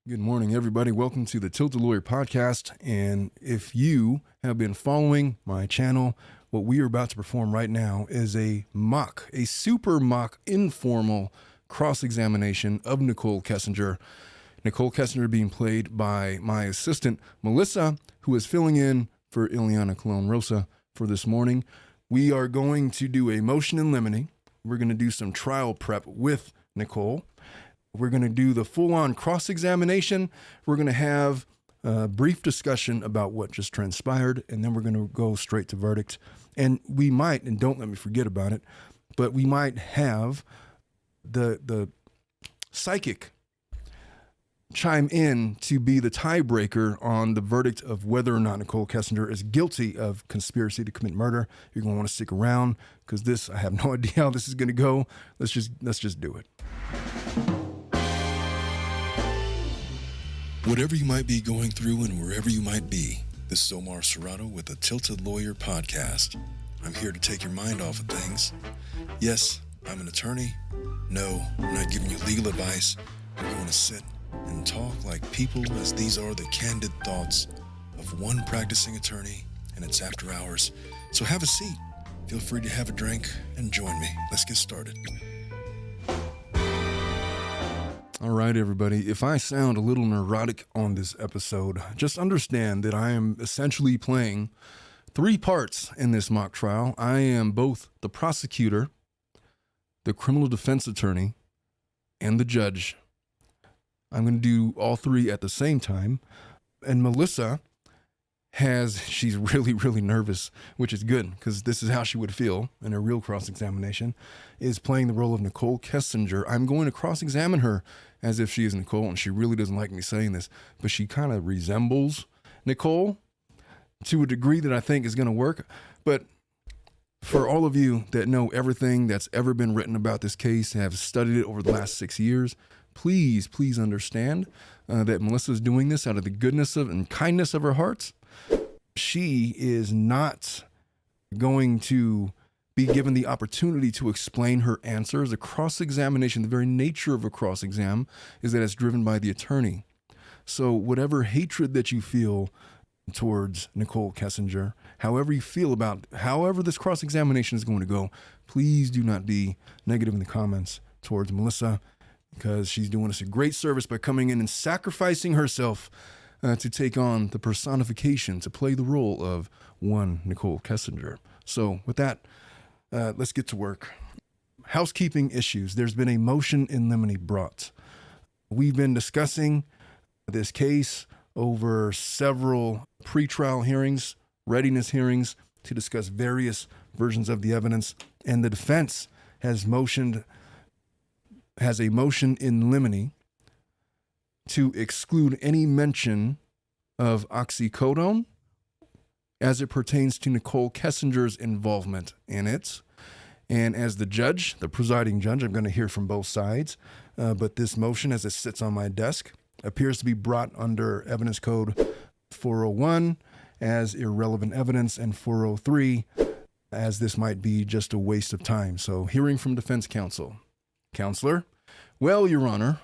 Good morning, everybody. Welcome to the Tilted Lawyer podcast. And if you have been following my channel, what we are about to perform right now is a super mock, informal cross-examination of Nicole Kessinger. Nicole Kessinger being played by my assistant, Melissa, who is filling in for Ileana Colon Rosa for this morning. We are going to do a motion in limine. We're going to do some trial prep with Nicole. We're going to do the full-on cross-examination. We're going to have a brief discussion about what just transpired, and then we're going to go straight to verdict. And we might, and don't let me forget about it, but we might have the psychic chime in to be the tiebreaker on the verdict of whether or not Nicole Kessinger is guilty of conspiracy to commit murder. You're going to want to stick around because I have no idea how this is going to go. Let's just do it. Whatever you might be going through and wherever you might be, this is Omar Serrano with the Tilted Lawyer podcast. I'm here to take your mind off of things. Yes, I'm an attorney. No, I'm not giving you legal advice. We're going to sit and talk like people, as these are the candid thoughts of one practicing attorney, and it's after hours. So have a seat. Feel free to have a drink and join me. Let's get started. All right, everybody. If I sound a little neurotic on this episode, just understand that I am essentially playing three parts in this mock trial. I am both the prosecutor, the criminal defense attorney, and the judge. I'm going to do all three at the same time. And Melissa she's really, really nervous, which is good because this is how she would feel in a real cross-examination, is playing the role of Nicole Kessinger. I'm going to cross-examine her as if she is Nicole, and she really doesn't like me saying this, but she kind of resembles Nicole to a degree that I think is going to work. But for all of you that know everything that's ever been written about this case, have studied it over the last 6 years, please understand that Melissa is doing this out of the goodness of and kindness of her heart. She is not going to be given the opportunity to explain her answers. A cross-examination, the very nature of a cross-exam is that it's driven by the attorney. So whatever hatred that you feel towards Nicole Kessinger, however you feel about however this cross-examination is going to go, please do not be negative in the comments towards Melissa, because she's doing us a great service by coming in and sacrificing herself to take on the personification, to play the role of one Nicole Kessinger. So with that, let's get to work. Housekeeping issues. There's been a motion in limine brought. We've been discussing this case over several pretrial hearings, readiness hearings, to discuss various versions of the evidence, and the defense has a motion in limine to exclude any mention of oxycodone as it pertains to Nicole Kessinger's involvement in it. And as the judge, the presiding judge, I'm going to hear from both sides, but this motion, as it sits on my desk, appears to be brought under Evidence Code 401 as irrelevant evidence, and 403 as this might be just a waste of time. So hearing from defense counsel. Counselor, well, Your Honor,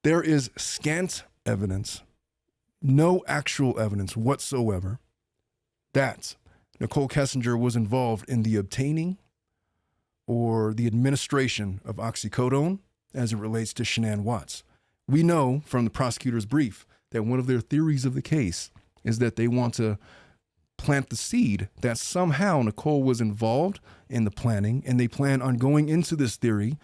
there is scant evidence, no actual evidence whatsoever, that Nicole Kessinger was involved in the obtaining or the administration of oxycodone as it relates to Shanann Watts. We know from the prosecutor's brief that one of their theories of the case is that they want to plant the seed that somehow Nicole was involved in the planning, and they plan on going into this theory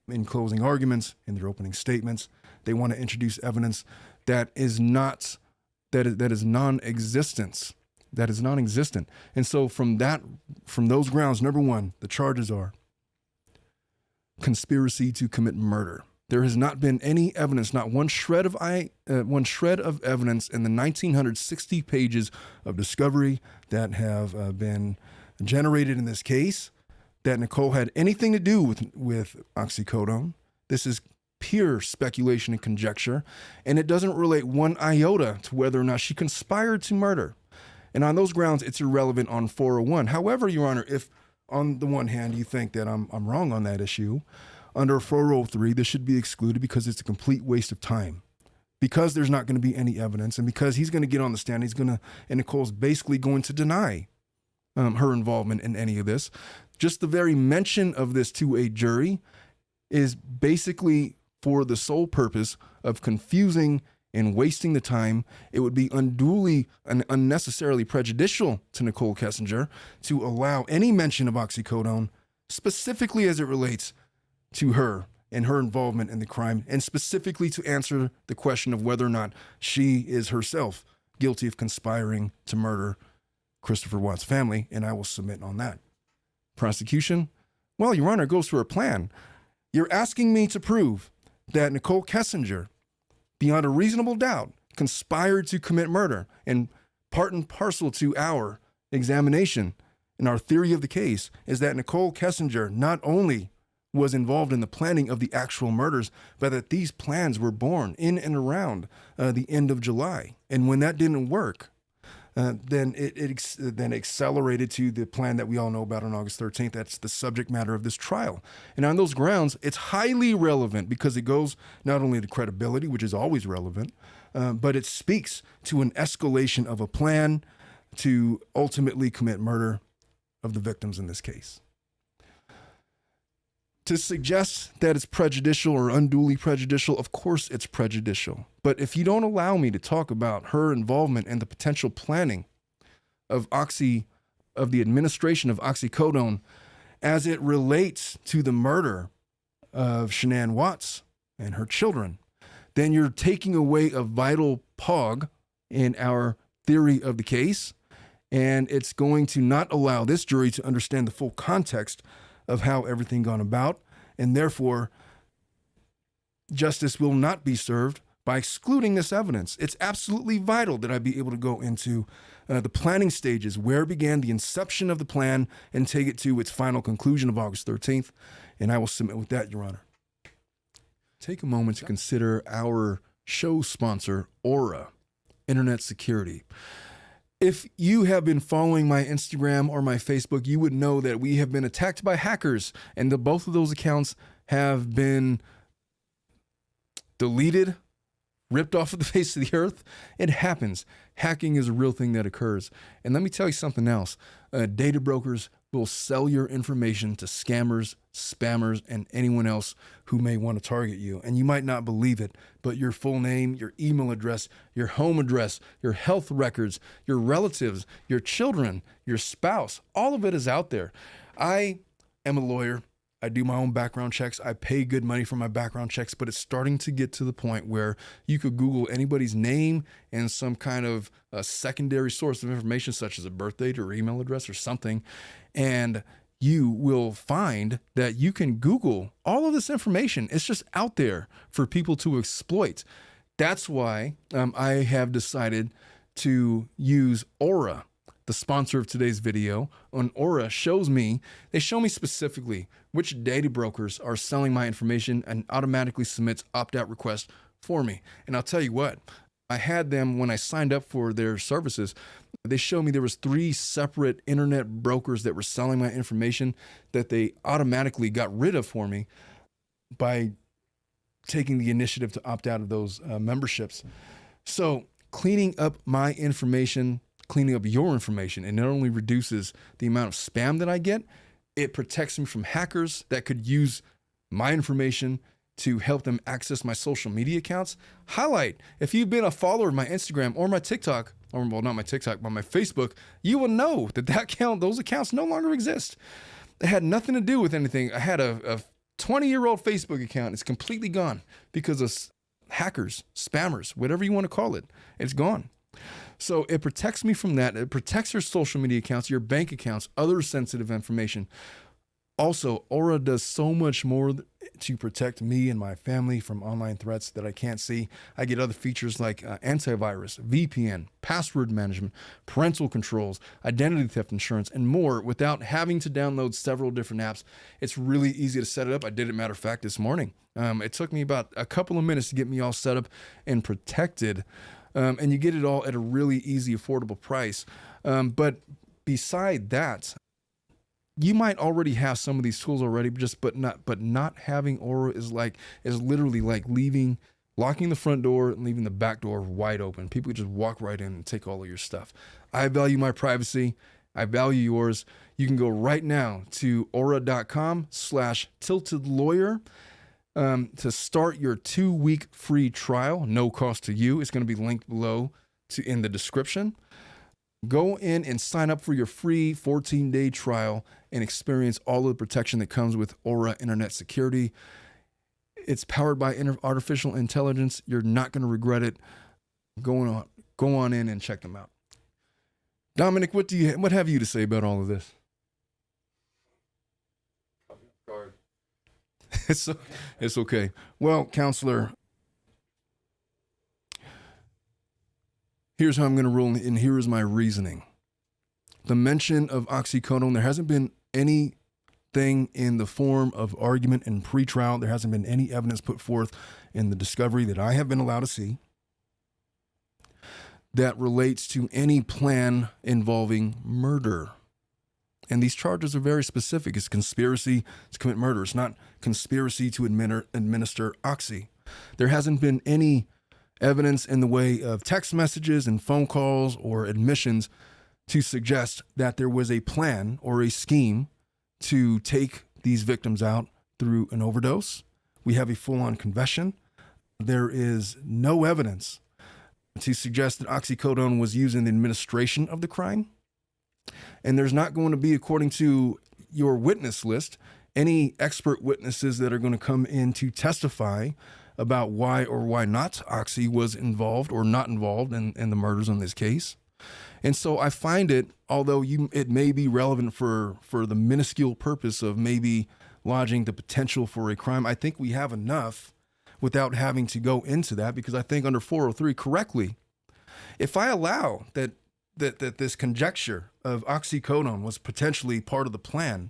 in closing arguments, in their opening statements. They want to introduce evidence that is non-existent. And so from those grounds, number one, the charges are conspiracy to commit murder. There has not been any evidence, not one shred of evidence in the 1960 pages of discovery that have been generated in this case that Nicole had anything to do with oxycodone. This is pure speculation and conjecture, and it doesn't relate one iota to whether or not she conspired to murder. And on those grounds, it's irrelevant on 401. However, Your Honor, if on the one hand you think that I'm wrong on that issue, under 403, this should be excluded because it's a complete waste of time. because there's not going to be any evidence, and because he's going to get on the stand, and Nicole's basically going to deny her involvement in any of this. Just the very mention of this to a jury is basically for the sole purpose of confusing and wasting the time. It would be unduly and unnecessarily prejudicial to Nicole Kessinger to allow any mention of oxycodone, specifically as it relates to her and her involvement in the crime, and specifically to answer the question of whether or not she is herself guilty of conspiring to murder Christopher Watt's family, and I will submit on that. Prosecution, well, Your Honor, it goes to her plan. You're asking me to prove that Nicole Kessinger, beyond a reasonable doubt, conspired to commit murder, and part and parcel to our examination and our theory of the case is that Nicole Kessinger not only was involved in the planning of the actual murders, but that these plans were born in and around the end of July. And when that didn't work, then it accelerated to the plan that we all know about on August 13th. That's the subject matter of this trial. And on those grounds, it's highly relevant because it goes not only to credibility, which is always relevant, but it speaks to an escalation of a plan to ultimately commit murder of the victims in this case. To suggest that it's prejudicial or unduly prejudicial, of course it's prejudicial. But if you don't allow me to talk about her involvement in the potential planning of the administration of oxycodone as it relates to the murder of Shanann Watts and her children, then you're taking away a vital cog in our theory of the case, and it's going to not allow this jury to understand the full context of how everything gone about, and therefore justice will not be served by excluding this evidence. It's absolutely vital that I be able to go into the planning stages, where began the inception of the plan, and take it to its final conclusion of August 13th, and I will submit with that, Your Honor. Take a moment to consider our show sponsor, Aura, Internet Security. If you have been following my Instagram or my Facebook, you would know that we have been attacked by hackers, and both of those accounts have been deleted, ripped off of the face of the earth. It happens. Hacking is a real thing that occurs. And let me tell you something else. Data brokers will sell your information to scammers, spammers, and anyone else who may want to target you. And you might not believe it, but your full name, your email address, your home address, your health records, your relatives, your children, your spouse, all of it is out there. I am a lawyer. I do my own background checks. I pay good money for my background checks, but it's starting to get to the point where you could Google anybody's name and some kind of a secondary source of information, such as a birth date or email address or something, and you will find that you can Google all of this information. It's just out there for people to exploit. That's why I have decided to use Aura, the sponsor of today's video. On Aura they show me specifically which data brokers are selling my information and automatically submits opt-out requests for me. And I'll tell you what, I had them when I signed up for their services. They showed me there was 3 separate internet brokers that were selling my information that they automatically got rid of for me by taking the initiative to opt out of those memberships. So cleaning up my information, cleaning up your information, and not only reduces the amount of spam that I get, it protects me from hackers that could use my information to help them access my social media accounts. Highlight, if you've been a follower of my Instagram or my TikTok, or well, not my TikTok, but my Facebook, you will know that those accounts no longer exist. It had nothing to do with anything. I had a 20-year-old Facebook account. It's completely gone because of hackers, spammers, whatever you want to call it. It's gone. So it protects me from that. It protects your social media accounts, your bank accounts, other sensitive information. Also, Aura does so much more to protect me and my family from online threats that I can't see. I get other features like antivirus, VPN, password management, parental controls, identity theft insurance, and more without having to download several different apps. It's really easy to set it up. I did it, matter of fact, this morning. It took me about a couple of minutes to get me all set up and protected. And you get it all at a really easy, affordable price. But beside that, you might already have some of these tools already, but not having Aura is literally like leaving locking the front door and leaving the back door wide open. People just walk right in and take all of your stuff. I value my privacy. I value yours. You can go right now to aura.com/tiltedlawyer to start your 2-week free trial. No cost to you. It's going to be linked below in the description. Go in and sign up for your free 14-day trial and experience all of the protection that comes with Aura Internet Security. It's powered by artificial intelligence. You're not going to regret it. Go on in and check them out. Dominic, what have you to say about all of this? It's okay. Well, counselor, here's how I'm going to roll, and here is my reasoning. The mention of oxycodone, there hasn't been anything in the form of argument and pretrial. There hasn't been any evidence put forth in the discovery that I have been allowed to see that relates to any plan involving murder. And these charges are very specific. It's conspiracy to commit murder. It's not conspiracy to administer oxy. There hasn't been any evidence in the way of text messages and phone calls or admissions to suggest that there was a plan or a scheme to take these victims out through an overdose. We have a full-on confession. There is no evidence to suggest that oxycodone was used in the administration of the crime. And there's not going to be, according to your witness list, any expert witnesses that are going to come in to testify about why or why not oxy was involved or not involved in the murders in this case. And so I find it, although it may be relevant for the minuscule purpose of maybe lodging the potential for a crime, I think we have enough without having to go into that, because I think under 403 correctly, if I allow that this conjecture of oxycodone was potentially part of the plan,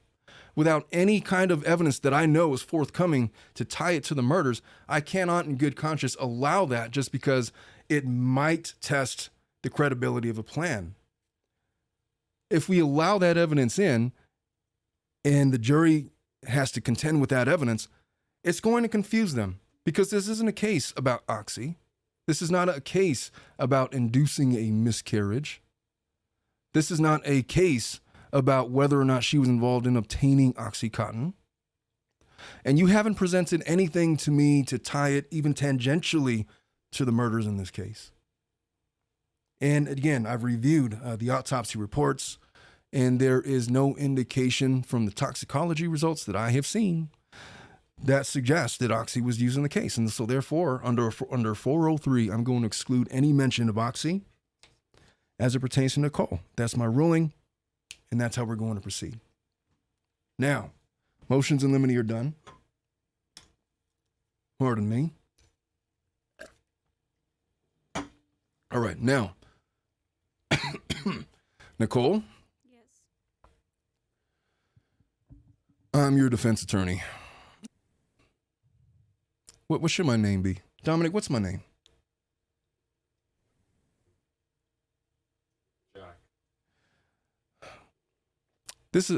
without any kind of evidence that I know is forthcoming to tie it to the murders, I cannot in good conscience allow that just because it might test the credibility of a plan. If we allow that evidence in and the jury has to contend with that evidence, it's going to confuse them, because this isn't a case about oxy. This is not a case about inducing a miscarriage. This is not a case about whether or not she was involved in obtaining OxyContin. And you haven't presented anything to me to tie it even tangentially to the murders in this case. And again, I've reviewed the autopsy reports, and there is no indication from the toxicology results that I have seen that suggests that oxy was used in the case. And so therefore, under 403, I'm going to exclude any mention of oxy as it pertains to Nicole. That's my ruling, and that's how we're going to proceed. Now, motions in limine are done. Pardon me. All right, now, Nicole? Yes. I'm your defense attorney. What should my name be? Dominic, what's my name?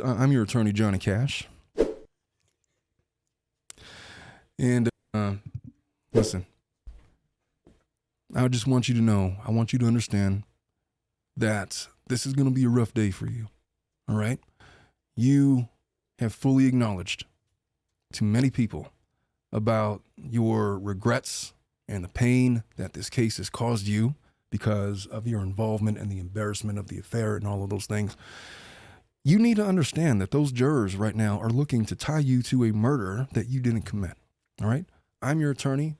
I'm your attorney, Johnny Cash. And listen, I just want you to know, I want you to understand that this is going to be a rough day for you. All right? You have fully acknowledged to many people about your regrets and the pain that this case has caused you because of your involvement and the embarrassment of the affair and all of those things. You need to understand that those jurors right now are looking to tie you to a murder that you didn't commit. All right? I'm your attorney.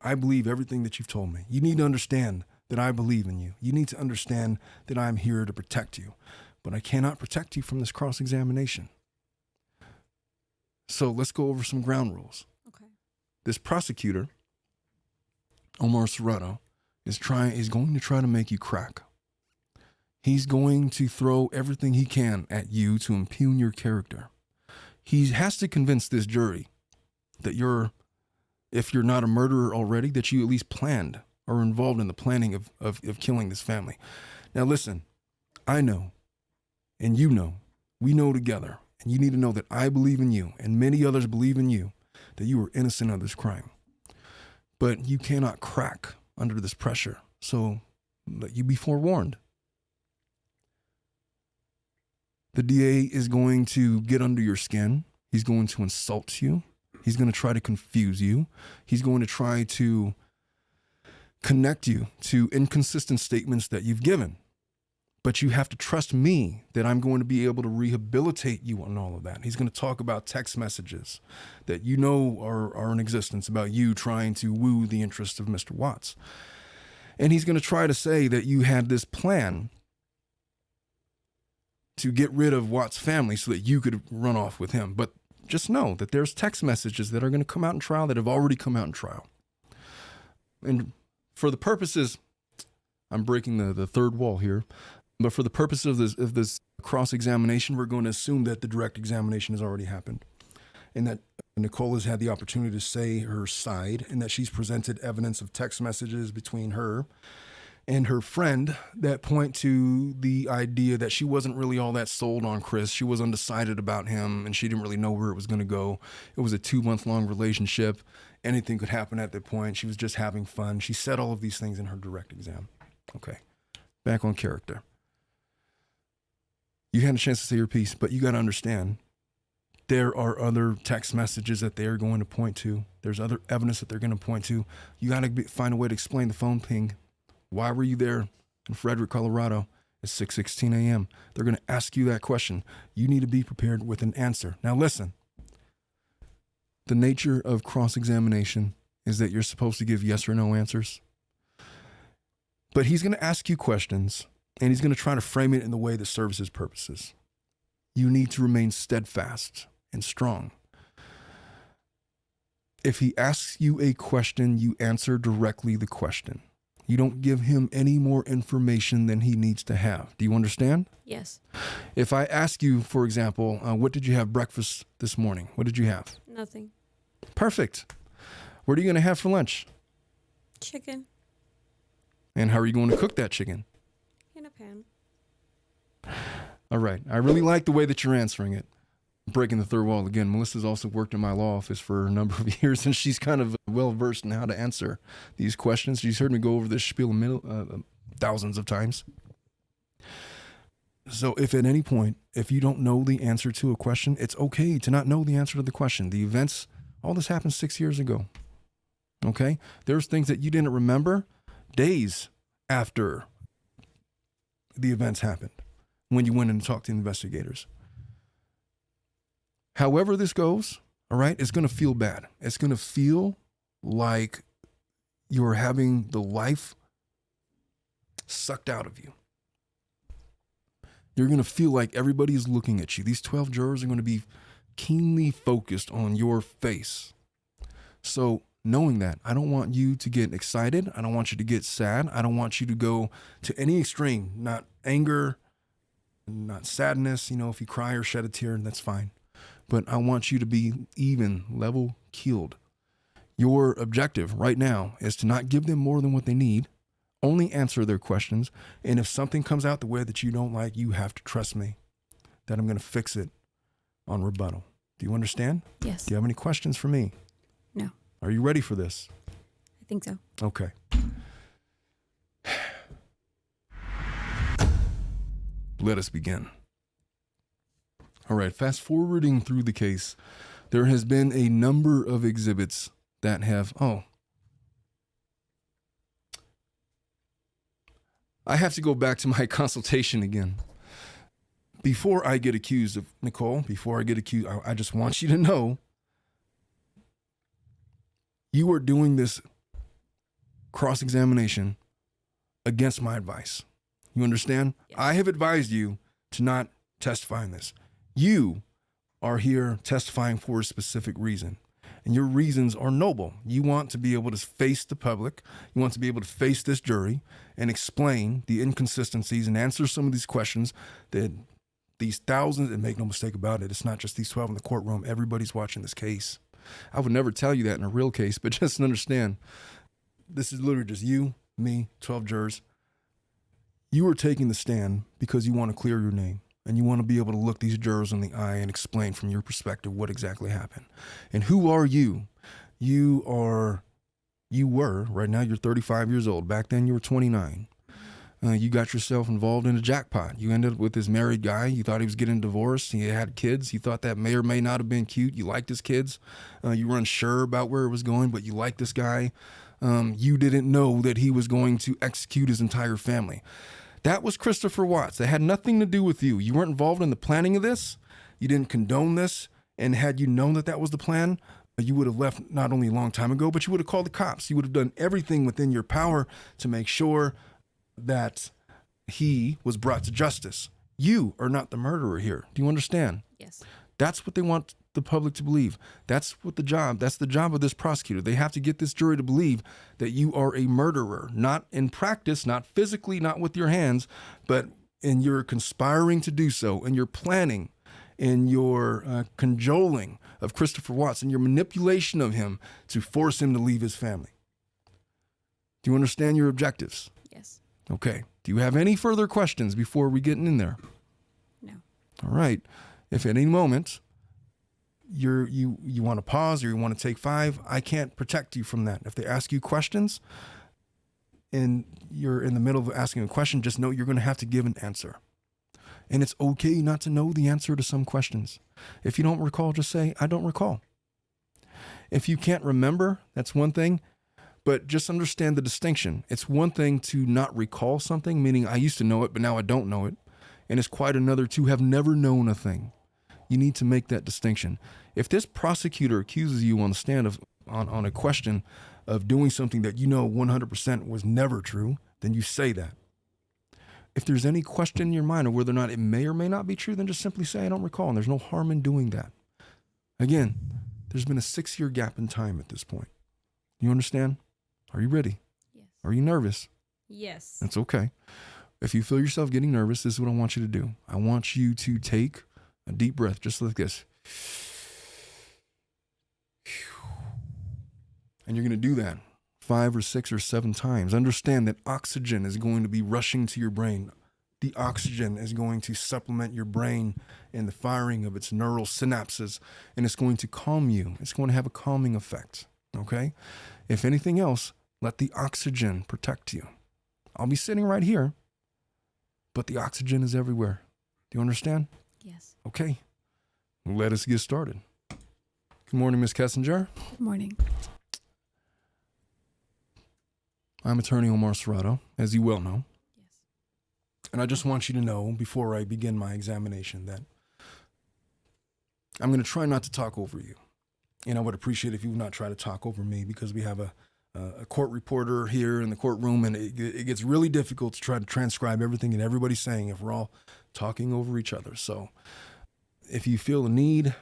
I believe everything that you've told me. You need to understand that I believe in you. You need to understand that I'm here to protect you. But I cannot protect you from this cross-examination. So let's go over some ground rules. Okay. This prosecutor, Omar Serrano, is going to try to make you crack. He's going to throw everything he can at you to impugn your character. He has to convince this jury that if you're not a murderer already, that you at least planned or involved in the planning of killing this family. Now listen, I know, and you know, we know together, and you need to know that I believe in you, and many others believe in you, that you are innocent of this crime. but you cannot crack under this pressure. So let you be forewarned. The DA is going to get under your skin. He's going to insult you. He's going to try to confuse you. He's going to try to connect you to inconsistent statements that you've given. But you have to trust me that I'm going to be able to rehabilitate you on all of that. He's going to talk about text messages that you know are in existence about you trying to woo the interest of Mr. Watts. And he's going to try to say that you had this plan to get rid of Watts' family so that you could run off with him. But just know that there's text messages that are going to come out in trial that have already come out in trial. And for the purposes, I'm breaking the third wall here, but for the purpose of this cross-examination, we're going to assume that the direct examination has already happened and that Nicole has had the opportunity to say her side and that she's presented evidence of text messages between her and her friend that point to the idea that she wasn't really all that sold on Chris. She was undecided about him and she didn't really know where it was going to go. It was a 2-month-long relationship. Anything could happen at that point. She was just having fun. She said all of these things in her direct exam. Okay, back on character. You had a chance to say your piece, but you got to understand there are other text messages that they're going to point to. There's other evidence that they're going to point to. You got to find a way to explain the phone ping. Why were you there in Frederick, Colorado at 6:16 a.m.? They're going to ask you that question. You need to be prepared with an answer. Now listen, the nature of cross-examination is that you're supposed to give yes or no answers. But he's going to ask you questions, and he's going to try to frame it in the way that serves his purposes. You need to remain steadfast and strong. If he asks you a question, you answer directly the question. You don't give him any more information than he needs to have. Do you understand? Yes. If I ask you, for example, what did you have breakfast this morning? What did you have? Nothing. Perfect. What are you going to have for lunch? Chicken. And how are you going to cook that chicken? In a pan. All right. I really like the way that you're answering it. Breaking the third wall again. Melissa's also worked in my law office for a number of years, and she's kind of well-versed in how to answer these questions. She's heard me go over this spiel thousands of times. So if at any point, if you don't know the answer to a question, it's okay to not know the answer to the question. The events, all this happened 6 years ago. Okay? There's things that you didn't remember days after the events happened when you went in and talked to investigators. However this goes, all right, it's going to feel bad. It's going to feel like you're having the life sucked out of you. You're going to feel like everybody is looking at you. These 12 jurors are going to be keenly focused on your face. So knowing that, I don't want you to get excited. I don't want you to get sad. I don't want you to go to any extreme, not anger, not sadness. You know, if you cry or shed a tear, that's fine. But I want you to be even, level, keeled. Your objective right now is to not give them more than what they need, only answer their questions, and if something comes out the way that you don't like, you have to trust me that I'm going to fix it on rebuttal. Do you understand? Yes. Do you have any questions for me? No. Are you ready for this? I think so. Okay. Let us begin. All right, fast forwarding through the case, there has been a number of exhibits that have, I have to go back to my consultation again. Before I get accused of, Nicole, I just want you to know, you are doing this cross-examination against my advice. You understand? Yes. I have advised you to not testify in this. You are here testifying for a specific reason, and your reasons are noble. You want to be able to face the public. You want to be able to face this jury and explain the inconsistencies and answer some of these questions that these thousands, and make no mistake about it, it's not just these 12 in the courtroom. Everybody's watching this case. I would never tell you that in a real case, but just understand, this is literally just you, me, 12 jurors. You are taking the stand because you want to clear your name. And you want to be able to look these jurors in the eye and explain from your perspective what exactly happened. And who are you? You are You were. Right now you're 35 years old. Back then you were 29. You got yourself involved in a jackpot. You ended up with this married guy. You thought he was getting divorced. He had kids. You thought that may or may not have been cute. You liked his kids. You were unsure about where it was going, but you liked this guy. You didn't know that he was going to execute his entire family. That was Christopher Watts. That had nothing to do with you. You weren't involved in the planning of this. You didn't condone this. And had you known that that was the plan, you would have left not only a long time ago, but you would have called the cops. You would have done everything within your power to make sure that he was brought to justice. You are not the murderer here. Do you understand? Yes. That's what they want the public to believe. That's the job of this prosecutor. They have to get this jury to believe that you are a murderer, not in practice, not physically, not with your hands, but in your conspiring to do so, in your planning, in your cajoling of Christopher Watts, and your manipulation of him to force him to leave his family. Do you understand your objectives? Yes. Okay. Do you have any further questions before we get in there? No. All right. If at any moment you want to pause or you want to take 5, I can't protect you from that. If they ask you questions and you're in the middle of asking a question, just know you're going to have to give an answer. And it's okay not to know the answer to some questions. If you don't recall, just say, I don't recall. If you can't remember, that's one thing. But just understand the distinction. It's one thing to not recall something, meaning I used to know it, but now I don't know it. And it's quite another to have never known a thing. You need to make that distinction. If this prosecutor accuses you on the stand on a question of doing something that you know 100% was never true, then you say that. If there's any question in your mind of whether or not it may or may not be true, then just simply say, I don't recall. And there's no harm in doing that. Again, there's been a 6-year gap in time at this point. You understand? Are you ready? Yes. Are you nervous? Yes. That's okay. If you feel yourself getting nervous, this is what I want you to do. I want you to take a deep breath, just like this. And you're going to do that 5 or 6 or 7 times. Understand that oxygen is going to be rushing to your brain. The oxygen is going to supplement your brain in the firing of its neural synapses, and it's going to calm you. It's going to have a calming effect, okay? If anything else, let the oxygen protect you. I'll be sitting right here, but the oxygen is everywhere. Do you understand? Yes. Okay. Let us get started. Good morning, Ms. Kessinger. Good morning. I'm attorney Omar Serrano, as you well know. Yes. And I just want you to know before I begin my examination that I'm going to try not to talk over you. And I would appreciate if you would not try to talk over me, because we have a court reporter here in the courtroom, and it gets really difficult to try to transcribe everything that everybody's saying if we're all talking over each other. So if you feel the need,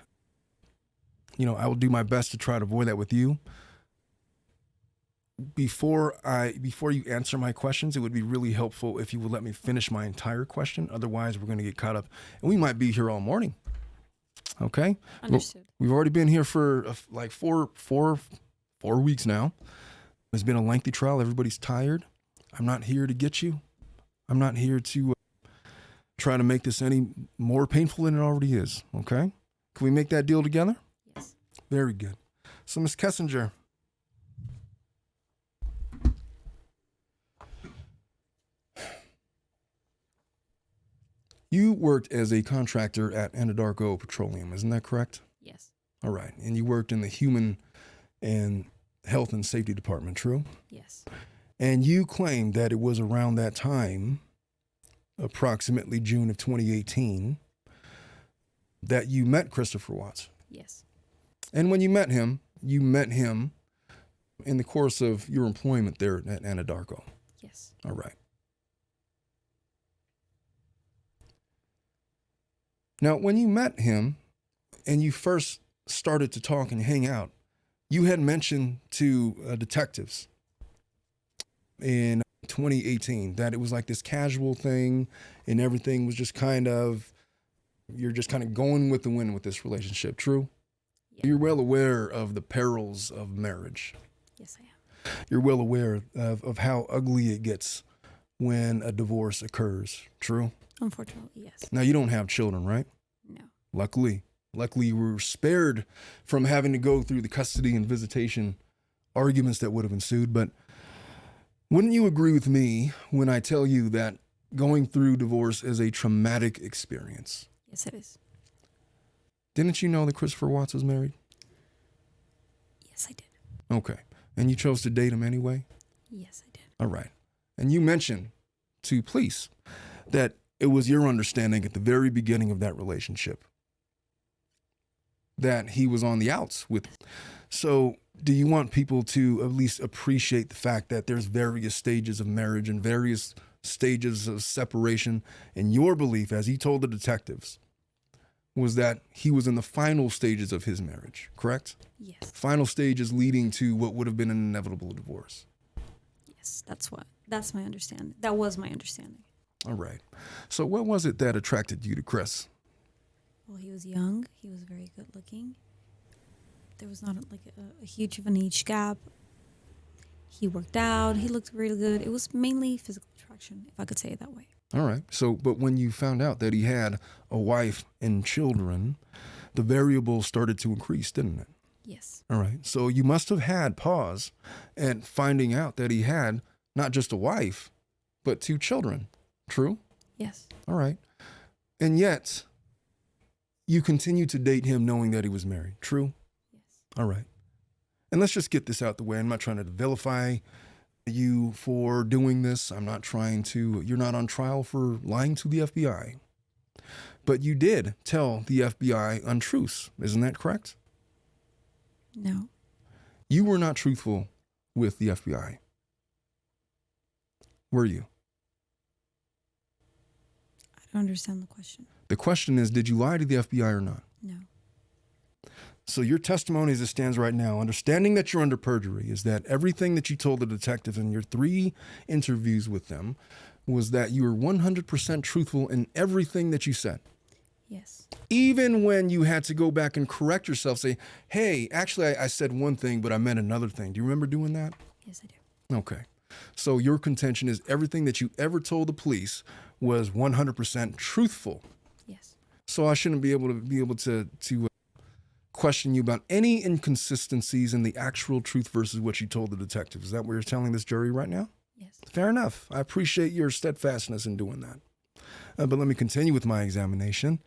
I will do my best to try to avoid that with you. Before you answer my questions, it would be really helpful if you would let me finish my entire question. Otherwise, we're going to get caught up, and we might be here all morning. Okay? Understood. Well, we've already been here for like four weeks now. It's been a lengthy trial. Everybody's tired. I'm not here to get you. I'm not here to try to make this any more painful than it already is. Okay? Can we make that deal together? Yes. Very good. So, Ms. Kessinger, you worked as a contractor at Anadarko Petroleum, isn't that correct? Yes. All right. And you worked in the Human and Health and Safety Department, true? Yes. And you claimed that it was around that time, approximately June of 2018, that you met Christopher Watts. Yes. And when you met him in the course of your employment there at Anadarko. Yes. All right. Now, when you met him and you first started to talk and hang out, you had mentioned to detectives in 2018 that it was like this casual thing and everything was just you're just kind of going with the wind with this relationship, true? Yeah. You're well aware of the perils of marriage. Yes, I am. You're well aware of how ugly it gets when a divorce occurs, true? Unfortunately, yes. Now, you don't have children, right? No. Luckily, you were spared from having to go through the custody and visitation arguments that would have ensued. But wouldn't you agree with me when I tell you that going through divorce is a traumatic experience? Yes, it is. Didn't you know that Christopher Watts was married? Yes, I did. Okay. And you chose to date him anyway? Yes, I did. All right. And you mentioned to police that it was your understanding at the very beginning of that relationship that he was on the outs with. So do you want people to at least appreciate the fact that there's various stages of marriage and various stages of separation? And your belief, as he told the detectives, was that he was in the final stages of his marriage, correct? Yes. Final stages leading to what would have been an inevitable divorce. Yes, that's my understanding. That was my understanding. All right. So what was it that attracted you to Chris? Well, he was young. He was very good looking. There was not like a huge of an age gap. He worked out. He looked really good. It was mainly physical attraction, if I could say it that way. All right. So, but when you found out that he had a wife and children, the variables started to increase, didn't it? Yes. All right. So you must have had pause at finding out that he had not just a wife, but 2 children. True? Yes. All right. And yet you continued to date him knowing that he was married. True? Yes. All right. And let's just get this out the way. I'm not trying to vilify you for doing this. I'm not trying to, you're not on trial for lying to the FBI. But you did tell the FBI untruths. Isn't that correct? No. You were not truthful with the FBI. Were you? I don't understand the question. The question is, did you lie to the FBI or not? No. So your testimony as it stands right now, understanding that you're under perjury, is that everything that you told the detectives in your 3 interviews with them was that you were 100% truthful in everything that you said. Yes. Even when you had to go back and correct yourself, say, hey, actually I said one thing, but I meant another thing. Do you remember doing that? Yes, I do. Okay. So your contention is everything that you ever told the police was 100% truthful. Yes. So I shouldn't be able to question you about any inconsistencies in the actual truth versus what you told the detectives. Is that what you're telling this jury right now? Yes. Fair enough. I appreciate your steadfastness in doing that. But let me continue with my examination.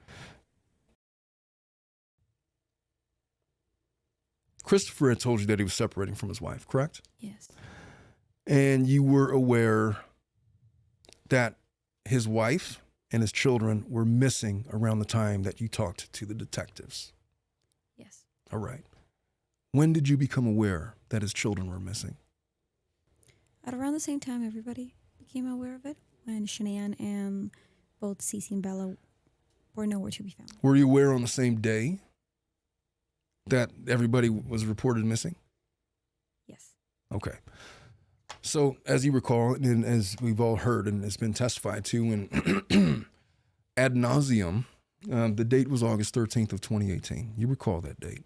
Christopher had told you that he was separating from his wife, correct? Yes. And you were aware that his wife and his children were missing around the time that you talked to the detectives. Yes. All right. When did you become aware that his children were missing? At around the same time everybody became aware of it, when Cheyenne and both Cece and Bella were nowhere to be found. Were you aware on the same day that everybody was reported missing? Yes. Okay. So as you recall, and as we've all heard and it's been testified to and ad nauseum, the date was August 13th of 2018. You recall that date.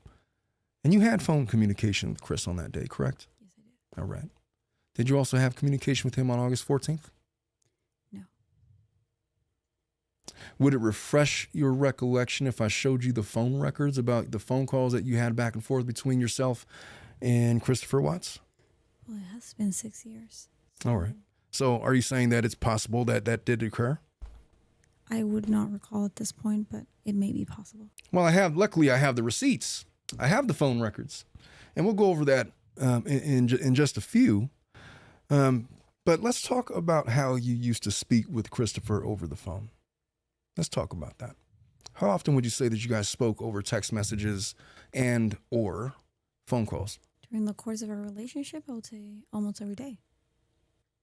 And you had phone communication with Chris on that day, correct? Yes, I did. All right. Did you also have communication with him on August 14th? No. Would it refresh your recollection if I showed you the phone records about the phone calls that you had back and forth between yourself and Christopher Watts? Well, it has been 6 years. All right. So are you saying that it's possible that that did occur? I would not recall at this point, but it may be possible. Well, luckily I have the receipts. I have the phone records. And we'll go over that in just a few. But let's talk about how you used to speak with Christopher over the phone. Let's talk about that. How often would you say that you guys spoke over text messages and or phone calls? During the course of our relationship, I would say almost every day.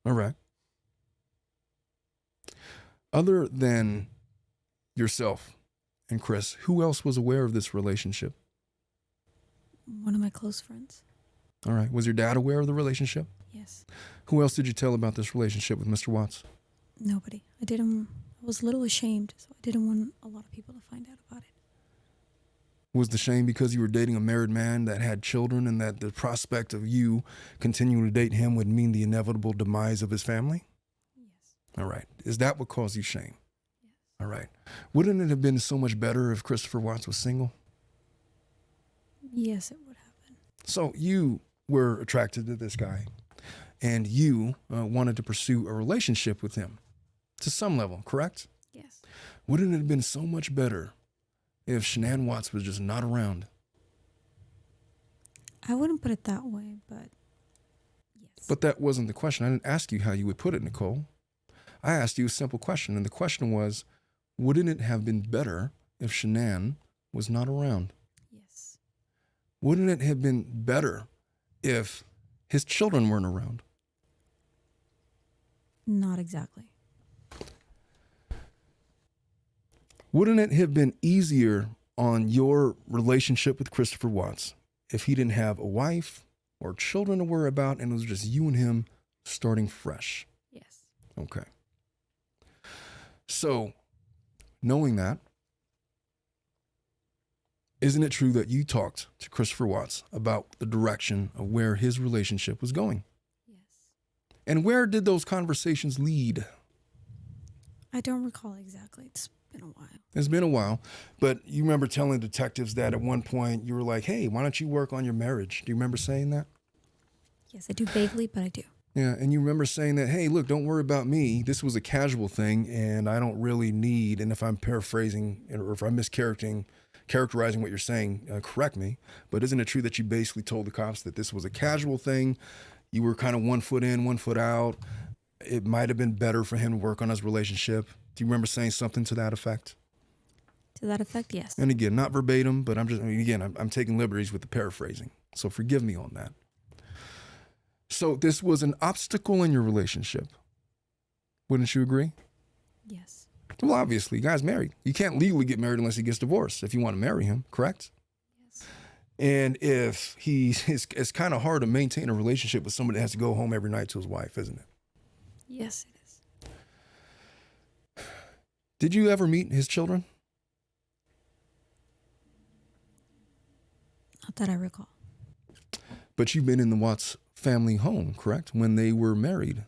All right. Other than yourself and Chris, who else was aware of this relationship? One of my close friends. All right. Was your dad aware of the relationship? Yes. Who else did you tell about this relationship with Mr. Watts? Nobody. I was a little ashamed, so I didn't want a lot of people to find out about it. Was the shame because you were dating a married man that had children and that the prospect of you continuing to date him would mean the inevitable demise of his family? Yes. All right. Is that what caused you shame? Yes. All right. Wouldn't it have been so much better if Christopher Watts was single? Yes, it would have been. So you were attracted to this guy and you wanted to pursue a relationship with him to some level, correct? Yes. Wouldn't it have been so much better if Shanann Watts was just not around? I wouldn't put it that way, but yes. But that wasn't the question. I didn't ask you how you would put it, Nicole. I asked you a simple question, and the question was, wouldn't it have been better if Shanann was not around? Yes. Wouldn't it have been better if his children weren't around? Not exactly. Wouldn't it have been easier on your relationship with Christopher Watts if he didn't have a wife or children to worry about and it was just you and him starting fresh? Yes. Okay. So, knowing that, isn't it true that you talked to Christopher Watts about the direction of where his relationship was going? Yes. And where did those conversations lead? I don't recall exactly. It's been a while. It's been a while, but you remember telling detectives that at one point you were like, hey, why don't you work on your marriage? Do you remember saying that? Yes, I do vaguely, but I do. Yeah, and you remember saying that, hey, look, don't worry about me. This was a casual thing, and I don't really need, and if I'm paraphrasing or if I'm characterizing what you're saying, correct me, but isn't it true that you basically told the cops that this was a casual thing? You were kind of 1 foot in, 1 foot out. It might have been better for him to work on his relationship. Do you remember saying something to that effect? To that effect, yes. And again, not verbatim, but I'm taking liberties with the paraphrasing. So forgive me on that. So this was an obstacle in your relationship. Wouldn't you agree? Yes. Well, obviously, you guys married. You can't legally get married unless he gets divorced if you want to marry him, correct? Yes. And if it's kind of hard to maintain a relationship with somebody that has to go home every night to his wife, isn't it? Yes, it is. Did you ever meet his children? Not that I recall. But you've been in the Watts family home, correct? When they were married.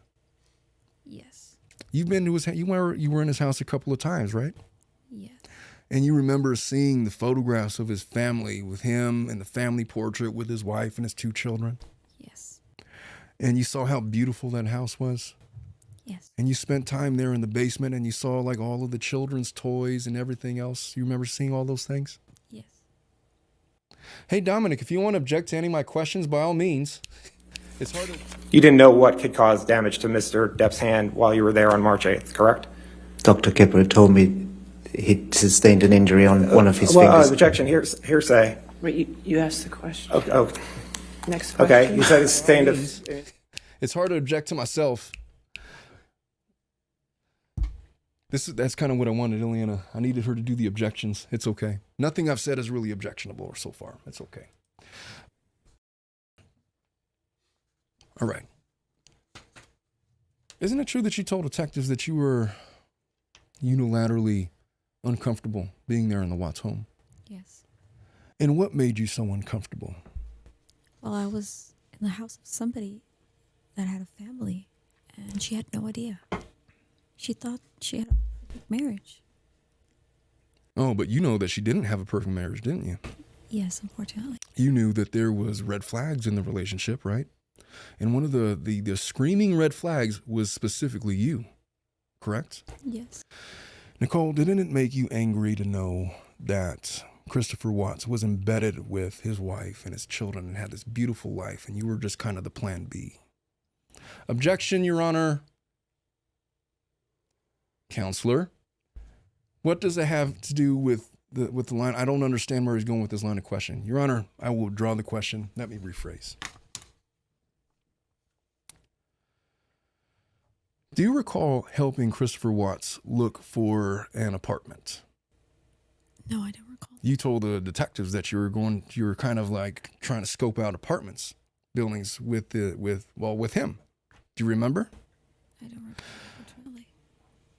Yes. You've been to his. You were in his house a couple of times, right? Yes. And you remember seeing the photographs of his family with him and the family portrait with his wife and his 2 children. Yes. And you saw how beautiful that house was. Yes. And you spent time there in the basement and you saw like all of the children's toys and everything else. You remember seeing all those things? Yes. Hey, Dominic, if you want to object to any of my questions, by all means. It's hard to... You didn't know what could cause damage to Mr. Depp's hand while you were there on March 8th, correct? Dr. Kipper told me he'd sustained an injury on one of his fingers. Objection, hearsay. Wait, you asked the question. Okay, Next question. okay. You said he sustained a... It's hard to object to myself. That's kind of what I wanted, Ileana. I needed her to do the objections. It's okay. Nothing I've said is really objectionable so far. It's okay. All right. Isn't it true that you told detectives that you were unilaterally uncomfortable being there in the Watts home? Yes. And what made you so uncomfortable? Well, I was in the house of somebody that had a family, and she had no idea. She thought she had a perfect marriage. Oh, but you know that she didn't have a perfect marriage, didn't you? Yes, unfortunately. You knew that there was red flags in the relationship, right? And one of the screaming red flags was specifically you, correct? Yes. Nicole, didn't it make you angry to know that Christopher Watts was embedded with his wife and his children and had this beautiful life, and you were just kind of the plan B? Objection, Your Honor. Counselor, what does it have to do with the line? I don't understand where he's going with this line of question. Your Honor, I will withdraw the question. Let me rephrase. Do you recall helping Christopher Watts look for an apartment? No, I don't recall. You told the detectives that you were kind of like trying to scope out apartments, buildings with him. Do you remember? I don't recall, unfortunately.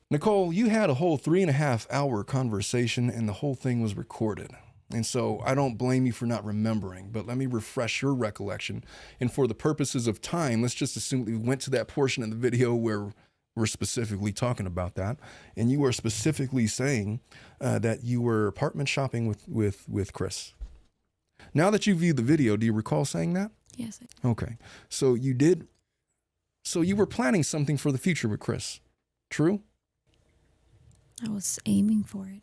Nicole, you had a whole 3.5-hour conversation and the whole thing was recorded. And so I don't blame you for not remembering, but let me refresh your recollection. And for the purposes of time, let's just assume that we went to that portion of the video where we're specifically talking about that. And you were specifically saying that you were apartment shopping with Chris. Now that you viewed the video, do you recall saying that? Yes, I did. Okay. So you did. So you were planning something for the future with Chris. True? I was aiming for it.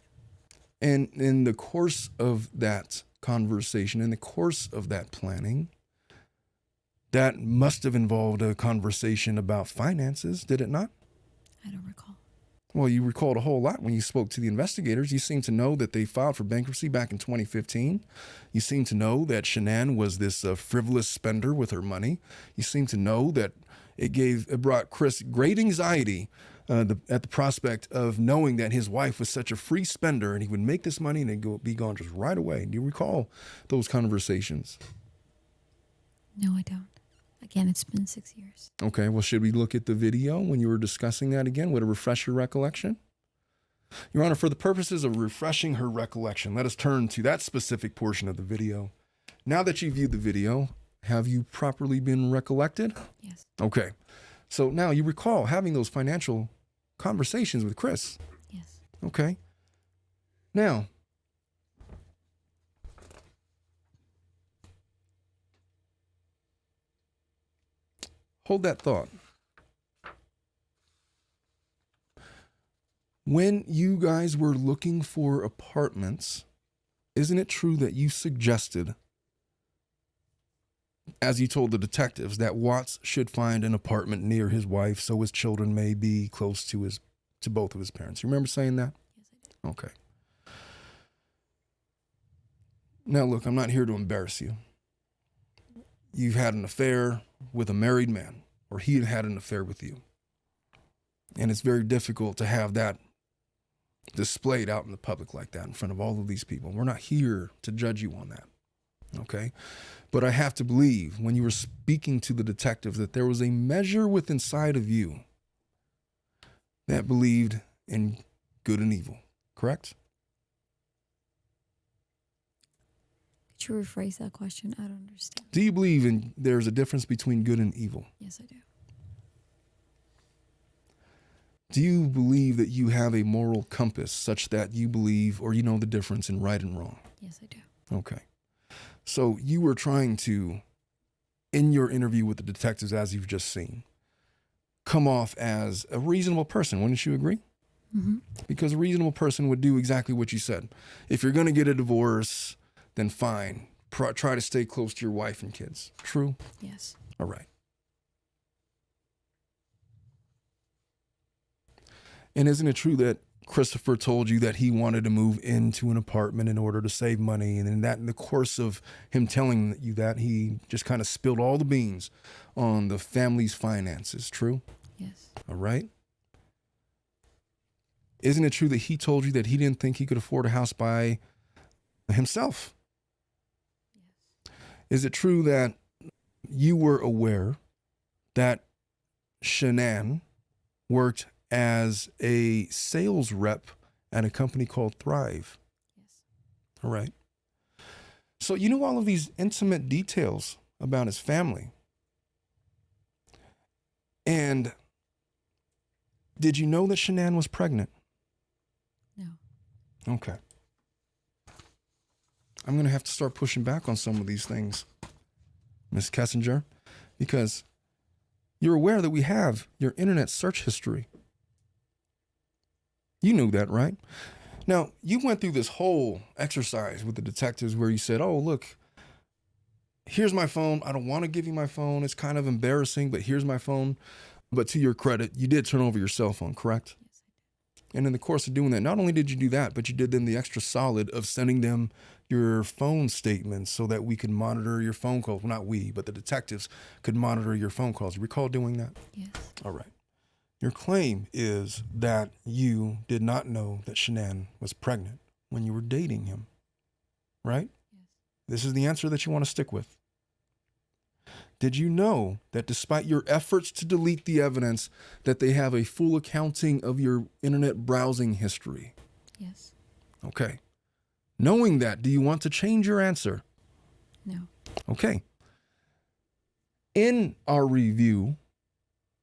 And in the course of that conversation, in the course of that planning, that must have involved a conversation about finances, did it not? I don't recall. Well, you recalled a whole lot when you spoke to the investigators. You seem to know that they filed for bankruptcy back in 2015. You seem to know that Shanann was this frivolous spender with her money. You seem to know that it brought Chris great anxiety at the prospect of knowing that his wife was such a free spender and he would make this money and it'd be gone just right away. Do you recall those conversations? No, I don't. Again, it's been 6 years. Okay, well, should we look at the video when you were discussing that again? Would it refresh your recollection? Your Honor, for the purposes of refreshing her recollection, let us turn to that specific portion of the video. Now that you viewed the video, have you properly been recollected? Yes. Okay, so now you recall having those financial conversations with Chris. Yes. Okay, now, hold that thought. When you guys were looking for apartments, isn't it true that you suggested, as you told the detectives, that Watts should find an apartment near his wife so his children may be close to both of his parents? You remember saying that? Yes, I did. Okay. Now look, I'm not here to embarrass you. You've had an affair with a married man, or he had an affair with you. And it's very difficult to have that displayed out in the public like that in front of all of these people. We're not here to judge you on that, okay? But I have to believe when you were speaking to the detective that there was a measure within inside of you that believed in good and evil, correct? Could you rephrase that question? I don't understand. Do you believe there's a difference between good and evil? Yes, I do. Do you believe that you have a moral compass such that you believe or you know the difference in right and wrong? Yes, I do. Okay. So you were trying to, in your interview with the detectives, as you've just seen, come off as a reasonable person. Wouldn't you agree? Mm-hmm. Because a reasonable person would do exactly what you said. If you're going to get a divorce, then fine. Try to stay close to your wife and kids. True? Yes. All right. And isn't it true that Christopher told you that he wanted to move into an apartment in order to save money? And in the course of him telling you that, he just kind of spilled all the beans on the family's finances. True? Yes. All right. Isn't it true that he told you that he didn't think he could afford a house by himself? Yes. Is it true that you were aware that Shanann worked as a sales rep at a company called Thrive? Yes. All right. So you know all of these intimate details about his family. And did you know that Shanann was pregnant? No. Okay. I'm going to have to start pushing back on some of these things, Ms. Kessinger, because you're aware that we have your internet search history. You knew that, right? Now, you went through this whole exercise with the detectives where you said, oh, look, here's my phone. I don't want to give you my phone. It's kind of embarrassing, but here's my phone. But to your credit, you did turn over your cell phone, correct? Yes, I did. And in the course of doing that, not only did you do that, but you did them the extra solid of sending them your phone statements so that we could monitor your phone calls. Well, not we, but the detectives could monitor your phone calls. You recall doing that? Yes. All right. Your claim is that you did not know that Shanann was pregnant when you were dating him, right? Yes. This is the answer that you want to stick with. Did you know that despite your efforts to delete the evidence, that they have a full accounting of your internet browsing history? Yes. Okay. Knowing that, do you want to change your answer? No. Okay. In our review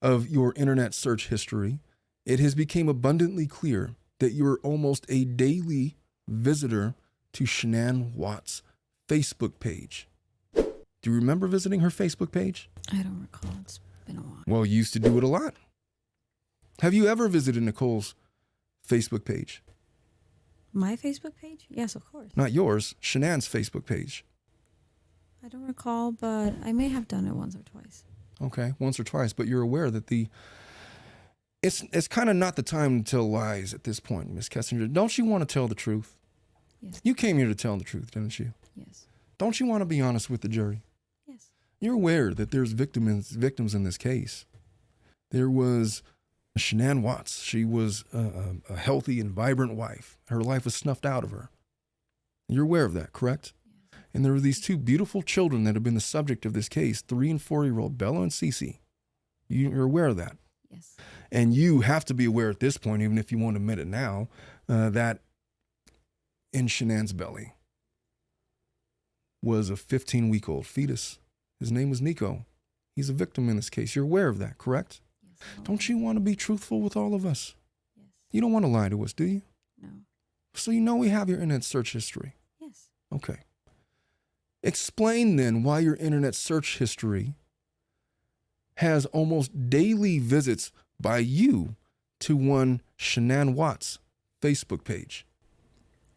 of your internet search history, it has become abundantly clear that you're almost a daily visitor to Shanann Watts' Facebook page. Do you remember visiting her Facebook page? I don't recall. It's been a while. Well, you used to do it a lot. Have you ever visited Nicole's Facebook page? My Facebook page? Yes, of course. Not yours, Shanann's Facebook page. I don't recall, but I may have done it once or twice. Okay, once or twice, but you're aware that it's kind of not the time to tell lies at this point, Miss Kessinger. Don't you want to tell the truth? Yes. You came here to tell the truth, didn't you? Yes. Don't you want to be honest with the jury? Yes. You're aware that there's victims in this case. There was Shanann Watts. She was a healthy and vibrant wife. Her life was snuffed out of her. You're aware of that, correct? Yes. And there were these two beautiful children that have been the subject of this case, 3 and 4-year-old Bella and Cece. You're aware of that. Yes. And you have to be aware at this point, even if you won't admit it now, that in Shanann's belly was a 15-week-old fetus. His name was Nico. He's a victim in this case. You're aware of that, correct? Yes. Don't you want to be truthful with all of us? Yes. You don't want to lie to us, do you? No. So you know we have your internet search history. Yes. Okay. Explain then why your internet search history has almost daily visits by you to one Shanann Watts Facebook page.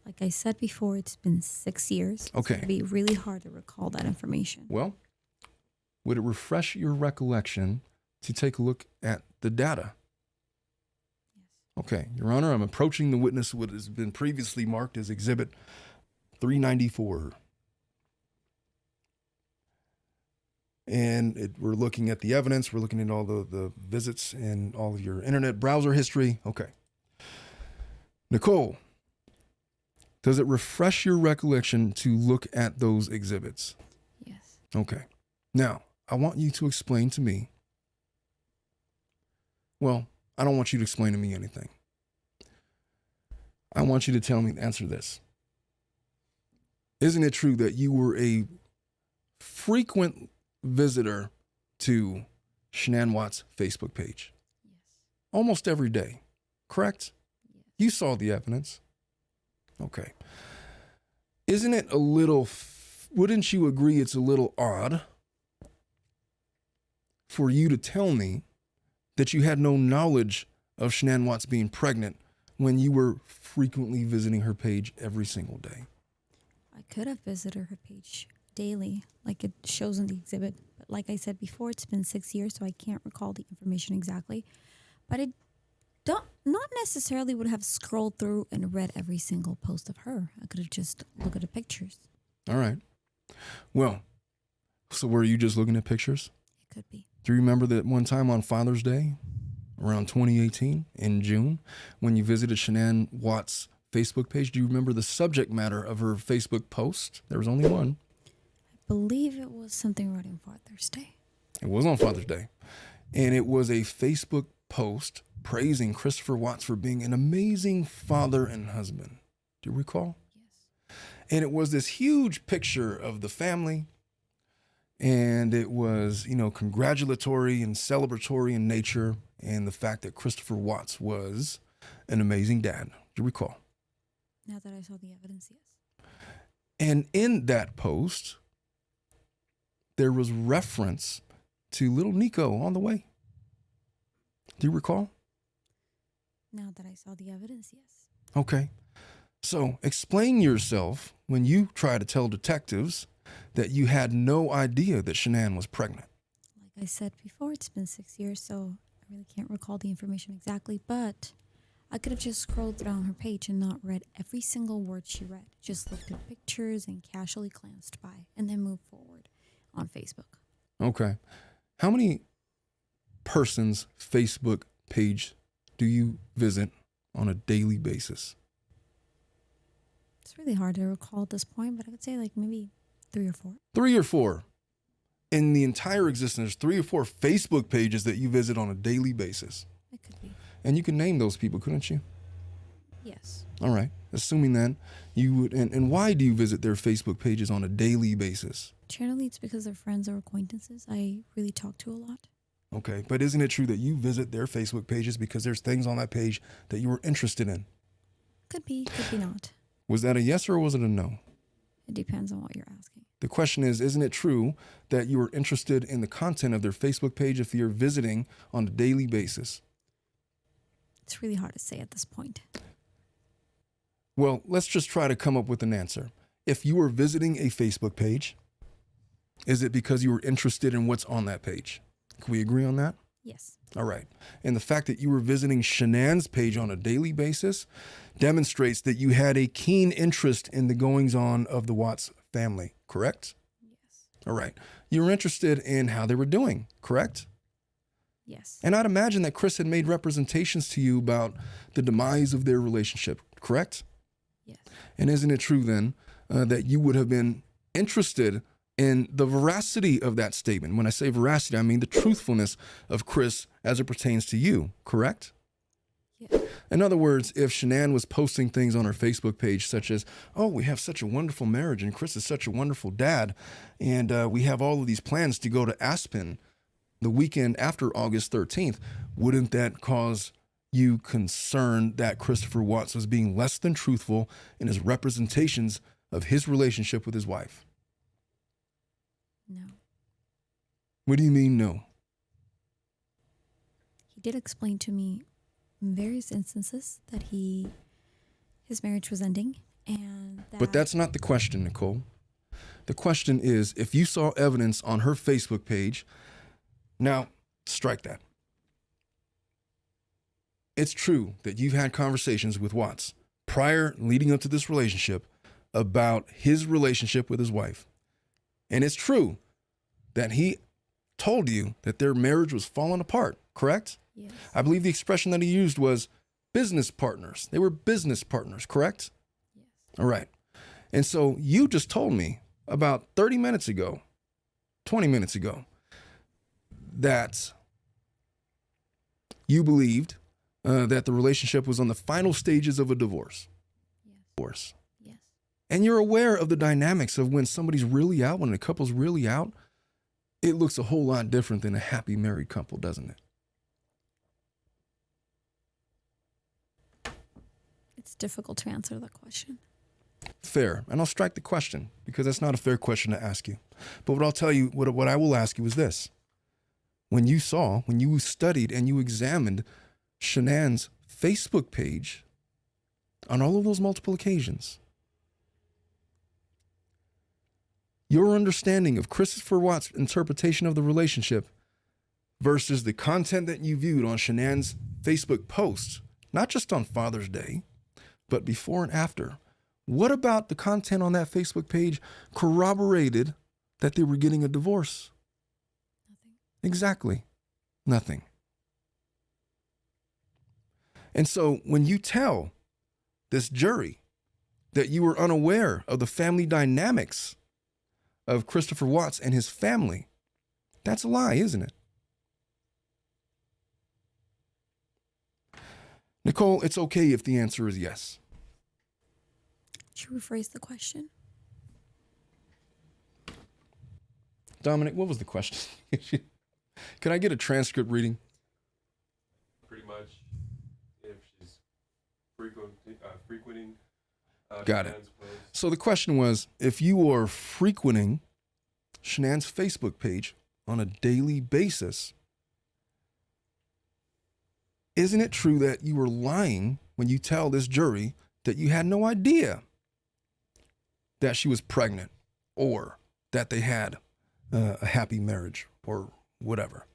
Like I said before, it's been 6 years. Okay. It's going to be really hard to recall that information. Well, would it refresh your recollection to take a look at the data? Yes. Okay, Your Honor, I'm approaching the witness what has been previously marked as Exhibit 394. And we're looking at the evidence. We're looking at all the visits and all of your internet browser history. Okay. Nicole, does it refresh your recollection to look at those exhibits? Yes. Okay. Now, I want you to explain to me. Well, I don't want you to explain to me anything. I want you to tell me, answer this. Isn't it true that you were a frequent visitor to Shanann Watts' Facebook page? Yes. Almost every day, correct? Yes. You saw the evidence. Okay. Isn't it a little, wouldn't you agree it's a little odd for you to tell me that you had no knowledge of Shanann Watts being pregnant when you were frequently visiting her page every single day? I could have visited her page daily, like it shows in the exhibit. But like I said before, it's been 6 years, so I can't recall the information exactly. But I not necessarily would have scrolled through and read every single post of her. I could have just looked at the pictures. All right. Well, so were you just looking at pictures? It could be. Do you remember that one time on Father's Day, around 2018, in June, when you visited Shanann Watts' Facebook page? Do you remember the subject matter of her Facebook post? There was only one. I believe it was something right on Father's Day. It was on Father's Day. And it was a Facebook post praising Christopher Watts for being an amazing father and husband. Do you recall? Yes. And it was this huge picture of the family. And it was, congratulatory and celebratory in nature. And the fact that Christopher Watts was an amazing dad. Do you recall? Now that I saw the evidence, yes. And in that post, there was reference to little Nico on the way. Do you recall? Now that I saw the evidence, yes. Okay. So explain yourself when you try to tell detectives that you had no idea that Shanann was pregnant. Like I said before, it's been 6 years, so I really can't recall the information exactly, but I could have just scrolled down her page and not read every single word she read. Just looked at pictures and casually glanced by and then moved forward on Facebook. Okay. How many persons' Facebook page do you visit on a daily basis? It's really hard to recall at this point, but I could say like maybe 3 or 4. 3 or 4. In the entire existence, there's 3 or 4 Facebook pages that you visit on a daily basis. It could be. And you can name those people, couldn't you? Yes. All right. Assuming then you would, and why do you visit their Facebook pages on a daily basis? Generally, it's because they're friends or acquaintances I really talk to a lot. Okay. But isn't it true that you visit their Facebook pages because there's things on that page that you were interested in? Could be not. Was that a yes or was it a no? It depends on what you're asking. The question is, isn't it true that you are interested in the content of their Facebook page if you're visiting on a daily basis? It's really hard to say at this point. Well, let's just try to come up with an answer. If you are visiting a Facebook page, is it because you were interested in what's on that page? Can we agree on that? Yes. All right. And the fact that you were visiting Shanann's page on a daily basis demonstrates that you had a keen interest in the goings-on of the Watts family, correct? Yes. All right. You were interested in how they were doing, correct? Yes. And I'd imagine that Chris had made representations to you about the demise of their relationship, correct? Yes. And isn't it true then that you would have been interested in the veracity of that statement? When I say veracity, I mean the truthfulness of Chris as it pertains to you, correct? Yes. In other words, if Shanann was posting things on her Facebook page such as, oh, we have such a wonderful marriage and Chris is such a wonderful dad, and we have all of these plans to go to Aspen the weekend after August 13th, wouldn't that cause you concern that Christopher Watts was being less than truthful in his representations of his relationship with his wife? No. What do you mean, no? He did explain to me in various instances that his marriage was ending, and that... But that's not the question, Nicole. The question is, if you saw evidence on her Facebook page, now strike that. It's true that you've had conversations with Watts prior, leading up to this relationship, about his relationship with his wife. And it's true that he told you that their marriage was falling apart, correct? Yes. I believe the expression that he used was business partners. They were business partners, correct? Yes. All right. And so you just told me about 30 minutes ago, 20 minutes ago, that you believed that the relationship was on the final stages of a divorce. Yes. Divorce. Yes. And you're aware of the dynamics of when somebody's really out, when a couple's really out, it looks a whole lot different than a happy married couple, doesn't it? It's difficult to answer that question. Fair. And I'll strike the question because that's not a fair question to ask you. But what I'll tell you, what I will ask you is this. When you studied and you examined Shanann's Facebook page on all of those multiple occasions, your understanding of Christopher Watts' interpretation of the relationship versus the content that you viewed on Shanann's Facebook posts, not just on Father's Day, but before and after, what about the content on that Facebook page corroborated that they were getting a divorce? Nothing. Exactly. Nothing. And so when you tell this jury that you were unaware of the family dynamics of Christopher Watts and his family, that's a lie, isn't it? Nicole, it's okay if the answer is yes. Should we rephrase the question? Dominic, what was the question? Can I get a transcript reading? Pretty much, if she's frequenting. Got it. Shanann's posts. So the question was, if you are frequenting Shanann's Facebook page on a daily basis, isn't it true that you were lying when you tell this jury that you had no idea that she was pregnant or that they had a happy marriage or whatever?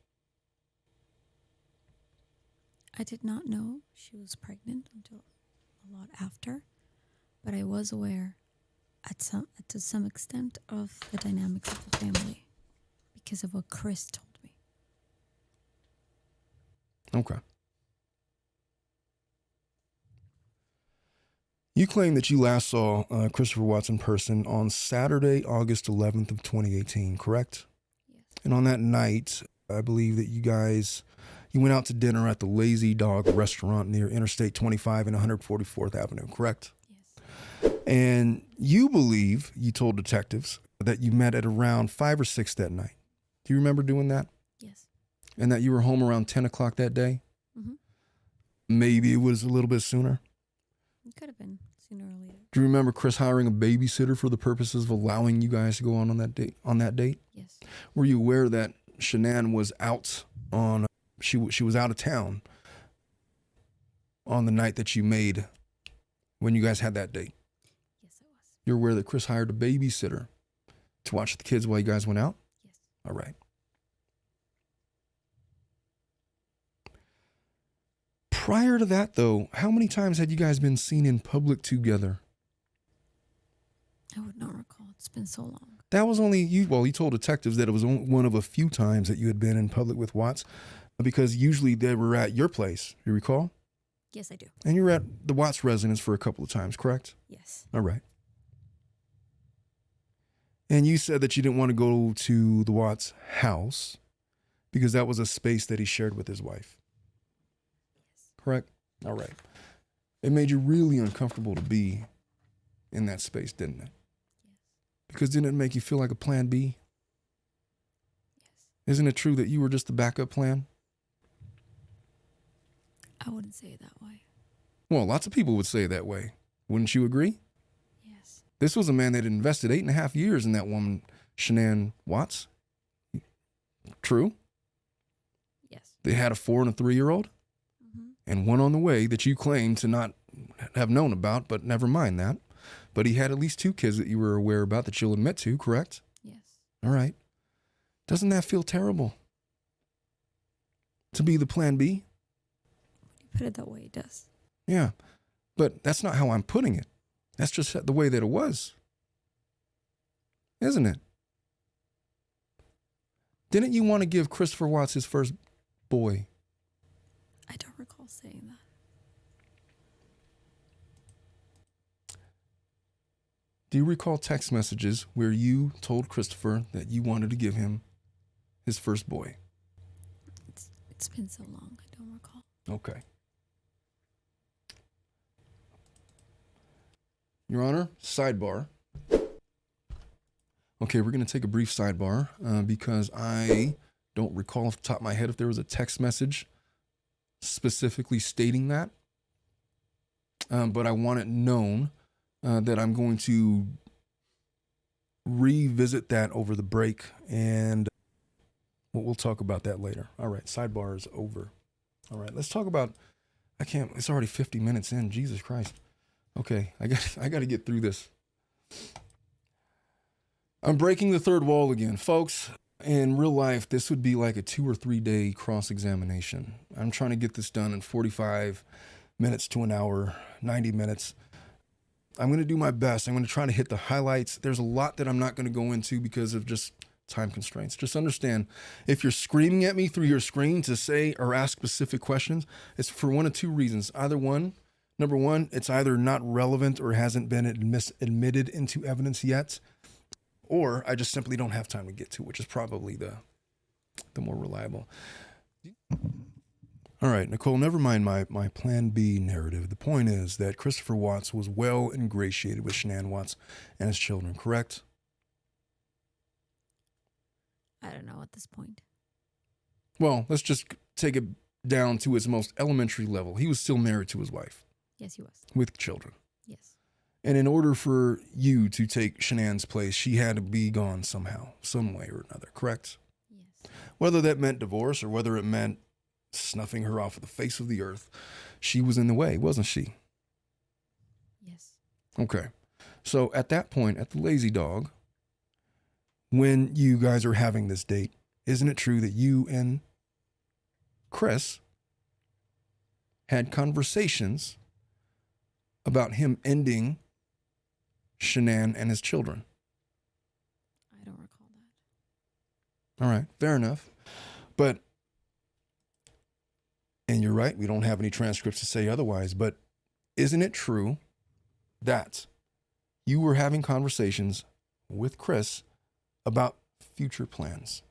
I did not know she was pregnant until a lot after, but I was aware to some extent of the dynamics of the family because of what Chris told me. Okay. You claim that you last saw Christopher Watts in person on Saturday, August 11th of 2018, correct? Yes. And on that night, I believe that you went out to dinner at the Lazy Dog restaurant near Interstate 25 and 144th Avenue, correct? Yes. And you believe, you told detectives, that you met at around 5 or 6 that night. Do you remember doing that? Yes. And that you were home around 10 o'clock that day? Mm-hmm. Maybe it was a little bit sooner? It could have been sooner or later. Do you remember Chris hiring a babysitter for the purposes of allowing you guys to go on that date? Yes. Were you aware that Shanann was out on? She was out of town on the night that you made when you guys had that date. Yes, I was. You're aware that Chris hired a babysitter to watch the kids while you guys went out? Yes. All right. Prior to that, though, how many times had you guys been seen in public together? I would not recall. It's been so long. That was only you. Well, you told detectives that it was one of a few times that you had been in public with Watts, because usually they were at your place. You recall? Yes, I do. And you were at the Watts residence for a couple of times, correct? Yes. All right. And you said that you didn't want to go to the Watts house because that was a space that he shared with his wife. Yes. Correct? All right. It made you really uncomfortable to be in that space, didn't it? Yes. Because didn't it make you feel like a plan B? Yes. Isn't it true that you were just the backup plan? I wouldn't say it that way. Well, lots of people would say it that way. Wouldn't you agree? Yes. This was a man that invested 8.5 years in that woman, Shanann Watts. True? Yes. They had a 4 and a 3-year-old and one on the way that you claim to not have known about, but never mind that. But he had at least 2 kids that you were aware about that you'll admit to, correct? Yes. All right. Doesn't that feel terrible? To be the plan B? When you put it that way, it does. Yeah. But that's not how I'm putting it. That's just the way that it was. Isn't it? Didn't you want to give Christopher Watts his first boy? I don't recall saying that. Do you recall text messages where you told Christopher that you wanted to give him his first boy? It's been so long, I don't recall. Okay. Your Honor, sidebar. Okay, we're going to take a brief sidebar because I don't recall off the top of my head if there was a text message specifically stating that. But I want it known that I'm going to revisit that over the break, and we'll talk about that later. All right, sidebar is over. All right, let's talk about, it's already 50 minutes in, Jesus Christ. Okay, I got to get through this. I'm breaking the third wall again. Folks, in real life, this would be like a 2 or 3 day cross-examination. I'm trying to get this done in 45 minutes to an hour, 90 minutes. I'm going to do my best. I'm going to try to hit the highlights. There's a lot that I'm not going to go into because of just time constraints. Just understand, if you're screaming at me through your screen to say or ask specific questions, it's for one of 2 reasons. Number one, it's either not relevant or hasn't been admitted into evidence yet, or I just simply don't have time to get to, which is probably the more reliable. All right, Nicole, never mind my plan B narrative. The point is that Christopher Watts was well ingratiated with Shanann Watts and his children, correct? I don't know at this point. Well, let's just take it down to its most elementary level. He was still married to his wife. Yes, he was. With children. Yes. And in order for you to take Shanann's place, she had to be gone somehow, some way or another, correct? Yes. Whether that meant divorce or whether it meant snuffing her off of the face of the earth, she was in the way, wasn't she? Yes. Okay. So at that point, at the Lazy Dog, when you guys are having this date, isn't it true that you and Chris had conversations about him ending Shanann and his children? I don't recall that. All right, fair enough. But, and you're right, we don't have any transcripts to say otherwise, but isn't it true that you were having conversations with Chris about future plans?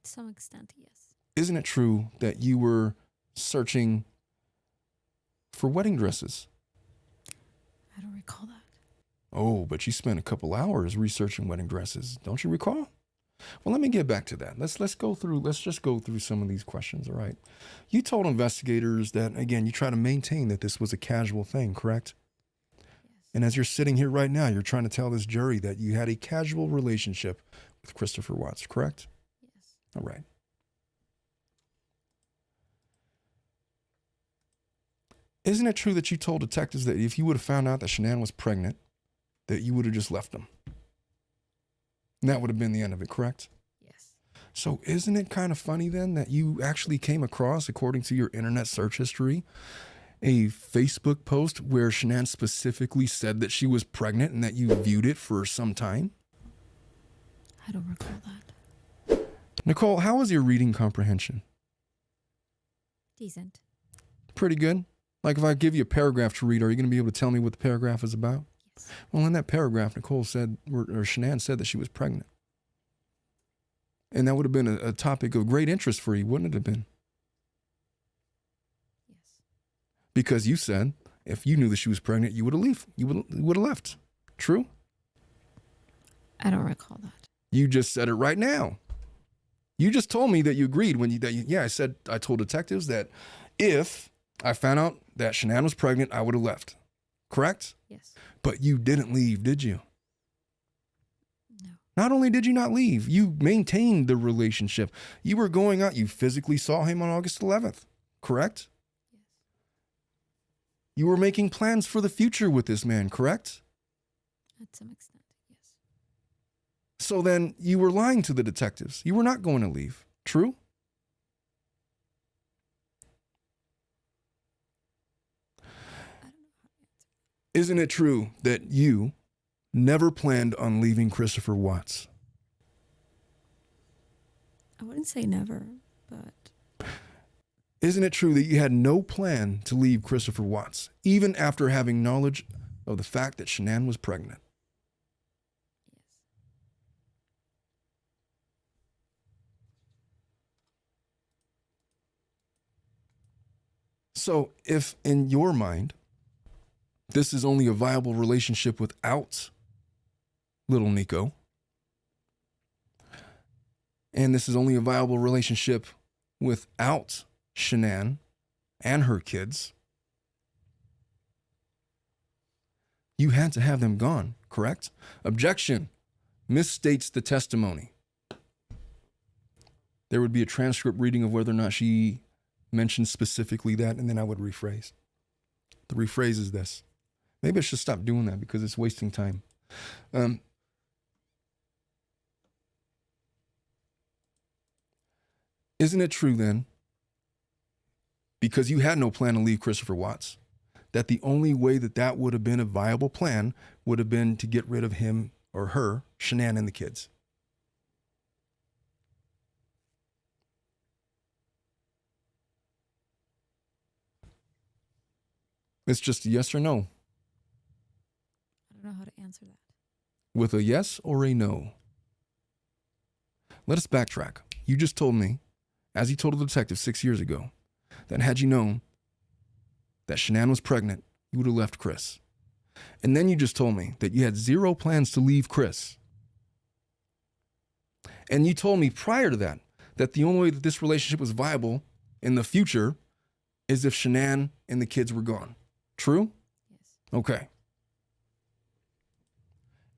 To some extent, yes. Isn't it true that you were searching for wedding dresses? I don't recall that. Oh, but you spent a couple hours researching wedding dresses. Don't you recall? Well, let me get back to that. Let's just go through some of these questions, all right? You told investigators that, again, you try to maintain that this was a casual thing, correct? Yes. And as you're sitting here right now, you're trying to tell this jury that you had a casual relationship with Christopher Watts, correct? Yes. All right. Isn't it true that you told detectives that if you would have found out that Shanann was pregnant, that you would have just left them? And that would have been the end of it, correct? Yes. So isn't it kind of funny then that you actually came across, according to your internet search history, a Facebook post where Shanann specifically said that she was pregnant and that you viewed it for some time? I don't recall that. Nicole, how was your reading comprehension? Decent. Pretty good? Like if I give you a paragraph to read, are you going to be able to tell me what the paragraph is about? Yes. Well, in that paragraph, Nicole said, or Shanann said that she was pregnant. And that would have been a topic of great interest for you, wouldn't it have been? Yes. Because you said if you knew that she was pregnant, you would have left. True? I don't recall that. You just said it right now. You just told me that you agreed I told detectives that if I found out that Shanann was pregnant, I would have left. Correct? Yes. But you didn't leave, did you? No. Not only did you not leave, you maintained the relationship. You were going out. You physically saw him on August 11th. Correct? Yes. You were making plans for the future with this man, correct? At some extent, yes. So then you were lying to the detectives. You were not going to leave. True? Isn't it true that you never planned on leaving Christopher Watts? I wouldn't say never, but Isn't it true that you had no plan to leave Christopher Watts, even after having knowledge of the fact that Shanann was pregnant? yes. So if in your mind, this is only a viable relationship without little Nico, and this is only a viable relationship without Shanann and her kids, you had to have them gone, correct? Objection. Misstates the testimony. There would be a transcript reading of whether or not she mentioned specifically that, and then I would rephrase. The rephrase is this. Maybe I should stop doing that because it's wasting time. Isn't it true then, because you had no plan to leave Christopher Watts, that the only way that would have been a viable plan would have been to get rid of him or her, Shanann, and the kids? It's just a yes or no. I don't know how to answer that. With a yes or a no. Let us backtrack. You just told me, as you told the detective 6 years ago, that had you known that Shanann was pregnant, you would have left Chris. And then you just told me that you had zero plans to leave Chris. And you told me prior to that, that the only way that this relationship was viable in the future is if Shanann and the kids were gone. True? Yes. Okay.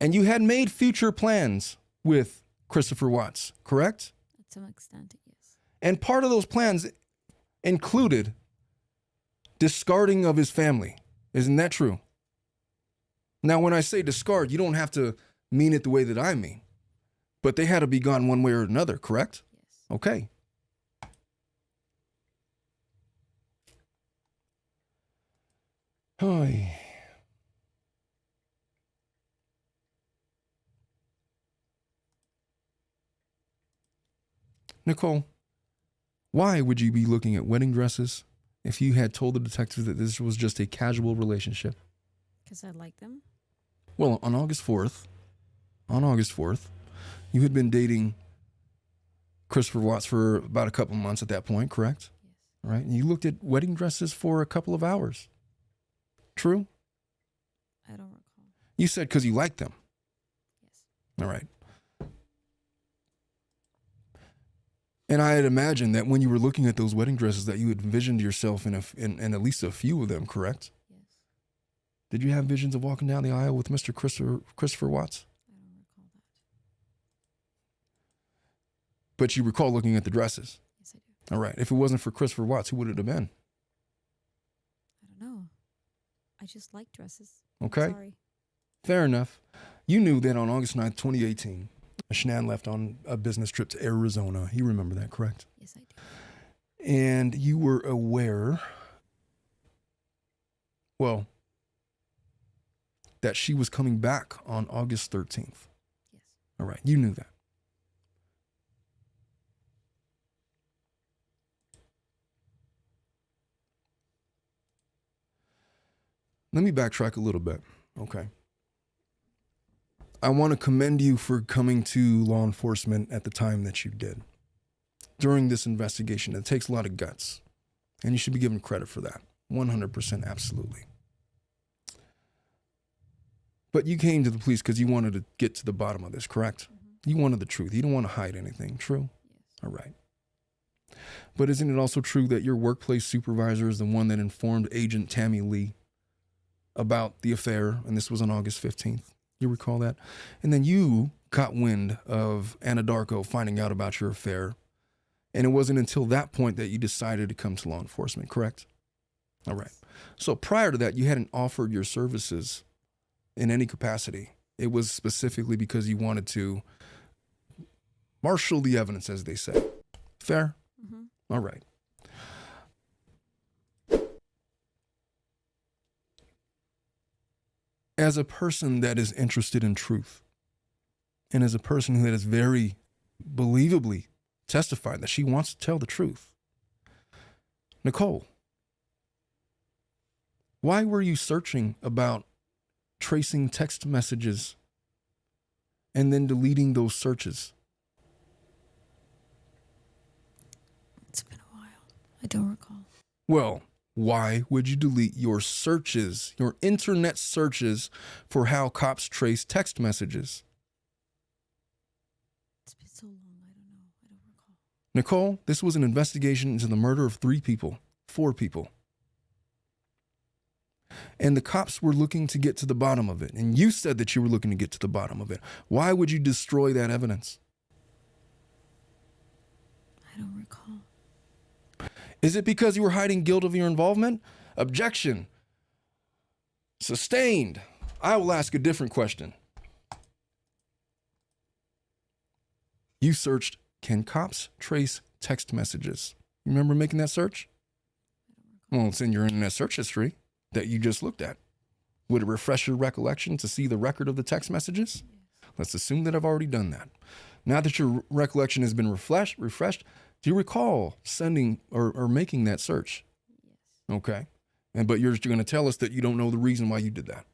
And you had made future plans with Christopher Watts, correct? At some extent, yes. And part of those plans included discarding of his family. Isn't that true? Now, when I say discard, you don't have to mean it the way that I mean. But they had to be gone one way or another, correct? Yes. Okay. Hi. Nicole, why would you be looking at wedding dresses if you had told the detectives that this was just a casual relationship? Because I like them. Well, on August 4th, you had been dating Christopher Watts for about a couple months at that point, correct? Yes. Right? And you looked at wedding dresses for a couple of hours. True? I don't recall. You said because you liked them. Yes. All right. And I had imagined that when you were looking at those wedding dresses that you had envisioned yourself in at least a few of them, correct? Yes. Did you have visions of walking down the aisle with Mr. Christopher Watts? I don't recall that. But you recall looking at the dresses? Yes, I do. All right. If it wasn't for Christopher Watts, who would it have been? I don't know. I just like dresses. Okay. Sorry. Fair enough. You knew that on August 9th, 2018, Shanann left on a business trip to Arizona. You remember that, correct? Yes, I do. And you were aware, well, that she was coming back on August 13th. Yes. All right. You knew that. Let me backtrack a little bit. Okay. I want to commend you for coming to law enforcement at the time that you did. During this investigation, it takes a lot of guts, and you should be given credit for that. 100%, absolutely. But you came to the police because you wanted to get to the bottom of this, correct? Mm-hmm. You wanted the truth. You don't want to hide anything, true? Yes. All right. But isn't it also true that your workplace supervisor is the one that informed Agent Tammy Lee about the affair, and this was on August 15th? You recall that? And then you caught wind of Anna Darko finding out about your affair, and it wasn't until that point that you decided to come to law enforcement, correct? All right. So prior to that, you hadn't offered your services in any capacity. It was specifically because you wanted to marshal the evidence, as they say. Fair? Mm-hmm. All right. As a person that is interested in truth, and as a person that has very believably testified that she wants to tell the truth, Nicole, why were you searching about tracing text messages and then deleting those searches? It's been a while. I don't recall. Well, why would you delete your searches, your internet searches for how cops trace text messages? It's been so long. I don't know. I don't recall. Nicole, this was an investigation into the murder of 4 people. And the cops were looking to get to the bottom of it. And you said that you were looking to get to the bottom of it. Why would you destroy that evidence? I don't recall. Is it because you were hiding guilt of your involvement? Objection. Sustained. I will ask a different question. You searched, can cops trace text messages? You remember making that search? Well, it's in your internet search history that you just looked at. Would it refresh your recollection to see the record of the text messages? Yes. Let's assume that I've already done that. Now that your recollection has been refreshed, do you recall sending or making that search? Yes. Okay. But you're going to tell us that you don't know the reason why you did that.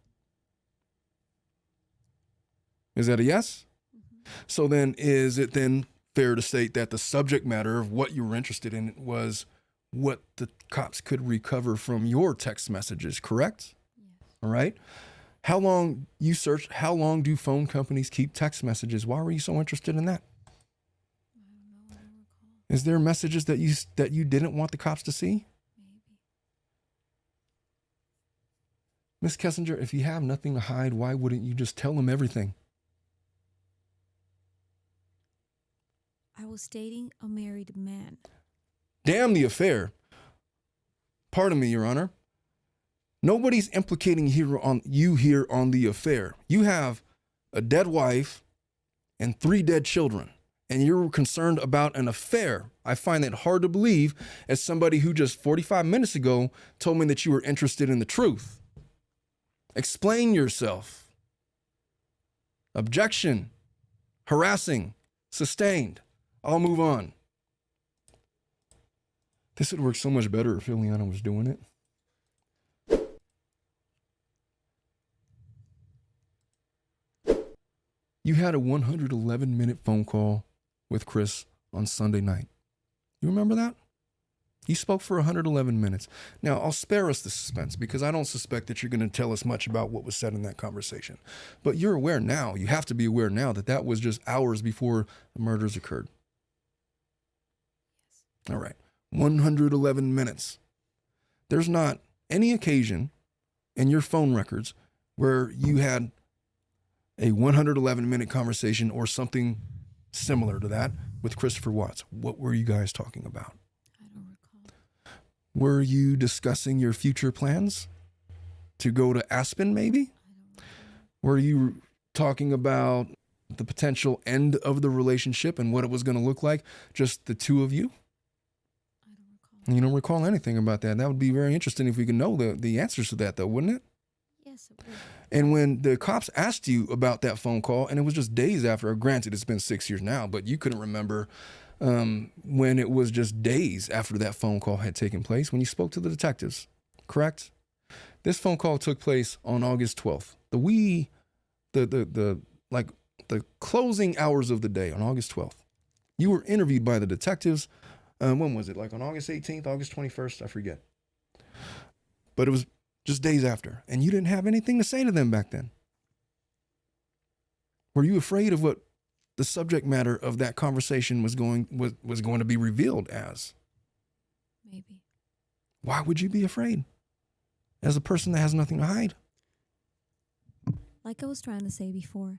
Is that a yes? Mm-hmm. So then is it then fair to state that the subject matter of what you were interested in was what the cops could recover from your text messages, correct? Yes. All right. How long you searched, how long do phone companies keep text messages? Why were you so interested in that? I don't know. I don't recall. Is there messages that you didn't want the cops to see? Maybe. Miss Kessinger, if you have nothing to hide, why wouldn't you just tell them everything? I was dating a married man. Damn the affair. Pardon me, Your Honor. Nobody's implicating you here on the affair. You have a dead wife and 3 dead children, and you're concerned about an affair. I find that hard to believe as somebody who just 45 minutes ago told me that you were interested in the truth. Explain yourself. Objection. Harassing. Sustained. I'll move on. This would work so much better if Ileana was doing it. You had a 111-minute phone call with Chris on Sunday night. You remember that? You spoke for 111 minutes. Now, I'll spare us the suspense because I don't suspect that you're going to tell us much about what was said in that conversation. But you're aware now, you have to be aware now that that was just hours before the murders occurred. All right. 111 minutes. There's not any occasion in your phone records where you had a 111-minute conversation or something similar to that with Christopher Watts. What were you guys talking about? I don't recall. Were you discussing your future plans to go to Aspen, maybe? Were you talking about the potential end of the relationship and what it was going to look like, just the two of you? I don't recall. You don't recall anything about that. That would be very interesting if we could know the answers to that, though, wouldn't it? Yes, it would. And when the cops asked you about that phone call, and it was just days after, granted, it's been 6 years now, but you couldn't remember when it was just days after that phone call had taken place, when you spoke to the detectives, correct? This phone call took place on August 12th. The closing hours of the day on August 12th. You were interviewed by the detectives. When was it? Like on August 18th, August 21st? I forget. But it was just days after. And you didn't have anything to say to them back then. Were you afraid of what the subject matter of that conversation was going to be revealed as? Maybe. Why would you be afraid? As a person that has nothing to hide. Like I was trying to say before,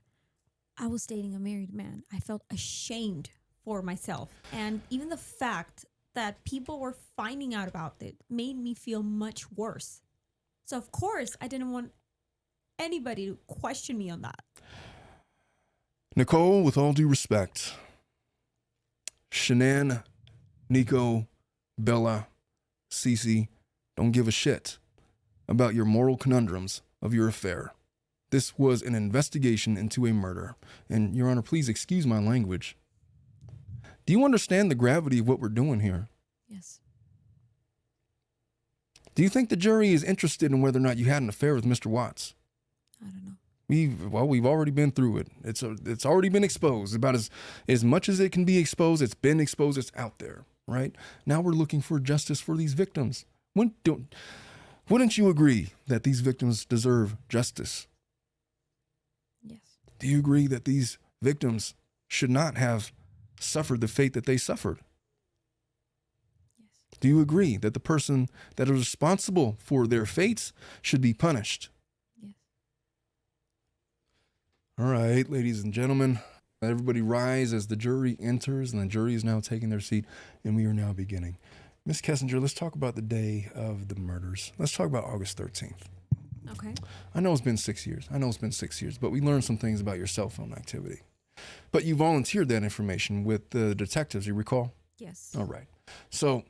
I was dating a married man. I felt ashamed for myself. And even the fact that people were finding out about it made me feel much worse. So, of course, I didn't want anybody to question me on that. Nicole, with all due respect, Shanann, Nico, Bella, Cece don't give a shit about your moral conundrums of your affair. This was an investigation into a murder. And, Your Honor, please excuse my language. Do you understand the gravity of what we're doing here? Yes. Do you think the jury is interested in whether or not you had an affair with Mr. Watts? I don't know. We've already been through it. It's already been exposed. About as much as it can be exposed, it's been exposed, it's out there, right? Now we're looking for justice for these victims. Wouldn't you agree that these victims deserve justice? Yes. Do you agree that these victims should not have suffered the fate that they suffered? Yes. Do you agree that the person that is responsible for their fates should be punished? Yes. All right, ladies and gentlemen, everybody rise as the jury enters, and the jury is now taking their seat, and we are now beginning. Ms. Kessinger, let's talk about the day of the murders. Let's talk about August 13th. Okay. I know it's been 6 years. But we learned some things about your cell phone activity. But you volunteered that information with the detectives, you recall? Yes. All right. So,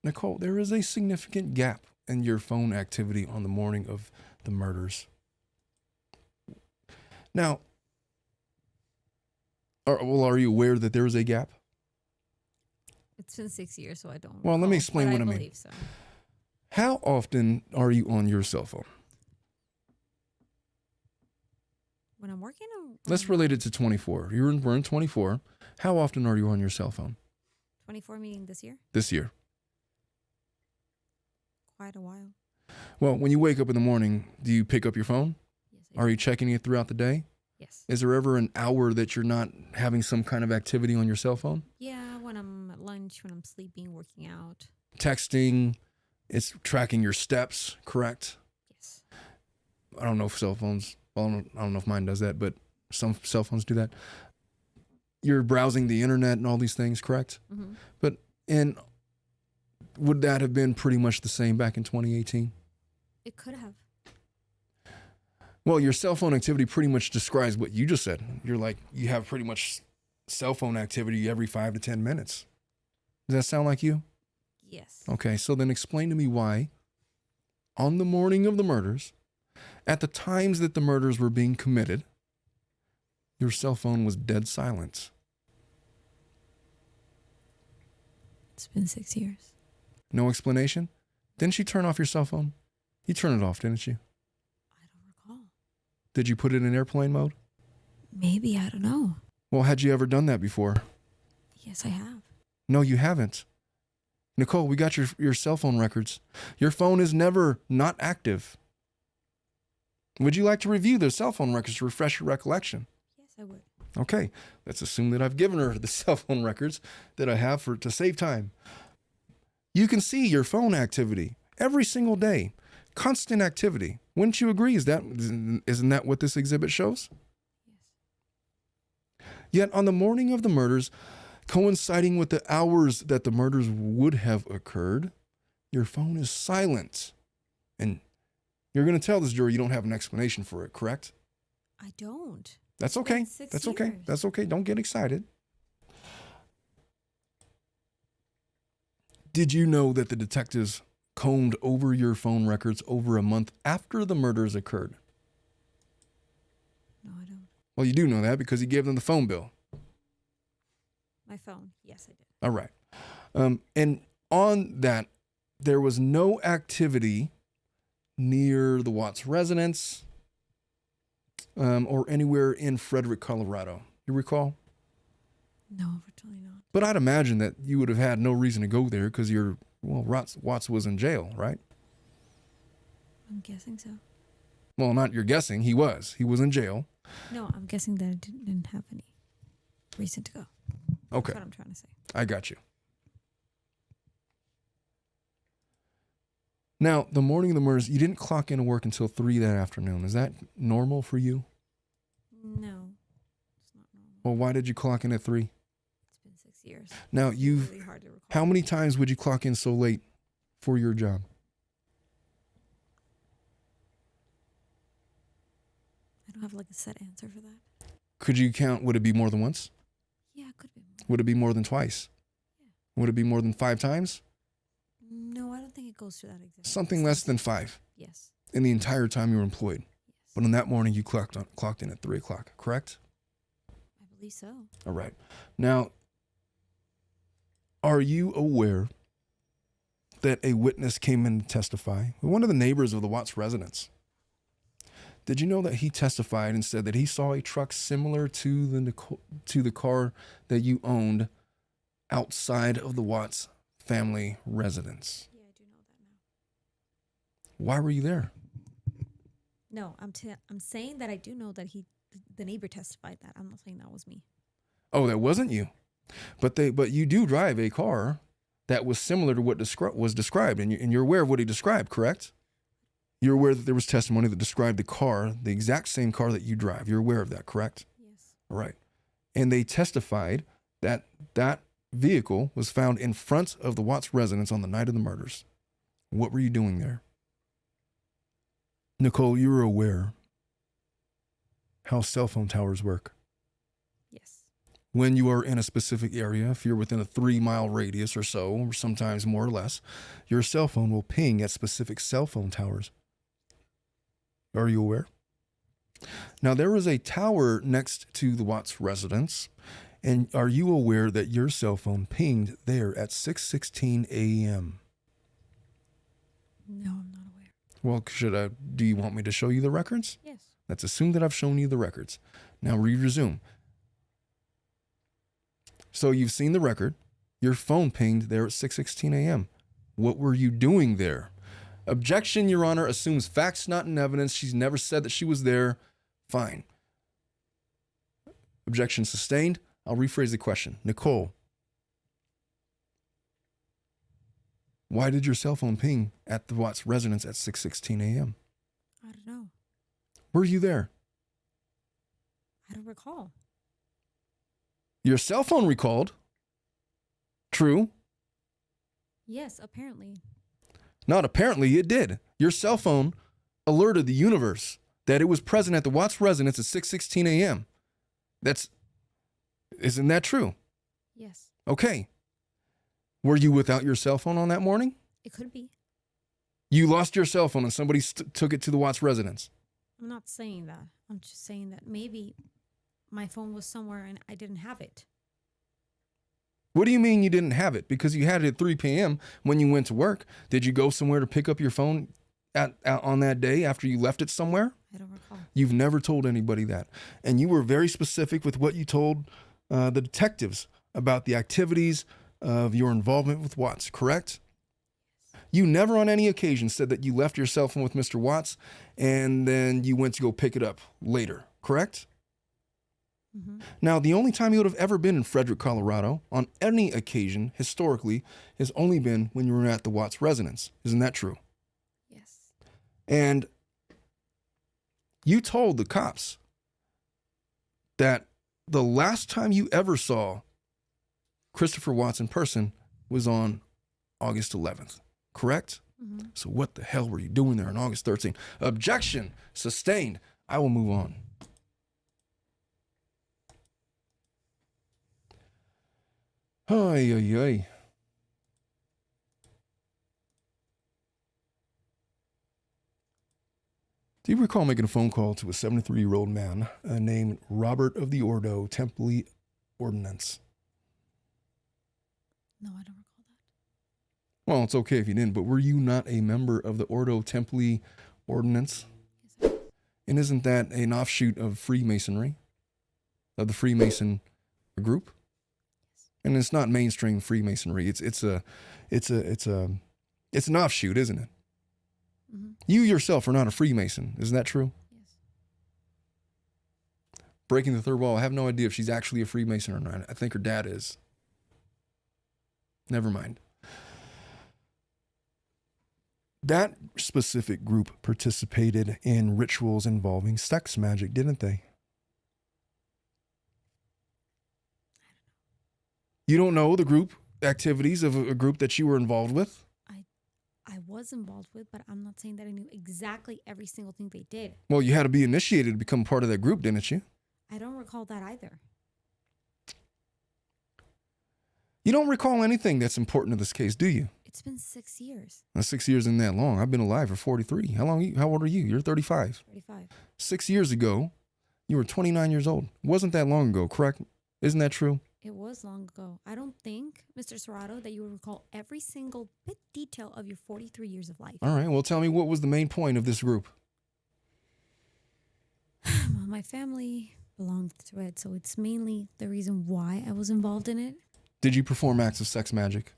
Nicole, there is a significant gap in your phone activity on the morning of the murders. Now, are you aware that there is a gap? It's been 6 years, so I don't. Well, let me recall, explain but what I mean. believe so. How often are you on your cell phone? When I'm working, Let's relate it to 24. We're in 24. How often are you on your cell phone 24 meeting this year. this year? Quite a while. Well, when you wake up in the morning, do you pick up your phone? Yes. I Are do. you checking it throughout the day? Yes. Is there ever an hour that you're not having some kind of activity on your cell phone? Yeah, when I'm at lunch, when I'm sleeping, working out. Texting, it's tracking your steps, correct? Yes. I don't know if cell phones, well, I don't know if mine does that, but some cell phones do that. You're browsing the internet and all these things, correct? Mm-hmm. And would that have been pretty much the same back in 2018? It could have. Well, your cell phone activity pretty much describes what you just said. You have pretty much cell phone activity every 5 to 10 minutes. Does that sound like you? Yes. Okay, so then explain to me why, on the morning of the murders, at the times that the murders were being committed, your cell phone was dead silent. It's been 6 years. No explanation? Didn't you turn off your cell phone? You turned it off, didn't you? I don't recall. Did you put it in airplane mode? Maybe, I don't know. Well, had you ever done that before? Yes, I have. No, you haven't. Nicole, we got your cell phone records. Your phone is never not active. Would you like to review the cell phone records to refresh your recollection? Yes, I would. Okay, let's assume that I've given her the cell phone records that I have to save time. You can see your phone activity every single day, constant activity. Wouldn't you agree? Isn't that what this exhibit shows? Yes. Yet on the morning of the murders, coinciding with the hours that the murders would have occurred, your phone is silent. And you're going to tell this jury you don't have an explanation for it, correct? I don't. That's okay. It's been 6 That's okay. years. That's okay. Don't get excited. Did you know that the detectives combed over your phone records over a month after the murders occurred? No, I don't. Well, you do know that because you gave them the phone bill. My phone. Yes, I did. All right. And on that, there was no activity near the Watts residence or anywhere in Frederick, Colorado. You recall? No, unfortunately not. But I'd imagine that you would have had no reason to go there because Watts was in jail, right? I'm guessing so. Well, not you're guessing. He was. He was in jail. No, I'm guessing that I didn't have any reason to go. Okay. That's what I'm trying to say. I got you. Now, the morning of the murders, you didn't clock into work until 3 that afternoon. Is that normal for you? No, it's not normal. Well, why did you clock in at 3? It's been 6 years. Now, It's really hard to recall. how many times would you clock in so late for your job? I don't have like a set answer for that. Could you count? Would it be more than once? Yeah, it could be more. Would it be more than twice? Yeah. Would it be more than 5 times? No, I don't think it goes to that exact. Something less than 5 Yes. in the entire time you were employed. Yes. But on that morning, you clocked in at 3 o'clock, correct? I believe so. All right. Now, are you aware that a witness came in to testify? One of the neighbors of the Watts residence. Did you know that he testified and said that he saw a truck similar to the car that you owned outside of the Watts family residence? Yeah, I do know that now. Why were you there? No, I'm saying that I do know that the neighbor testified that. I'm not saying that was me. Oh, that wasn't you. But you do drive a car that was similar to what was described, and you're aware of what he described, correct? You're aware that there was testimony that described the car, the exact same car that you drive. You're aware of that, correct? Yes. All right. And they testified that that vehicle was found in front of the Watts residence on the night of the murders. What were you doing there? Nicole, you're aware how cell phone towers work. Yes. When you are in a specific area, if you're within a 3-mile radius or so, or sometimes more or less, your cell phone will ping at specific cell phone towers. Are you aware? Now, there was a tower next to the Watts residence, and are you aware that your cell phone pinged there at 6:16 a.m.? No, I'm not aware. Well, do you want me to show you the records? Yes. Let's assume that I've shown you the records. Now resume. So you've seen the record. Your phone pinged there at 6:16 a.m. What were you doing there? Objection, Your Honor, assumes facts not in evidence. She's never said that she was there. Fine. Objection sustained. I'll rephrase the question. Nicole, why did your cell phone ping at the Watts residence at 6:16 a.m.? I don't know. Were you there? I don't recall. Your cell phone recalled. True. Yes, apparently. Not apparently, it did. Your cell phone alerted the universe that it was present at the Watts residence at 6:16 a.m. Isn't that true? Yes. Okay. Were you without your cell phone on that morning? It could be. You lost your cell phone and somebody took it to the Watts residence. I'm not saying that. I'm just saying that maybe my phone was somewhere and I didn't have it. What do you mean you didn't have it? Because you had it at 3 p.m. when you went to work. Did you go somewhere to pick up your phone on that day after you left it somewhere? I don't recall. You've never told anybody that. And you were very specific with what you told the detectives about the activities of your involvement with Watts, correct? You never on any occasion said that you left your cell phone with Mr. Watts and then you went to go pick it up later, correct? Now, the only time you would have ever been in Frederick, Colorado, on any occasion, historically, has only been when you were at the Watts residence. Isn't that true? Yes. And you told the cops that the last time you ever saw Christopher Watts in person was on August 11th, correct? So what the hell were you doing there on August 13th? Objection sustained. I will move on. Ay, ay, ay. Do you recall making a phone call to a 73-year-old man named Robert of the Ordo Templi Ordinance? No, I don't recall that. Well, it's okay if you didn't, but were you not a member of the Ordo Templi Ordinance? Yes, I was. And isn't that an offshoot of Freemasonry, of the Freemason group? And it's not mainstream Freemasonry. It's an offshoot, isn't it? You yourself are not a Freemason. Isn't that true? Yes. Breaking the third wall. I have no idea if she's actually a Freemason or not. I think her dad is. Never mind. That specific group participated in rituals involving sex magic, didn't they? You don't know the group activities of a group that you were involved with? I was involved with, but I'm not saying that I knew exactly every single thing they did. Well, you had to be initiated to become part of that group, didn't you? I don't recall that either. You don't recall anything that's important to this case, do you? It's been 6 years. Now, 6 years isn't that long. I've been alive for 43. How old are you? You're 35. 35. 6 years ago, you were 29 years old. Wasn't that long ago, correct? Isn't that true? It was long ago. I don't think, Mr. Serrano, that you would recall every single bit detail of your 43 years of life. All right. Well, tell me, what was the main point of this group? Well, my family belonged to it, so it's mainly the reason why I was involved in it. Did you perform acts of sex magic?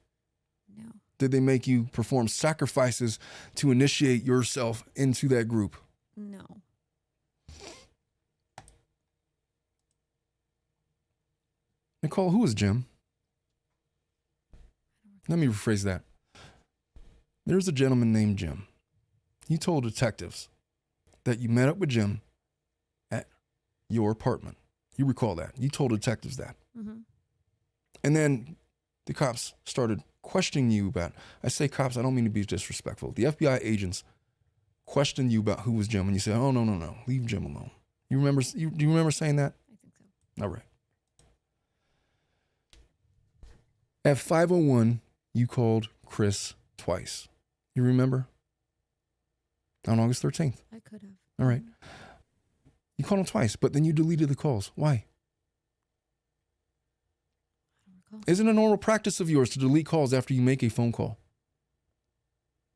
No. Did they make you perform sacrifices to initiate yourself into that group? No. Nicole, who is Jim? Let me rephrase that. There's a gentleman named Jim. He told detectives that you met up with Jim at your apartment. You recall that. You told detectives that. And then the cops started questioning you about, I say cops, I don't mean to be disrespectful. The FBI agents questioned you about who was Jim, and you said, oh, no, leave Jim alone. Do you remember saying that? I think so. All right. At 5:01, you called Chris twice. You remember? On August 13th. I could have. All right. You called him twice, but then you deleted the calls. Why? I don't recall. Isn't it a normal practice of yours to delete calls after you make a phone call?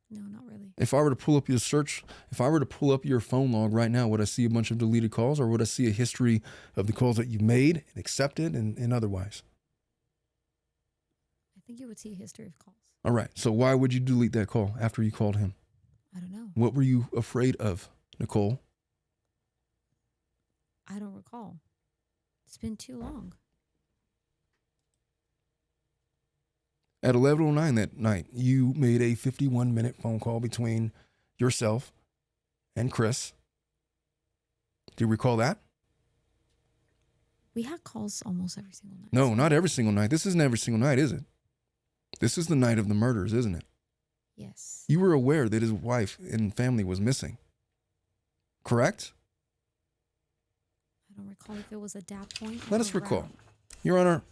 No, not really. If I were to pull up your phone log right now, would I see a bunch of deleted calls, or would I see a history of the calls that you made and accepted and otherwise? I think you would see a history of calls. All right. So why would you delete that call after you called him? I don't know. What were you afraid of, Nicole? I don't recall. It's been too long. At 11:09 that night, you made a 51-minute phone call between yourself and Chris. Do you recall that? We had calls almost every single night. No, not every single night. This isn't every single night, is it? This is the night of the murders, isn't it? Yes. You were aware that his wife and family was missing, correct? I don't recall if it was at that point. Let us or recall. around. Your Honor,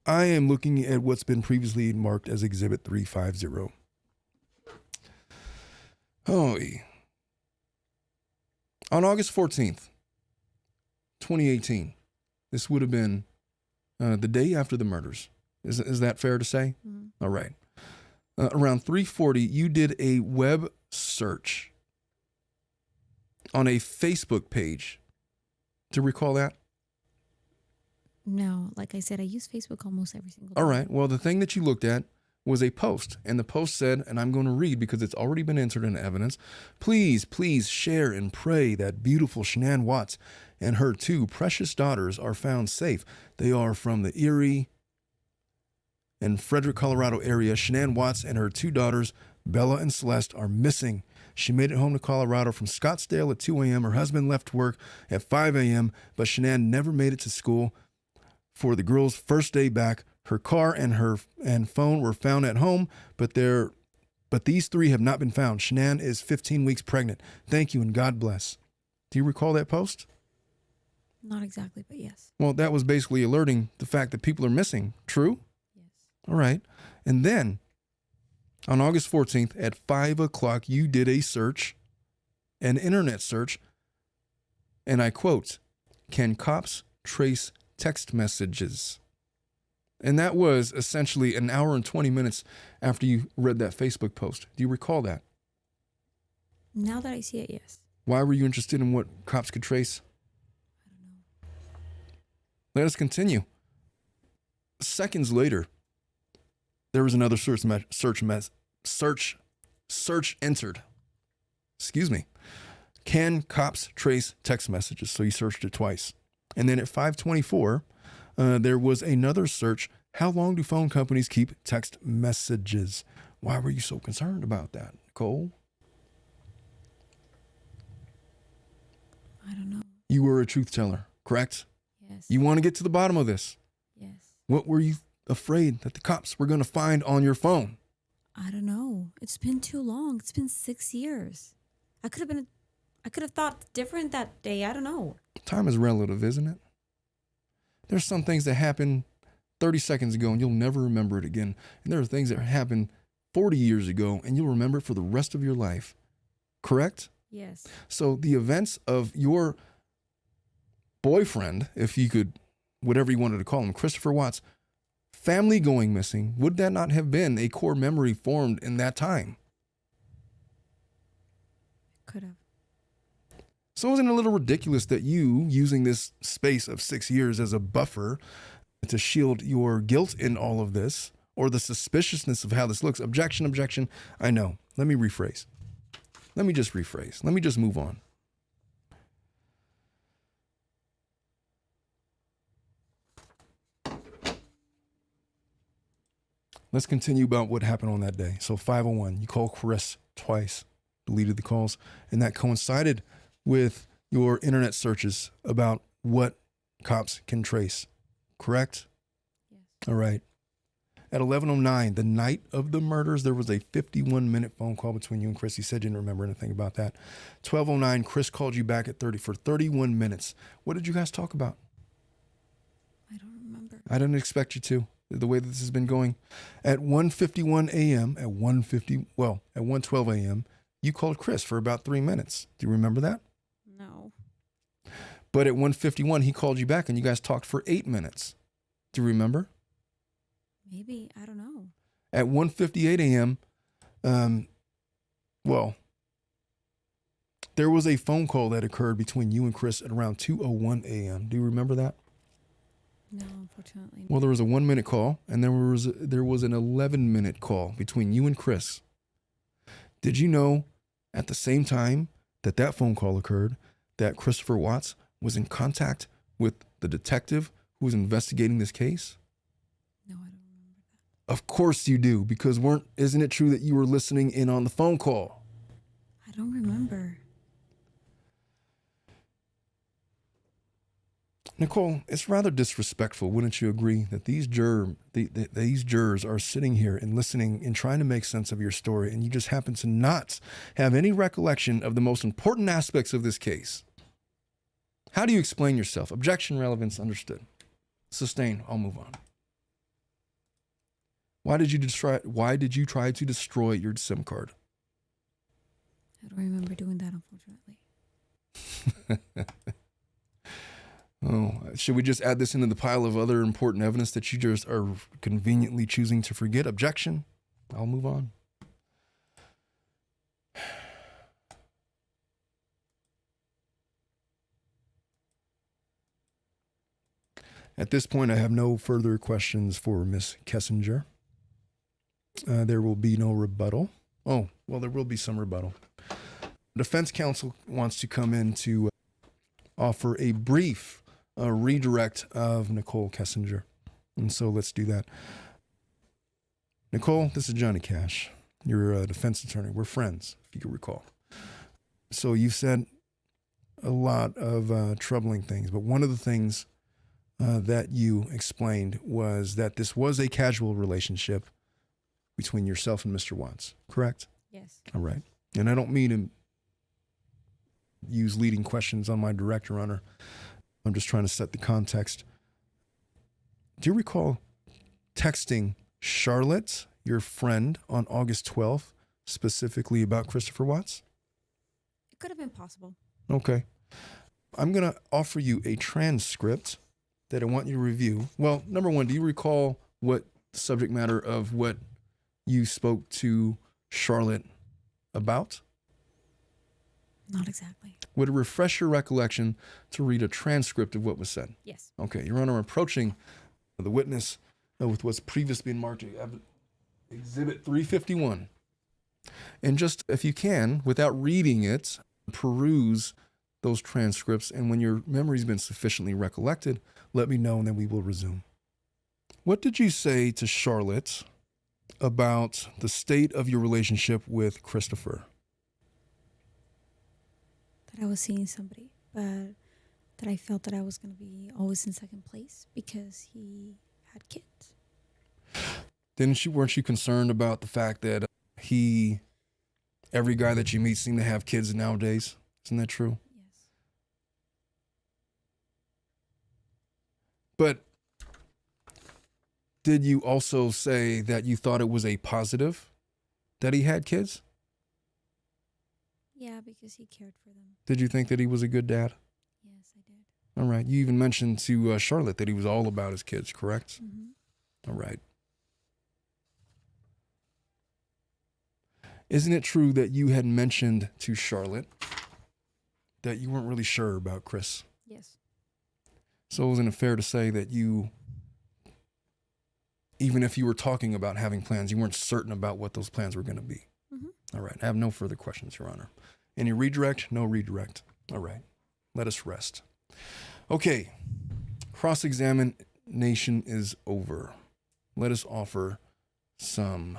I am looking at what's been previously marked as Exhibit 350. On August 14th, 2018, this would have been the day after the murders. Is that fair to say? All right. Around 3:40, you did a web search on a Facebook page. Do you recall that? No, like I said, I use Facebook almost every single day. All right. Well, the thing that you looked at was a post, and the post said, and I'm going to read because it's already been entered into evidence, please share and pray that beautiful Shanann Watts and her 2 precious daughters are found safe. They are from the Erie and Frederick, Colorado area. Shanann Watts and her 2 daughters, Bella and Celeste, are missing. She made it home to Colorado from Scottsdale at 2 a.m. Her husband left work at 5 a.m., but Shanann never made it to school for the girls' first day back. Her car and phone were found at home, but these 3 have not been found. Shanann is 15 weeks pregnant. Thank you and God bless. Do you recall that post? Not exactly, but yes. Well, that was basically alerting the fact that people are missing. True? Yes. All right. And then on August 14th at 5 o'clock, you did a search, an internet search, and I quote, "Can cops trace text messages?" And that was essentially an hour and 20 minutes after you read that Facebook post. Do you recall that? Now that I see it, yes. Why were you interested in what cops could trace? I don't know. Let us continue. Seconds later, there was another search entered. Excuse me. Can cops trace text messages? So you searched it twice. And then at 5:24, there was another search. How long do phone companies keep text messages? Why were you so concerned about that, Nicole? I don't know. You were a truth teller, correct? Yes. You want to get to the bottom of this. Yes. What were you afraid that the cops were going to find on your phone? I don't know. It's been too long. It's been 6 years. I could have thought different that day. I don't know. Time is relative, isn't it? There's some things that happened 30 seconds ago and you'll never remember it again. And there are things that happened 40 years ago and you'll remember it for the rest of your life. Correct? Yes. So the events of your boyfriend, if you could, whatever you wanted to call him, Christopher Watts, family going missing, would that not have been a core memory formed in that time? Could have. So isn't it a little ridiculous that you, using this space of 6 years as a buffer to shield your guilt in all of this, or the suspiciousness of how this looks? Objection. I know. Let me rephrase. Let me just move on. Let's continue about what happened on that day. So 5:01, you called Chris twice, deleted the calls, and that coincided with your internet searches about what cops can trace, correct? Yes. All right. At 11:09, the night of the murders, there was a 51-minute phone call between you and Chris. You said you didn't remember anything about that. 12:09, Chris called you back at 30 for 31 minutes. What did you guys talk about? I don't remember. I didn't expect you to, the way that this has been going. At 1:51 a.m., at 1:12 a.m., you called Chris for about 3 minutes. Do you remember that? No. But at 1:51, he called you back and you guys talked for 8 minutes. Do you remember? Maybe. I don't know. At 1:58 a.m., there was a phone call that occurred between you and Chris at around 2:01 a.m. Do you remember that? No, unfortunately. Well, there was a 1-minute call, and there was an 11-minute call between you and Chris. Did you know at the same time that phone call occurred that Christopher Watts was in contact with the detective who was investigating this case? No, I don't remember that. Of course you do, because isn't it true that you were listening in on the phone call? I don't remember. Nicole, it's rather disrespectful, wouldn't you agree, that these jurors are sitting here and listening and trying to make sense of your story, and you just happen to not have any recollection of the most important aspects of this case? How do you explain yourself? Objection, relevance, understood. Sustain, I'll move on. Why did you try to destroy your SIM card? I don't remember doing that, unfortunately. Oh, should we just add this into the pile of other important evidence that you just are conveniently choosing to forget? Objection. I'll move on. At this point, I have no further questions for Miss Kessinger. There will be no rebuttal. Oh, well, there will be some rebuttal. Defense counsel wants to come in to offer a brief redirect of Nicole Kessinger. And so let's do that. Nicole, this is Johnny Cash. You're a defense attorney. We're friends, if you can recall. So you said a lot of troubling things, but one of the things that you explained was that this was a casual relationship between yourself and Mr. Watts, correct? Yes. All right. And I don't mean to use leading questions on my direct, Your Honor. I'm just trying to set the context. Do you recall texting Charlotte, your friend, on August 12th, specifically about Christopher Watts? It could have been possible. Okay. I'm going to offer you a transcript that I want you to review. Well, number one, do you recall what the subject matter of what you spoke to Charlotte about? Not exactly. Would it refresh your recollection to read a transcript of what was said? Yes. Okay, Your Honor, I'm approaching the witness with what's previously been marked Exhibit 351. And just, if you can, without reading it, peruse those transcripts, and when your memory's been sufficiently recollected, let me know, and then we will resume. What did you say to Charlotte about the state of your relationship with Christopher? That I was seeing somebody, but that I felt that I was going to be always in second place because he had kids. Weren't you concerned about the fact that every guy that you meet seemed to have kids nowadays? Isn't that true? Yes. But did you also say that you thought it was a positive that he had kids? Yeah, because he cared for them. Did you think that he was a good dad? Yes, I did. All right. You even mentioned to Charlotte that he was all about his kids, correct? Mm-hmm. All right. Isn't it true that you had mentioned to Charlotte that you weren't really sure about Chris? Yes. So wasn't it fair to say that you, even if you were talking about having plans, you weren't certain about what those plans were going to be? Mm-hmm. All right. I have no further questions, Your Honor. Any redirect? No redirect. All right. Let us rest. Okay. Cross-examination is over. Let us offer some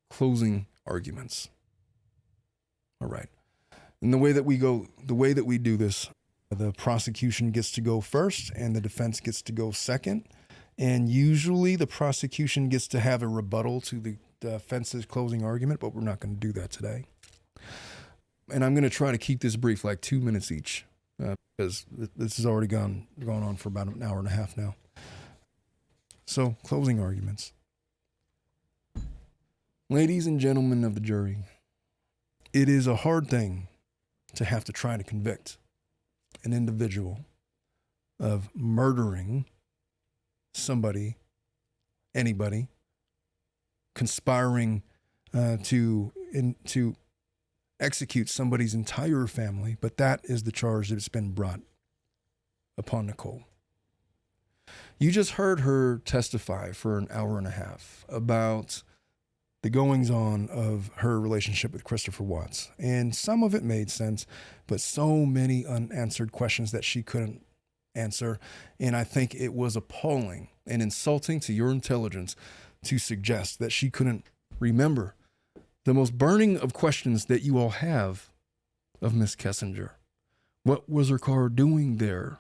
closing arguments. All right. And the way that we do this, the prosecution gets to go first and the defense gets to go second. And usually the prosecution gets to have a rebuttal to the defense's closing argument, but we're not going to do that today. And I'm going to try to keep this brief, like 2 minutes each, because this has already gone on for about an hour and a half now. So, closing arguments. Ladies and gentlemen of the jury, it is a hard thing to have to try to convict an individual of murdering somebody, anybody, conspiring to execute somebody's entire family, but that is the charge that's been brought upon Nicole. You just heard her testify for an hour and a half about the goings-on of her relationship with Christopher Watts, and some of it made sense, but so many unanswered questions that she couldn't answer, and I think it was appalling and insulting to your intelligence to suggest that she couldn't remember the most burning of questions that you all have of Miss Kessinger. What was her car doing there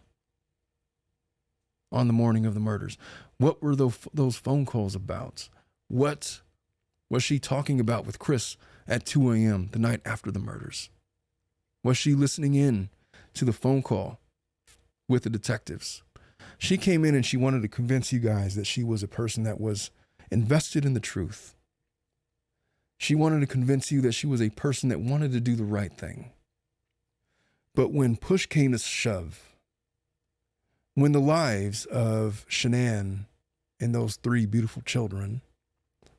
on the morning of the murders? What were those phone calls about? What was she talking about with Chris at 2 a.m. the night after the murders? Was she listening in to the phone call with the detectives? She came in and she wanted to convince you guys that she was a person that was invested in the truth. She wanted to convince you that she was a person that wanted to do the right thing. But when push came to shove, when the lives of Shanann and those 3 beautiful children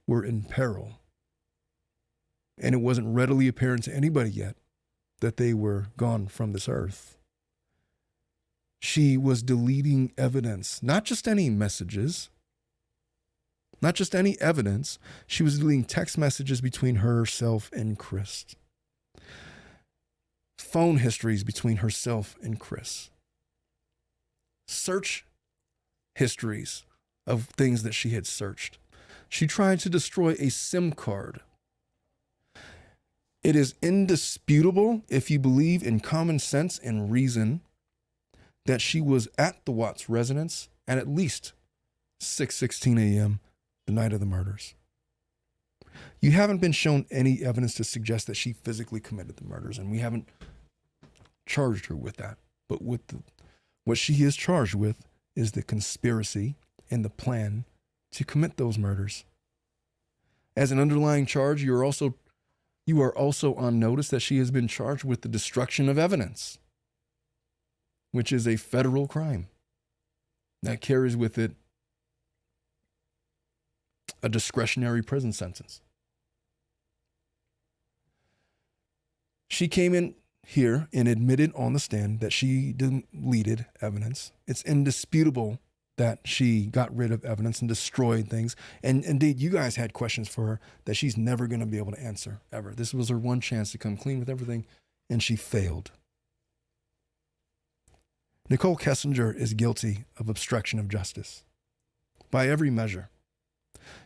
were in peril, and it wasn't readily apparent to anybody yet that they were gone from this earth, she was deleting evidence, not just any messages, Not just any evidence. She was deleting text messages between herself and Chris. Phone histories between herself and Chris. Search histories of things that she had searched. She tried to destroy a SIM card. It is indisputable, if you believe in common sense and reason, that she was at the Watts residence at least 6:16 a.m. the night of the murders. You haven't been shown any evidence to suggest that she physically committed the murders, and we haven't charged her with that. But what she is charged with is the conspiracy and the plan to commit those murders. As an underlying charge, you are also on notice that she has been charged with the destruction of evidence, which is a federal crime that carries with it a discretionary prison sentence. She came in here and admitted on the stand that she deleted evidence. It's indisputable that she got rid of evidence and destroyed things. And indeed, you guys had questions for her that she's never going to be able to answer, ever. This was her one chance to come clean with everything, and she failed. Nichol Kessinger is guilty of obstruction of justice by every measure.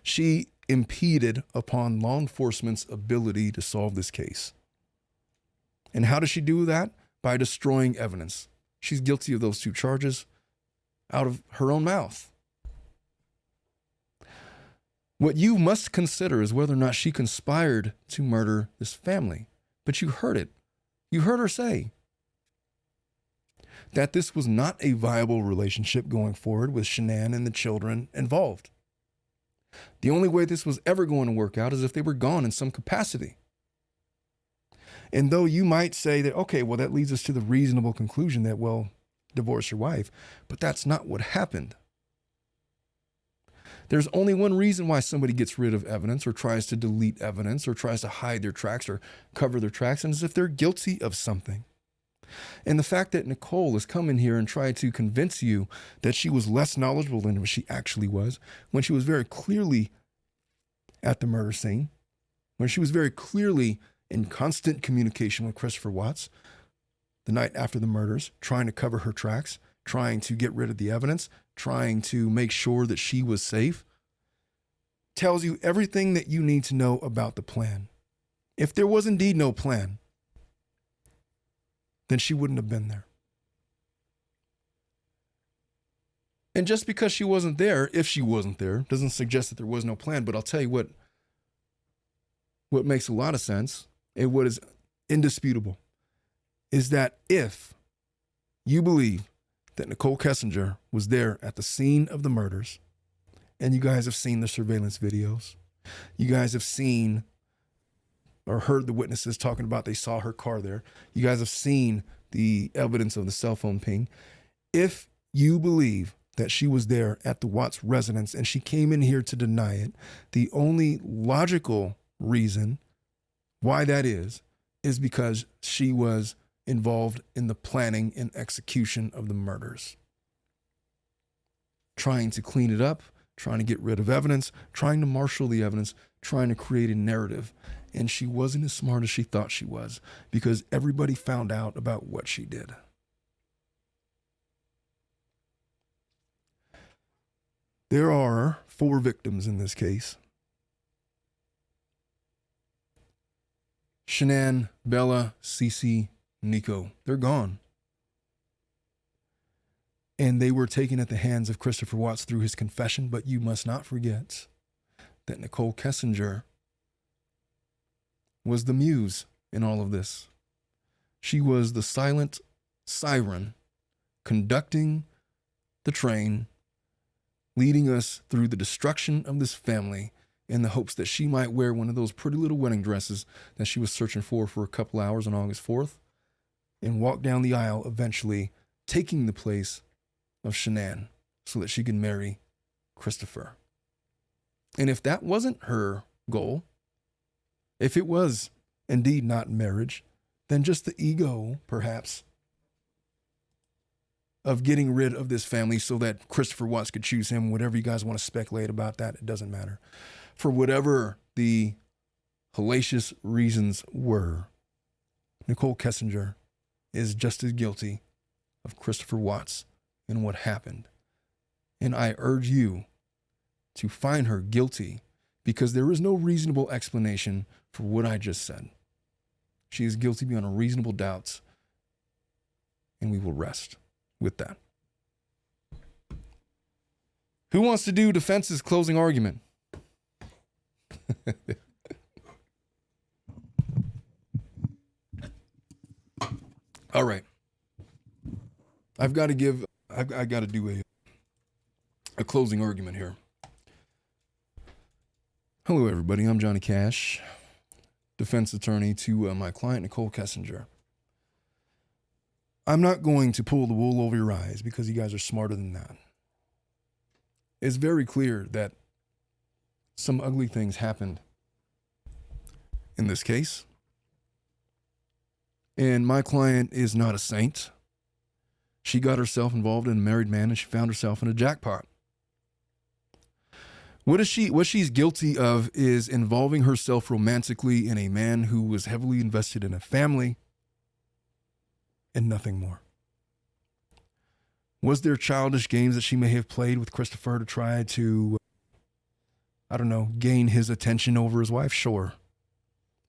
She impeded upon law enforcement's ability to solve this case. And how does she do that? By destroying evidence. She's guilty of those two charges out of her own mouth. What you must consider is whether or not she conspired to murder this family. But you heard it. You heard her say that this was not a viable relationship going forward with Shanann and the children involved. The only way this was ever going to work out is if they were gone in some capacity. And though you might say that, okay, well, that leads us to the reasonable conclusion that, well, divorce your wife, but that's not what happened. There's only one reason why somebody gets rid of evidence or tries to delete evidence or tries to hide their tracks or cover their tracks, and it's if they're guilty of something. And the fact that Nicole has come in here and tried to convince you that she was less knowledgeable than what she actually was, when she was very clearly at the murder scene, when she was very clearly in constant communication with Christopher Watts the night after the murders, trying to cover her tracks, trying to get rid of the evidence, trying to make sure that she was safe, tells you everything that you need to know about the plan. If there was indeed no plan, then she wouldn't have been there. And just because she wasn't there, if she wasn't there, doesn't suggest that there was no plan. But I'll tell you what makes a lot of sense and what is indisputable is that if you believe that Nicole Kessinger was there at the scene of the murders, and you guys have seen the surveillance videos, you guys have seen or heard the witnesses talking about they saw her car there, you guys have seen the evidence of the cell phone ping, if you believe that she was there at the Watts residence and she came in here to deny it, the only logical reason why that is because she was involved in the planning and execution of the murders. Trying to clean it up, trying to get rid of evidence, trying to marshal the evidence, trying to create a narrative. And she wasn't as smart as she thought she was because everybody found out about what she did. There are 4 victims in this case. Shanann, Bella, Cece, Nico. They're gone. And they were taken at the hands of Christopher Watts through his confession, but you must not forget that Nicole Kessinger was the muse in all of this. She was the silent siren conducting the train, leading us through the destruction of this family in the hopes that she might wear one of those pretty little wedding dresses that she was searching for a couple hours on August 4th and walk down the aisle, eventually taking the place of Shanann so that she can marry Christopher. And if that wasn't her goal, if it was indeed not marriage, then just the ego, perhaps, of getting rid of this family so that Christopher Watts could choose him. Whatever you guys want to speculate about that, it doesn't matter. For whatever the hellacious reasons were, Nicole Kessinger is just as guilty of Christopher Watts and what happened. And I urge you to find her guilty because there is no reasonable explanation for what I just said. She is guilty beyond reasonable doubts, and we will rest with that. Who wants to do defense's closing argument? All right. I've got to do a closing argument here. Hello, everybody. I'm Johnny Cash, defense attorney to my client, Nicole Kessinger. I'm not going to pull the wool over your eyes because you guys are smarter than that. It's very clear that some ugly things happened in this case. And my client is not a saint. She got herself involved in a married man and she found herself in a jackpot. What she's guilty of is involving herself romantically in a man who was heavily invested in a family and nothing more. Was there childish games that she may have played with Christopher to try to, gain his attention over his wife? Sure.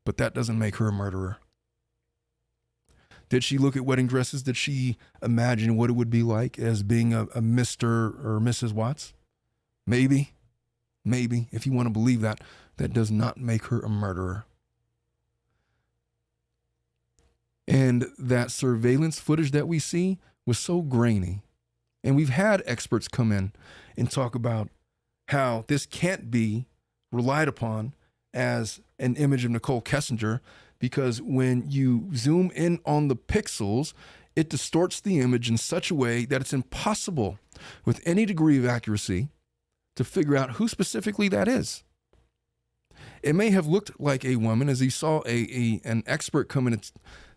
But that doesn't make her a murderer. Did she look at wedding dresses? Did she imagine what it would be like as being a Mr. or Mrs. Watts? Maybe. Maybe. If you want to believe that, that does not make her a murderer. And that surveillance footage that we see was so grainy. And we've had experts come in and talk about how this can't be relied upon as an image of Nicole Kessinger because when you zoom in on the pixels, it distorts the image in such a way that it's impossible with any degree of accuracy to figure out who specifically that is. It may have looked like a woman, as you saw an expert come in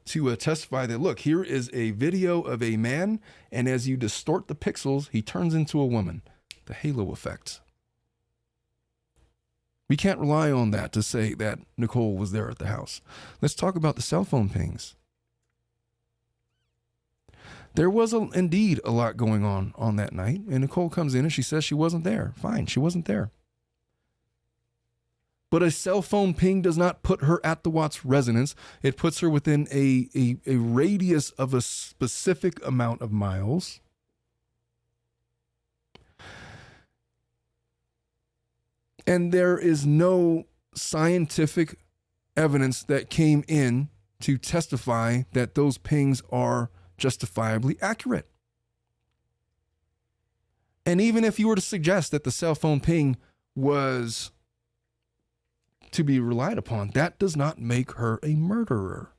to testify that, look, here is a video of a man, and as you distort the pixels, he turns into a woman. The halo effect. We can't rely on that to say that Nicole was there at the house. Let's talk about the cell phone pings. There was indeed a lot going on that night, and Nicole comes in and she says she wasn't there. Fine, she wasn't there. But a cell phone ping does not put her at the Watts residence. It puts her within a radius of a specific amount of miles. And there is no scientific evidence that came in to testify that those pings are justifiably accurate. And even if you were to suggest that the cell phone ping was to be relied upon, that does not make her a murderer.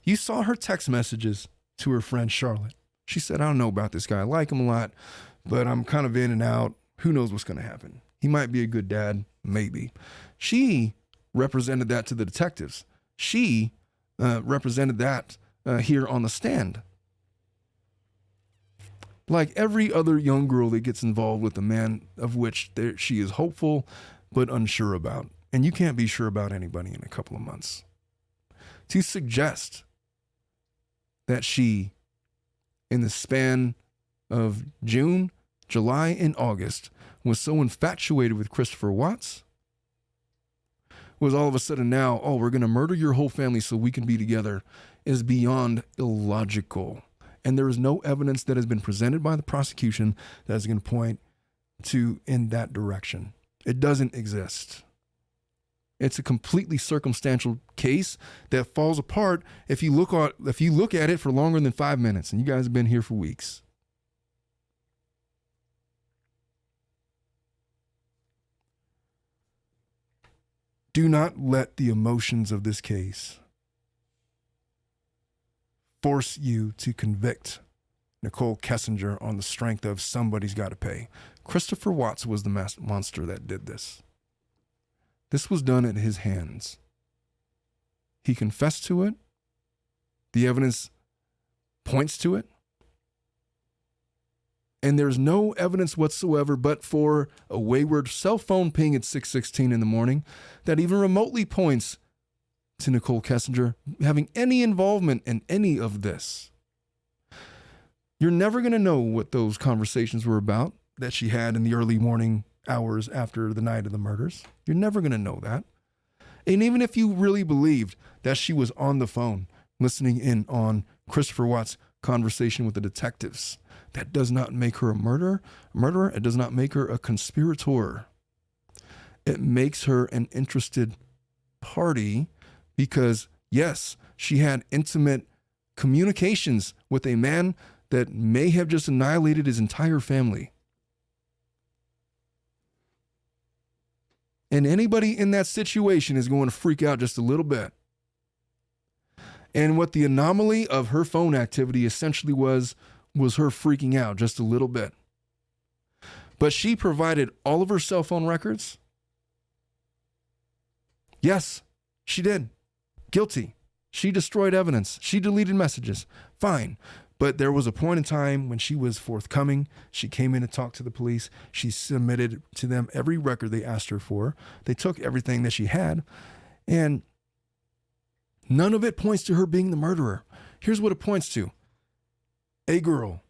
You saw her text messages to her friend Charlotte. She said, I don't know about this guy. I like him a lot, but I'm kind of in and out. Who knows what's going to happen? He might be a good dad, maybe. She represented that to the detectives. She represented that here on the stand. Like every other young girl that gets involved with a man of which she is hopeful but unsure about. And you can't be sure about anybody in a couple of months. To suggest that she, in the span of June, July, and August, was so infatuated with Christopher Watts, was all of a sudden now, oh, we're going to murder your whole family so we can be together, is beyond illogical. And there is no evidence that has been presented by the prosecution that is going to point to in that direction. It doesn't exist. It's a completely circumstantial case that falls apart if you look at it for longer than 5 minutes, and you guys have been here for weeks. Do not let the emotions of this case force you to convict Nicole Kessinger on the strength of somebody's got to pay. Christopher Watts was the monster that did this. This was done at his hands. He confessed to it. The evidence points to it. And there's no evidence whatsoever but for a wayward cell phone ping at 6:16 in the morning that even remotely points to Nicole Kessinger having any involvement in any of this. You're never going to know what those conversations were about that she had in the early morning hours after the night of the murders. You're never going to know that. And even if you really believed that she was on the phone listening in on Christopher Watts' conversation with the detectives, that does not make her a murderer. It does not make her a conspirator. It makes her an interested party because, yes, she had intimate communications with a man that may have just annihilated his entire family. And anybody in that situation is going to freak out just a little bit. And what the anomaly of her phone activity essentially was her freaking out just a little bit. But she provided all of her cell phone records. Yes, she did. Guilty. She destroyed evidence. She deleted messages. Fine. But there was a point in time when she was forthcoming. She came in and talked to the police. She submitted to them every record they asked her for. They took everything that she had. And none of it points to her being the murderer. Here's what it points to. A girl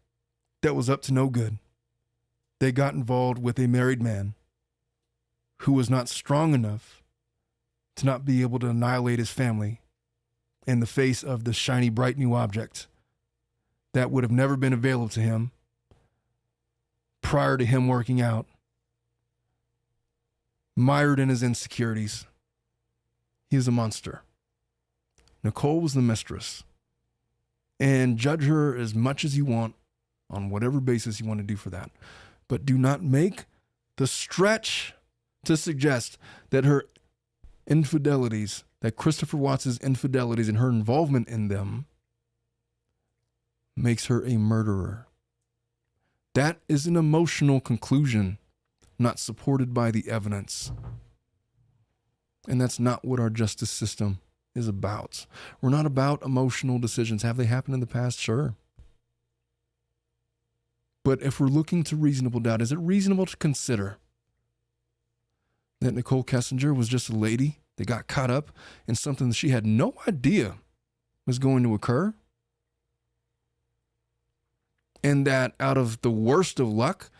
that was up to no good. They got involved with a married man who was not strong enough to not be able to annihilate his family in the face of the shiny, bright new object that would have never been available to him prior to him working out, mired in his insecurities. He is a monster. Nicole was the mistress. And judge her as much as you want on whatever basis you want to do for that. But do not make the stretch to suggest that her infidelities, that Christopher Watts' infidelities and her involvement in them makes her a murderer. That is an emotional conclusion, not supported by the evidence. And that's not what our justice system is about. We're not about emotional decisions. Have they happened in the past? Sure. But if we're looking to reasonable doubt, is it reasonable to consider that Nicole Kessinger was just a lady that got caught up in something that she had no idea was going to occur? And that out of the worst of luck,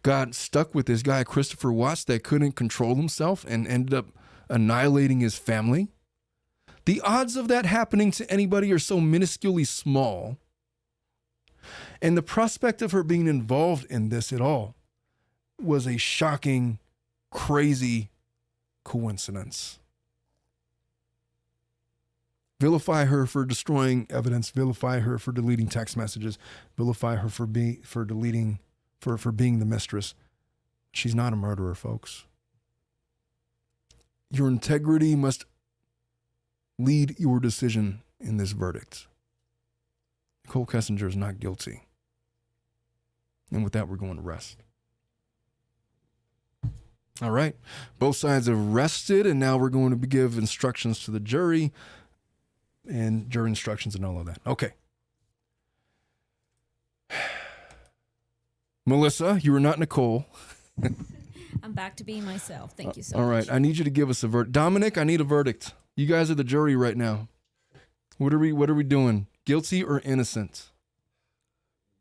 got stuck with this guy, Christopher Watts, that couldn't control himself and ended up annihilating his family? The odds of that happening to anybody are so minusculely small. And the prospect of her being involved in this at all was a shocking, crazy coincidence. Vilify her for destroying evidence. Vilify her for deleting text messages. Vilify her for being the mistress. She's not a murderer, folks. Your integrity must lead your decision in this verdict. Nicole Kessinger is not guilty. And with that, we're going to rest. All right. Both sides have rested, and now we're going to give instructions to the jury and jury instructions and all of that. Okay. Melissa, you are not Nicole. I'm back to being myself. Thank you so much. All right. I need you to give us a verdict. Dominic, I need a verdict. You guys are the jury right now. What are we doing? Guilty or innocent?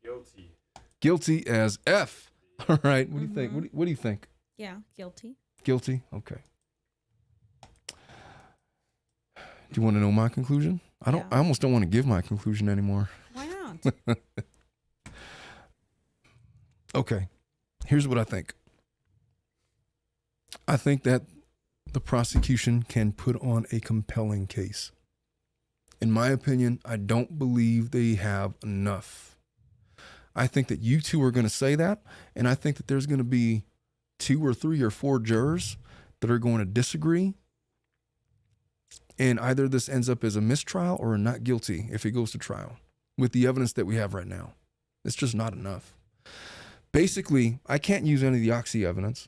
Guilty. Guilty as F. All right. What do you think? What do you think? Yeah, guilty. Guilty? Okay. Do you want to know my conclusion? I almost don't want to give my conclusion anymore. Why not? Okay. Here's what I think. I think that the prosecution can put on a compelling case. In my opinion, I don't believe they have enough. I think that you two are going to say that, and I think that there's going to be 2 or 3 or 4 jurors that are going to disagree, and either this ends up as a mistrial or a not guilty if it goes to trial with the evidence that we have right now. It's just not enough. Basically, I can't use any of the oxy evidence.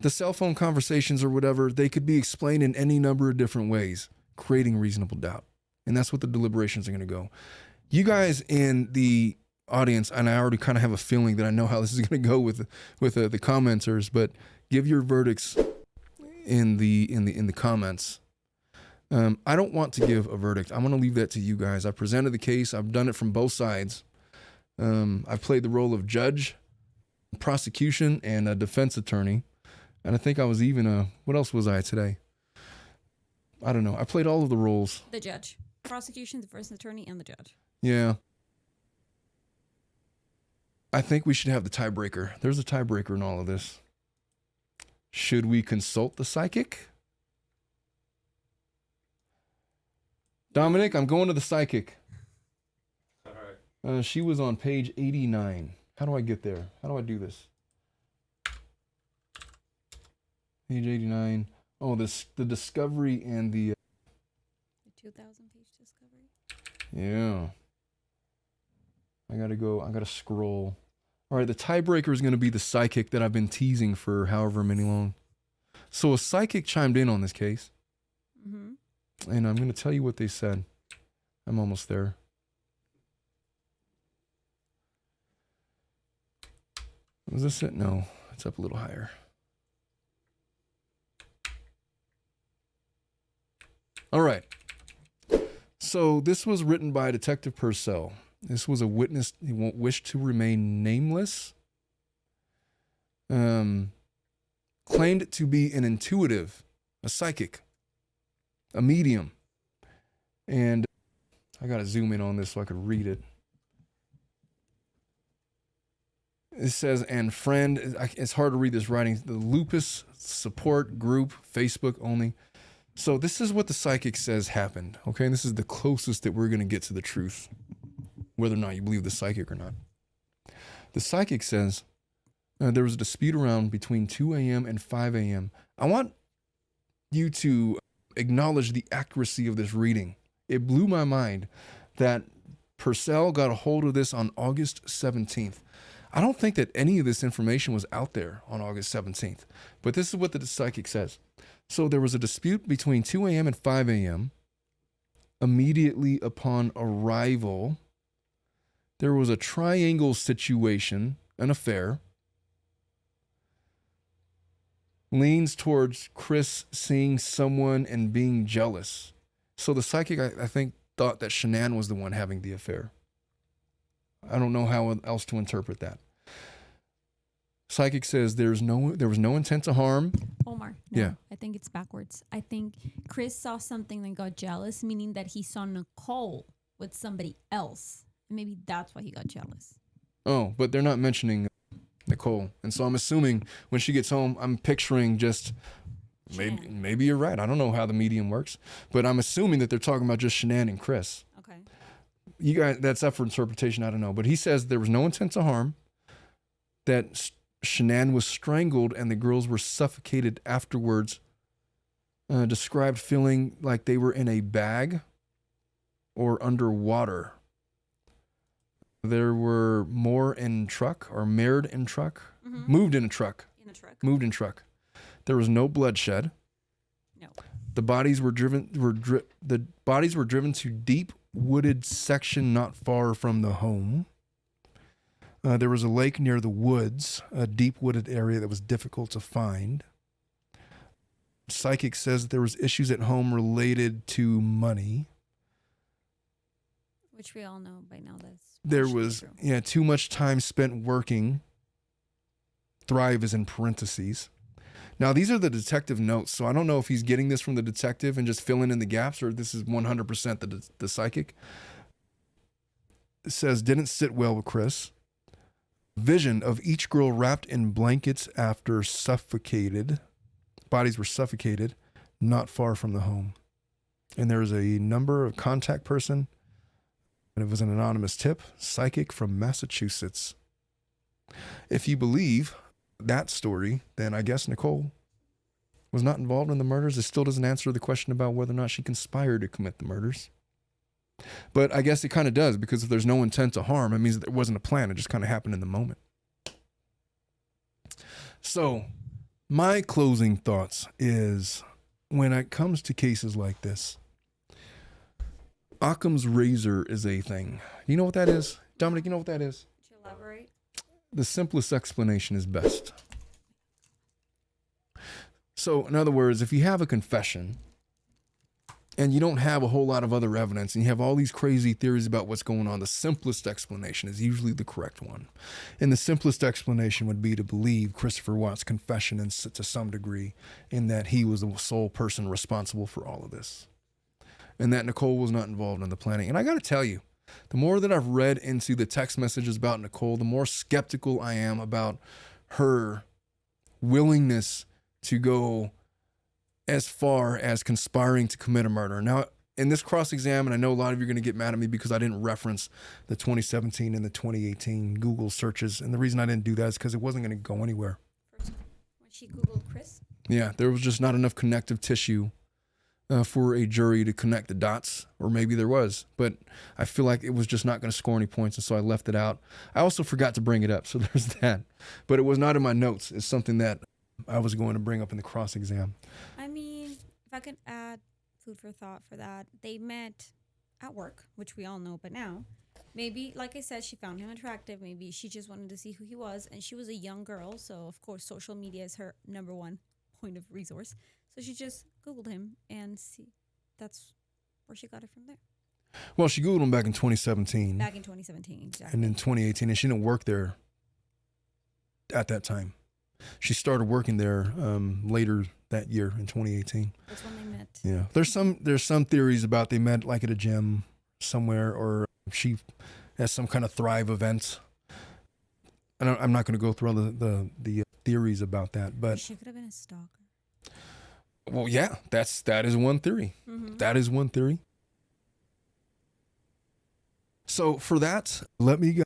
The cell phone conversations or whatever, they could be explained in any number of different ways, creating reasonable doubt. And that's what the deliberations are going to go. You guys in the audience, and I already kind of have a feeling that I know how this is going to go with the commenters, but give your verdicts in the comments. I don't want to give a verdict. I'm going to leave that to you guys. I presented the case. I've done it from both sides. I've played the role of judge, prosecution, and a defense attorney. And I think I was even what else was I today? I don't know. I played all of the roles. The judge, prosecution, the defense attorney, and the judge. Yeah. I think we should have the tiebreaker. There's a tiebreaker in all of this. Should we consult the psychic? Dominic, I'm going to the psychic. All right. She was on page 89. How do I get there? How do I do this? Page 89. Oh, the discovery and the 2,000-page discovery. yeah. I gotta scroll. All right, the tiebreaker is gonna be the psychic that I've been teasing for however many long. So a psychic chimed in on this case. Mm-hmm. And I'm gonna tell you what they said. I'm almost there. Was this it? No, it's up a little higher. All right. So this was written by Detective Purcell. This was a witness who won't wish to remain nameless. Claimed to be an intuitive, a psychic, a medium. And I got to zoom in on this so I could read it. It says, and friend, it's hard to read this writing, the lupus support group, Facebook only. So this is what the psychic says happened, okay? And this is the closest that we're going to get to the truth, whether or not you believe the psychic or not. The psychic says there was a dispute around between 2 a.m. and 5 a.m. I want you to acknowledge the accuracy of this reading. It blew my mind that Purcell got a hold of this on August 17th. I don't think that any of this information was out there on August 17th, but this is what the psychic says. So there was a dispute between 2 a.m. and 5 a.m. Immediately upon arrival, there was a triangle situation, an affair. Leans towards Chris seeing someone and being jealous. So the psychic, I think, thought that Shanann was the one having the affair. I don't know how else to interpret that. Psychic says there was no intent to harm. Omar, no, Yeah. I think it's backwards. I think Chris saw something and got jealous, meaning that he saw Nicole with somebody else. Maybe that's why he got jealous. Oh, but they're not mentioning Nicole. And so I'm assuming when she gets home, I'm picturing just maybe you're right. I don't know how the medium works, but I'm assuming that they're talking about just Shanann and Chris. Okay. You guys, that's up for interpretation. I don't know, but he says there was no intent to harm, that Shanann was strangled and the girls were suffocated afterwards. Described feeling like they were in a bag or underwater. There were moved in a truck. Moved in a truck. There was no bloodshed. No. The bodies were driven to deep wooded section not far from the home. There was a lake near the woods, a deep wooded area that was difficult to find. Psychic says that there was issues at home related to money. Which we all know by now that's There partially was, true. too much time spent working. Thrive is in parentheses. Now, these are the detective notes, so I don't know if he's getting this from the detective and just filling in the gaps, or this is 100% the psychic. It says, didn't sit well with Chris. Vision of each girl wrapped in blankets after suffocated. Bodies were suffocated, not far from the home. And there was a number of contact person, and it was an anonymous tip, psychic from Massachusetts. If you believe that story, then I guess Nicole was not involved in the murders. It still doesn't answer the question about whether or not she conspired to commit the murders. But I guess it kind of does, because if there's no intent to harm, it means that there wasn't a plan. It just kind of happened in the moment. So my closing thoughts is, when it comes to cases like this, Occam's razor is a thing. You know what that is? Dominic, you know what that is? Could you elaborate? The simplest explanation is best. So, in other words, if you have a confession and you don't have a whole lot of other evidence and you have all these crazy theories about what's going on, the simplest explanation is usually the correct one. And the simplest explanation would be to believe Christopher Watts' confession to some degree, in that he was the sole person responsible for all of this, and that Nicole was not involved in the planning. And I got to tell you, the more that I've read into the text messages about Nicole, the more skeptical I am about her willingness to go as far as conspiring to commit a murder. Now, in this cross-exam, and I know a lot of you are going to get mad at me because I didn't reference the 2017 and the 2018 Google searches. And the reason I didn't do that is because it wasn't going to go anywhere. When she Googled Chris? Yeah, there was just not enough connective tissue for a jury to connect the dots, or maybe there was, but I feel like it was just not going to score any points, and so I left it out. I also forgot to bring it up, so there's that. But it was not in my notes. It's something that I was going to bring up in the cross-exam. I mean, if I could add food for thought for that, they met at work, which we all know, but now, maybe, like I said, she found him attractive. Maybe she just wanted to see who he was, and she was a young girl, so of course social media is her number one point of resource. So she just Googled him, and see, that's where she got it from there. Well, she Googled him back in 2017. Back in 2017, exactly. And in 2018, and she didn't work there at that time. She started working there later that year in 2018. That's when they met. Yeah, there's some theories about they met like at a gym somewhere, or she has some kind of Thrive event. And I'm not going to go through all the theories about that, but She could have been a stalker. well, yeah, that is one theory. Mm-hmm. That is one theory. So for that, let me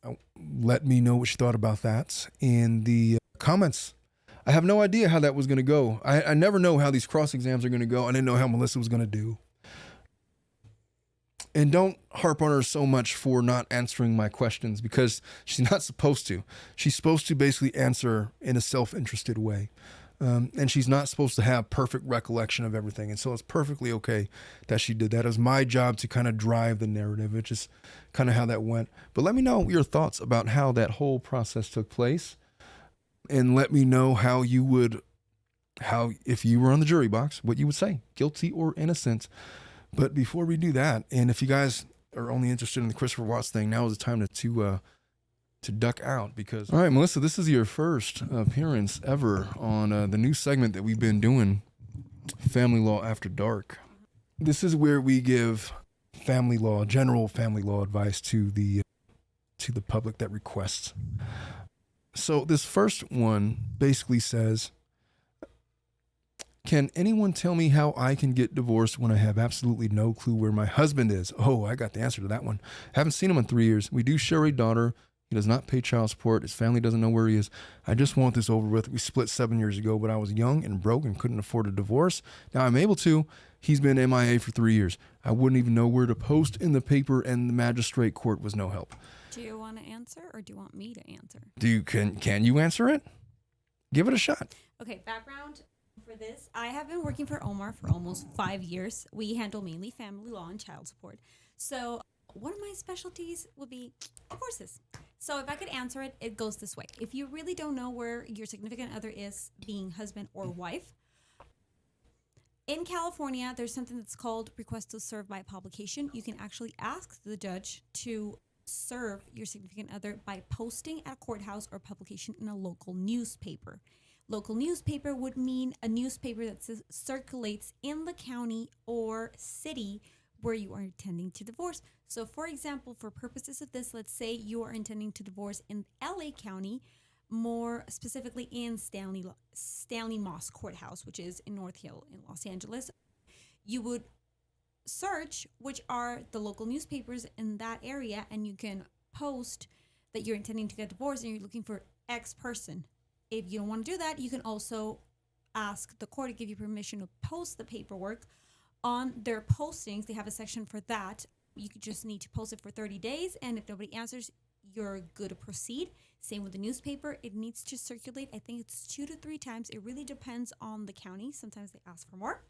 know what you thought about that in the comments. I have no idea how that was going to go. I never know how these cross exams are going to go. I didn't know how Melissa was going to do. And don't harp on her so much for not answering my questions, because she's not supposed to. She's supposed to basically answer in a self-interested way. And she's not supposed to have perfect recollection of everything. And so it's perfectly okay that she did that. It was my job to kind of drive the narrative, which is kind of how that went. But let me know your thoughts about how that whole process took place. And let me know how if you were on the jury box, what you would say, guilty or innocent. But before we do that, and if you guys are only interested in the Christopher Watts thing, now is the time to duck out, because, all right, Melissa, this is your first appearance ever on the new segment that we've been doing, Family Law After Dark. This is where we give general family law advice to the public that requests. So this first one basically says, can anyone tell me how I can get divorced when I have absolutely no clue where my husband is? Oh, I got the answer to that one. Haven't seen him in 3 years. We do share a daughter. He does not pay child support. His family doesn't know where he is. I just want this over with. We split 7 years ago, but I was young and broke and couldn't afford a divorce. Now I'm able to. He's been MIA for 3 years. I wouldn't even know where to post in the paper, and the magistrate court was no help. Do you want to answer, or do you want me to answer? Can you answer it? Give it a shot. Okay, background for this. I have been working for Omar for almost 5 years. We handle mainly family law and child support. So one of my specialties would be divorces. So if I could answer it, it goes this way. If you really don't know where your significant other is, being husband or wife, in California, there's something that's called request to serve by publication. You can actually ask the judge to serve your significant other by posting at a courthouse or publication in a local newspaper. Local newspaper would mean a newspaper that circulates in the county or city where you are intending to divorce. So for example, for purposes of this, let's say you are intending to divorce in LA County, more specifically in Stanley Moss Courthouse, which is in North Hill in Los Angeles. You would search which are the local newspapers in that area, and you can post that you're intending to get divorced and you're looking for X person. If you don't want to do that, you can also ask the court to give you permission to post the paperwork on their postings. They have a section for that. You could just need to post it for 30 days, and if nobody answers, you're good to proceed. Same with the newspaper. It needs to circulate. I think it's 2 to 3 times. It really depends on the county. Sometimes they ask for more.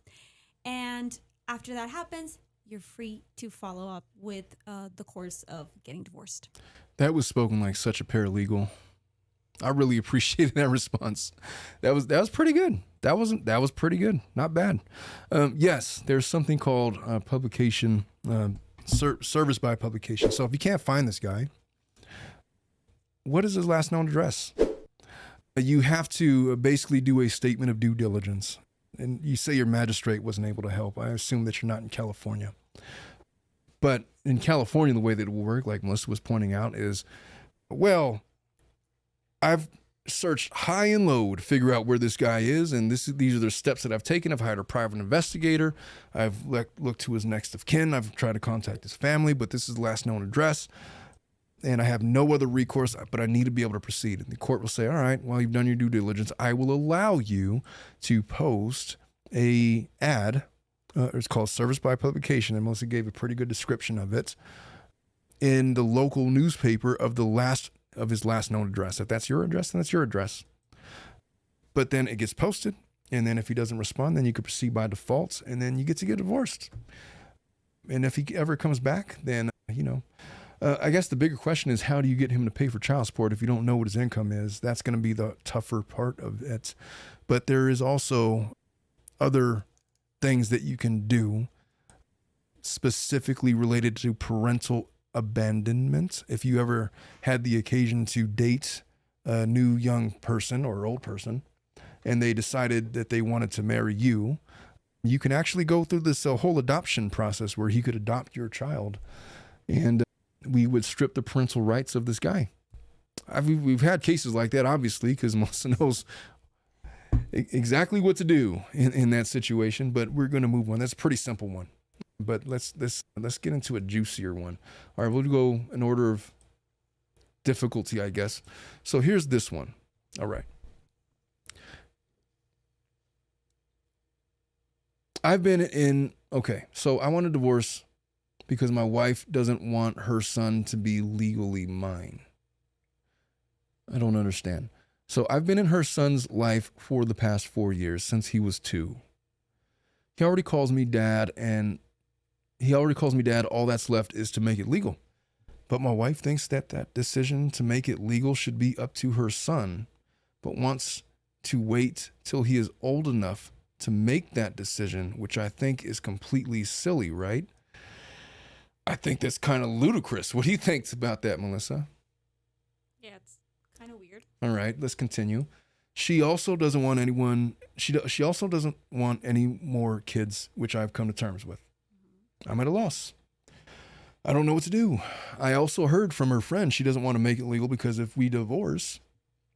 And after that happens, you're free to follow up with the course of getting divorced. That was spoken like such a paralegal. I really appreciated that response. That was pretty good. That was pretty good. Not bad. Yes, there's something called publication, service by publication. So if you can't find this guy, what is his last known address? You have to basically do a statement of due diligence. And you say your magistrate wasn't able to help. I assume that you're not in California. But in California, the way that it will work, like Melissa was pointing out, is, well, I've searched high and low to figure out where this guy is, and these are the steps that I've taken. I've hired a private investigator. I've looked to his next of kin. I've tried to contact his family, but this is the last known address, and I have no other recourse, but I need to be able to proceed. And the court will say, all right, well, you've done your due diligence. I will allow you to post a ad. It's called service by publication, and Melissa gave a pretty good description of it, in the local newspaper of his last known address. If that's your address, then that's your address. But then it gets posted, and then if he doesn't respond, then you could proceed by default, and then you get to get divorced. And if he ever comes back, then, I guess the bigger question is, how do you get him to pay for child support if you don't know what his income is? That's going to be the tougher part of it. But there is also other things that you can do specifically related to parental abandonment. If you ever had the occasion to date a new young person or old person and they decided that they wanted to marry you, you can actually go through this whole adoption process where he could adopt your child, and we would strip the parental rights of this guy. We've had cases like that, obviously, because Melissa knows exactly what to do in that situation, but we're going to move on. That's a pretty simple one. But let's get into a juicier one. All right, we'll go in order of difficulty, I guess. So here's this one. All right. So I want a divorce because my wife doesn't want her son to be legally mine. I don't understand. So I've been in her son's life for the past 4 years, since he was 2. He already calls me dad, all that's left is to make it legal. But my wife thinks that decision to make it legal should be up to her son, but wants to wait till he is old enough to make that decision, which I think is completely silly, right? I think that's kind of ludicrous. What do you think about that, Melissa? Yeah, it's kind of weird. All right, let's continue. She also doesn't want anyone. She also doesn't want any more kids, which I've come to terms with. I'm at a loss. I don't know what to do. I also heard from her friend she doesn't want to make it legal because if we divorce,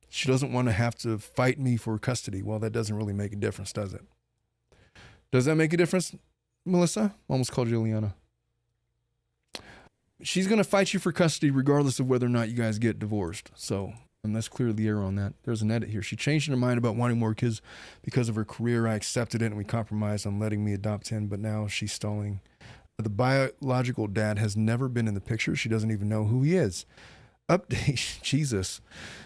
she doesn't want to have to fight me for custody. Well, that doesn't really make a difference, does it? Does that make a difference, Melissa? Almost called you Liana. She's going to fight you for custody regardless of whether or not you guys get divorced. So, and let's clear the air on that. There's an edit here. She changed her mind about wanting more kids because of her career. I accepted it and we compromised on letting me adopt him, but now she's stalling. The biological dad has never been in the picture. She doesn't even know who he is. Update, Jesus.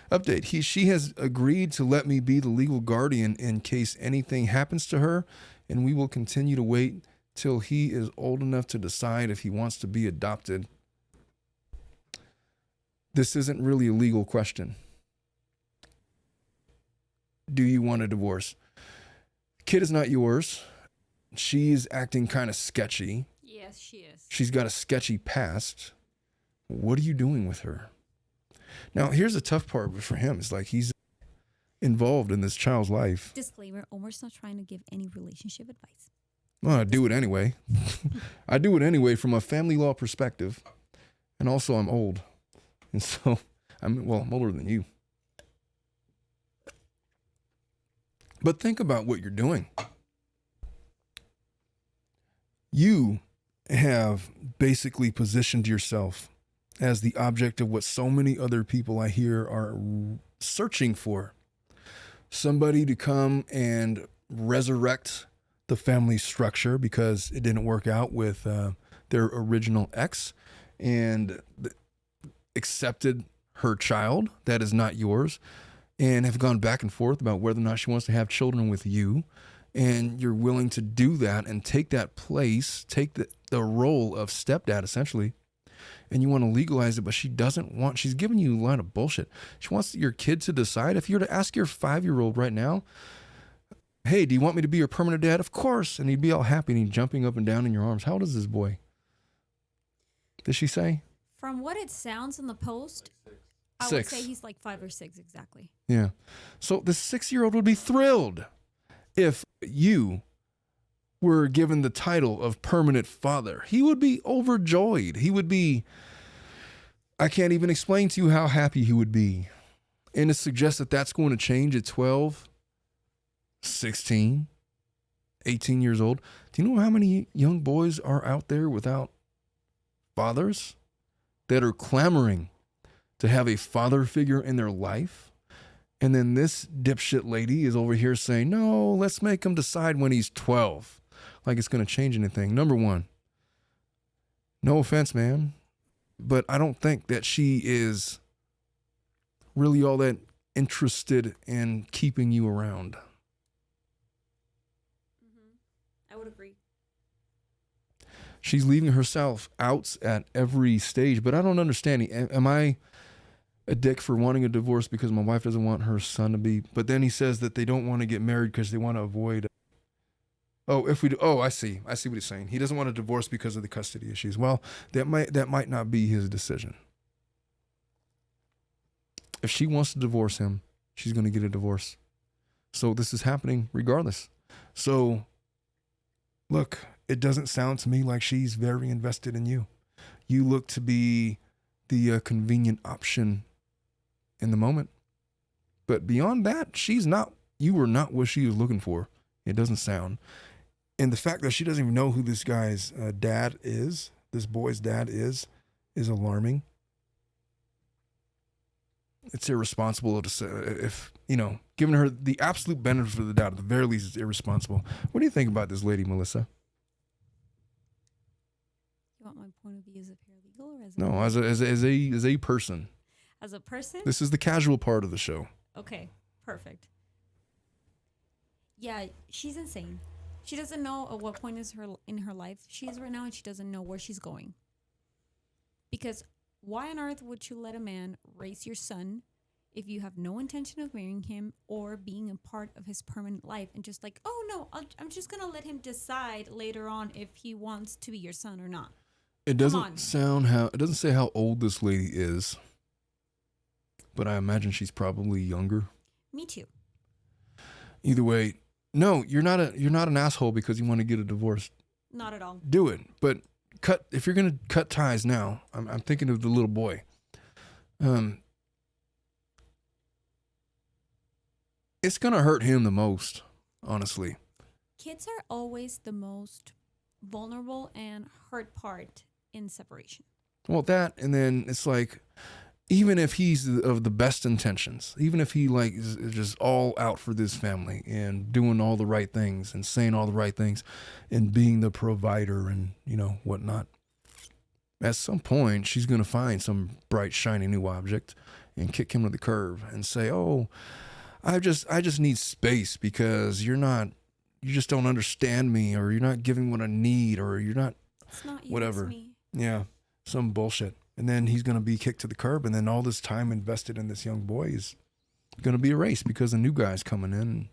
Update, she has agreed to let me be the legal guardian in case anything happens to her, and we will continue to wait till he is old enough to decide if he wants to be adopted. This isn't really a legal question. Do you want a divorce? Kid is not yours. She's acting kind of sketchy. Yes, she is. She's got a sketchy past. What are you doing with her? Now, here's the tough part for him. It's like he's involved in this child's life. Disclaimer, Omar's not trying to give any relationship advice. Well, I do it anyway. I do it anyway from a family law perspective. And also I'm old. And so, I'm older than you. But think about what you're doing. You have basically positioned yourself as the object of what so many other people I hear are searching for. Somebody to come and resurrect the family structure because it didn't work out with their original ex, and accepted her child that is not yours, and have gone back and forth about whether or not she wants to have children with you. and you're willing to do that and take that place, take the role of stepdad essentially, and you want to legalize it, but she doesn't want, she's giving you a lot of bullshit. She wants your kid to decide. If you were to ask your 5-year-old right now, hey, do you want me to be your permanent dad? Of course. And he'd be all happy and he'd jumping up and down in your arms. How old is this boy? Did she say? From what it sounds in the post, I 6. would say he's like 5 or 6 exactly. Yeah. So the 6-year-old would be thrilled if you were given the title of permanent father. He would be overjoyed. He would be, I can't even explain to you how happy he would be. And to suggest that that's going to change at 12, 16, 18 years old. Do you know how many young boys are out there without fathers that are clamoring to have a father figure in their life? And then this dipshit lady is over here saying, no, let's make him decide when he's 12. Like it's going to change anything. Number one, no offense, man, but I don't think that she is really all that interested in keeping you around. I would agree. She's leaving herself out at every stage, but I don't understand. Am I a dick for wanting a divorce because my wife doesn't want her son to be, but then he says that they don't want to get married because they want to avoid. I see what he's saying. He doesn't want a divorce because of the custody issues. Well, that might not be his decision. If she wants to divorce him, she's going to get a divorce. So this is happening regardless. So look, it doesn't sound to me like she's very invested in you. You look to be the convenient option in the moment. But beyond that, you were not what she was looking for. It doesn't sound. And the fact that she doesn't even know who this guy's dad is, this boy's dad is alarming. It's irresponsible to say, if, giving her the absolute benefit of the doubt, at the very least, it's irresponsible. What do you think about this lady, Melissa? You want my point of view as a paralegal or as No, as a person. As a person? This is the casual part of the show. Okay, perfect. Yeah, she's insane. She doesn't know at what point in her life she is right now, and she doesn't know where she's going. Because why on earth would you let a man raise your son if you have no intention of marrying him or being a part of his permanent life, and just like, oh no, I'm just going to let him decide later on if he wants to be your son or not. It doesn't say how old this lady is, but I imagine she's probably younger. Me too. Either way, no, you're not an asshole because you want to get a divorce. Not at all. Do it, but if you're gonna cut ties now, I'm thinking of the little boy. It's gonna hurt him the most, honestly. Kids are always the most vulnerable and hurt part in separation. Well, that, and then it's like, even if he's of the best intentions, even if he is just all out for this family and doing all the right things and saying all the right things and being the provider and, whatnot, at some point she's going to find some bright, shiny new object and kick him to the curb and say, oh, I just need space because you just don't understand me, or you're not giving what I need, or you're not, it's not you, whatever. It's me. Yeah. Some bullshit. And then he's going to be kicked to the curb, and then all this time invested in this young boy is going to be erased because a new guy's coming in.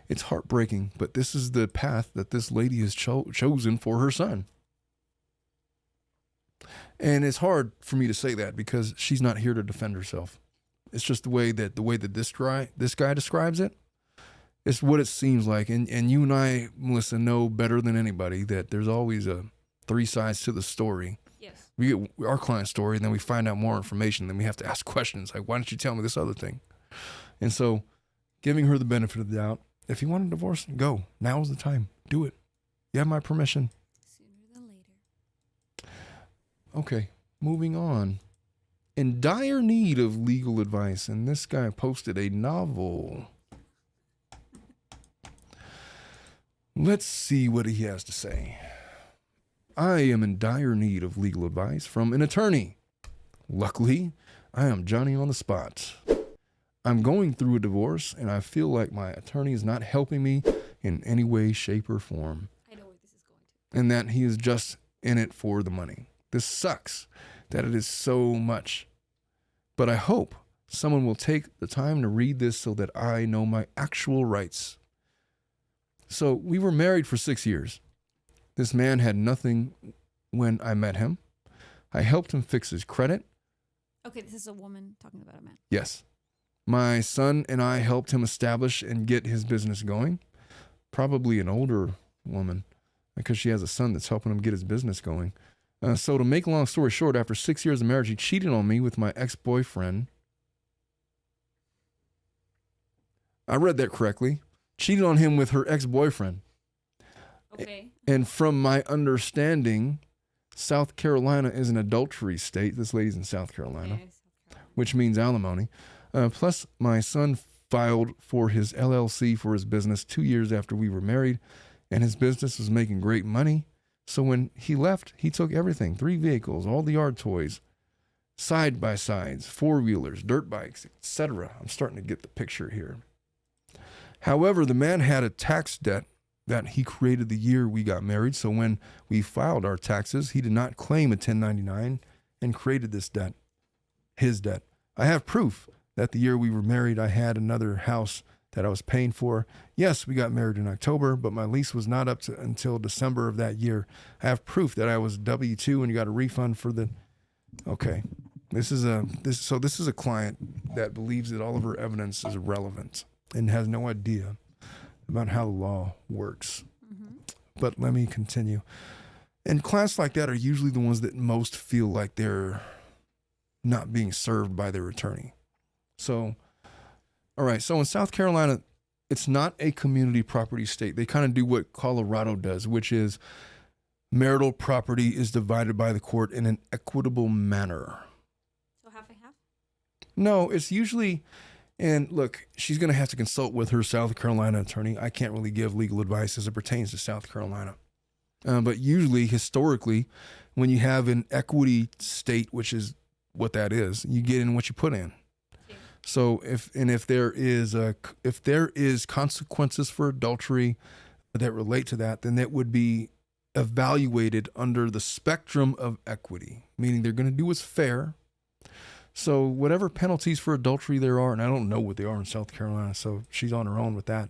It's heartbreaking, but this is the path that this lady has chosen for her son. And it's hard for me to say that because she's not here to defend herself. It's just the way that this guy describes it. It's what it seems like. And you and I, Melissa, know better than anybody that there's always 3 sides to the story. Yes. We get our client's story, and then we find out more information. Then we have to ask questions like, why don't you tell me this other thing? And so giving her the benefit of the doubt, if you want a divorce, go. Now's the time. Do it. You have my permission. Sooner than later. Okay, moving on. In dire need of legal advice, and this guy posted a novel. Let's see what he has to say. I am in dire need of legal advice from an attorney. Luckily, I am Johnny on the spot. I'm going through a divorce, and I feel like my attorney is not helping me in any way, shape, or form. I know where this is going to. And that he is just in it for the money. This sucks that it is so much. But I hope someone will take the time to read this so that I know my actual rights. So we were married for 6 years. This man had nothing when I met him. I helped him fix his credit. Okay, this is a woman talking about a man. Yes. My son and I helped him establish and get his business going. Probably an older woman, because she has a son that's helping him get his business going. So to make a long story short, after 6 years of marriage, he cheated on me with my ex-boyfriend. I read that correctly. Cheated on him with her ex-boyfriend. Okay. And from my understanding, South Carolina is an adultery state. This lady's in South Carolina, which means alimony. Plus, my son filed for his LLC for his business 2 years after we were married, and his business was making great money. So when he left, he took everything, 3 vehicles, all the yard toys, side-by-sides, 4-wheelers, dirt bikes, etc. I'm starting to get the picture here. However, the man had a tax debt that he created the year we got married. So when we filed our taxes, he did not claim a 1099 and created this debt, his debt. I have proof that the year we were married, I had another house that I was paying for. Yes, we got married in October, but my lease was not up until December of that year. I have proof that I was W-2 and you got a refund for the. Okay, this is a client that believes that all of her evidence is irrelevant and has no idea about how the law works. Mm-hmm. But let me continue. And clients like that are usually the ones that most feel like they're not being served by their attorney. So, all right. So in South Carolina, it's not a community property state. They kind of do what Colorado does, which is marital property is divided by the court in an equitable manner. So half and half? No, it's usually, and look, she's going to have to consult with her South Carolina attorney. I can't really give legal advice as it pertains to South Carolina. But usually, historically, when you have an equity state, which is what that is, you get in what you put in. So if there is consequences for adultery that relate to that, then that would be evaluated under the spectrum of equity, meaning they're going to do what's fair. So whatever penalties for adultery there are, and I don't know what they are in South Carolina, so she's on her own with that.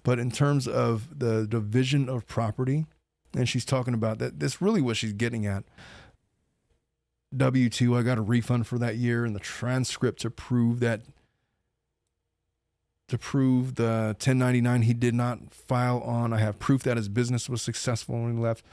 But in terms of the division of property, and she's talking about that, that's really what she's getting at. W-2, I got a refund for that year, and the transcript to prove the 1099 he did not file on. I have proof that his business was successful when he left.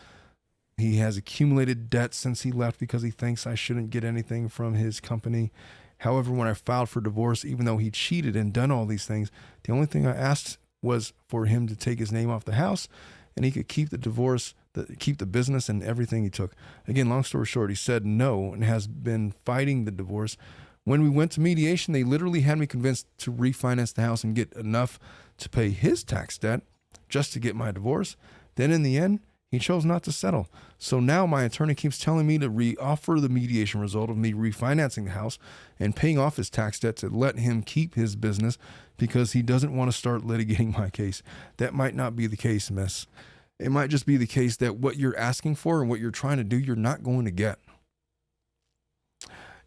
He has accumulated debt since he left because he thinks I shouldn't get anything from his company. However, when I filed for divorce, even though he cheated and done all these things, the only thing I asked was for him to take his name off the house, and he could keep the divorce, keep the business and everything he took. Again, long story short, he said no and has been fighting the divorce. When we went to mediation, they literally had me convinced to refinance the house and get enough to pay his tax debt just to get my divorce. Then in the end, he chose not to settle. So now my attorney keeps telling me to re-offer the mediation result of me refinancing the house and paying off his tax debt to let him keep his business because he doesn't want to start litigating my case. That might not be the case, miss. It might just be the case that what you're asking for and what you're trying to do, you're not going to get.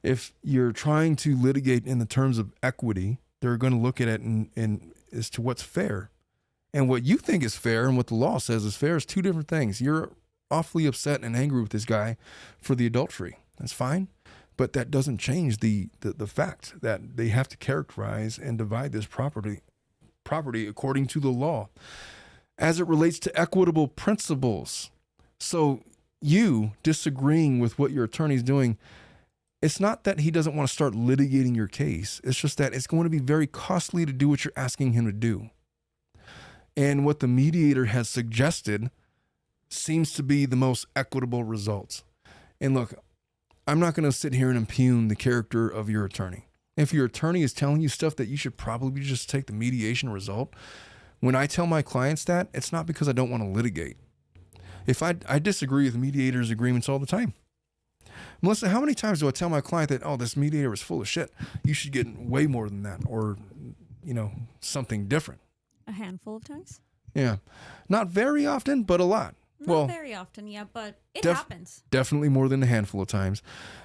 If you're trying to litigate in the terms of equity, they're going to look at it and as to what's fair. And what you think is fair and what the law says is fair is two different things. You're awfully upset and angry with this guy for the adultery. That's fine. But that doesn't change the fact that they have to characterize and divide this property according to the law as it relates to equitable principles. So you disagreeing with what your attorney's doing, it's not that he doesn't want to start litigating your case. It's just that it's going to be very costly to do what you're asking him to do. And what the mediator has suggested seems to be the most equitable results. And look, I'm not going to sit here and impugn the character of your attorney. If your attorney is telling you stuff that you should probably just take the mediation result, when I tell my clients that, it's not because I don't want to litigate. If I disagree with mediators' agreements all the time. Melissa, how many times do I tell my client that, oh, this mediator is full of shit? You should get way more than that, or, something different. A handful of times. Yeah. Not very often, but a lot. Not very often, yeah, but it happens. Definitely more than a handful of times.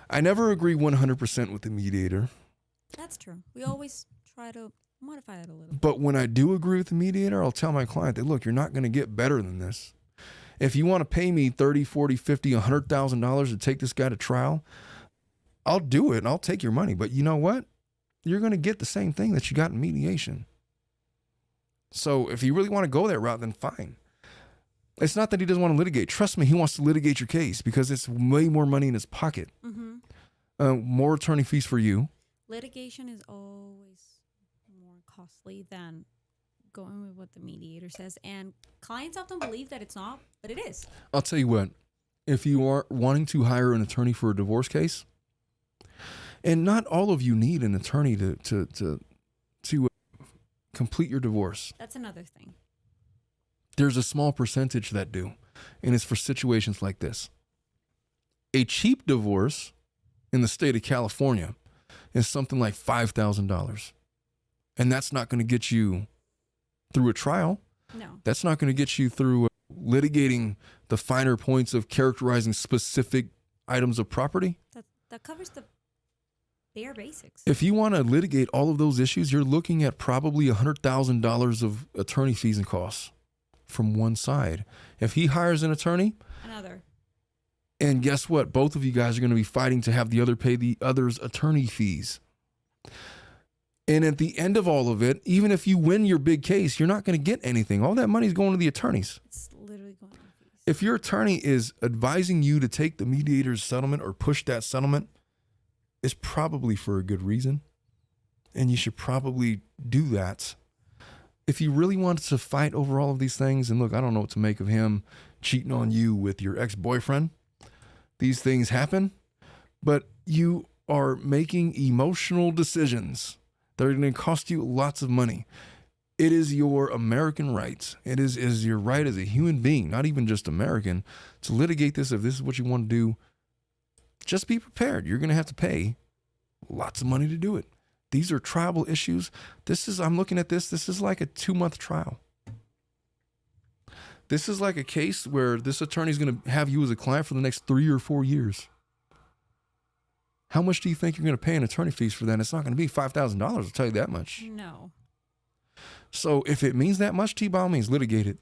I never agree 100% with the mediator. That's true. We always try to modify it a little. But when I do agree with the mediator, I'll tell my client that, look, you're not going to get better than this. If you want to pay me $30, $40, $50, $100,000 to take this guy to trial, I'll do it and I'll take your money. But you know what? You're going to get the same thing that you got in mediation. So if you really want to go that route, then fine. It's not that he doesn't want to litigate. Trust me, he wants to litigate your case because it's way more money in his pocket. More attorney fees for you. Litigation is always more costly than going with what the mediator says. And clients often believe that it's not, but it is. I'll tell you what. If you are wanting to hire an attorney for a divorce case, and not all of you need an attorney to complete your divorce. That's another thing. There's a small percentage that do, and it's for situations like this. A cheap divorce in the state of California is something like $5,000. And that's not going to get you through a trial. No. That's not going to get you through litigating the finer points of characterizing specific items of property. That covers the bare basics. If you want to litigate all of those issues, you're looking at probably $100,000 of attorney fees and costs from one side. If he hires an attorney, another. And guess what? Both of you guys are going to be fighting to have the other pay the other's attorney fees. And at the end of all of it, even if you win your big case, you're not going to get anything. All that money is going to the attorneys. It's literally going to fees. If your attorney is advising you to take the mediator's settlement or push that settlement, it's probably for a good reason. And you should probably do that. If you really wanted to fight over all of these things, and look, I don't know what to make of him cheating on you with your ex-boyfriend. These things happen, but you are making emotional decisions that are going to cost you lots of money. It is your American rights. It is your right as a human being, not even just American, to litigate this. If this is what you want to do, just be prepared. You're going to have to pay lots of money to do it. These are triable issues. I'm looking at this. This is like a 2-month trial. This is like a case where this attorney is going to have you as a client for the next 3 or 4 years. How much do you think you're going to pay in attorney fees for that? It's not going to be $5,000, I'll tell you that much. No. So if it means that much to you, by all means, litigate it.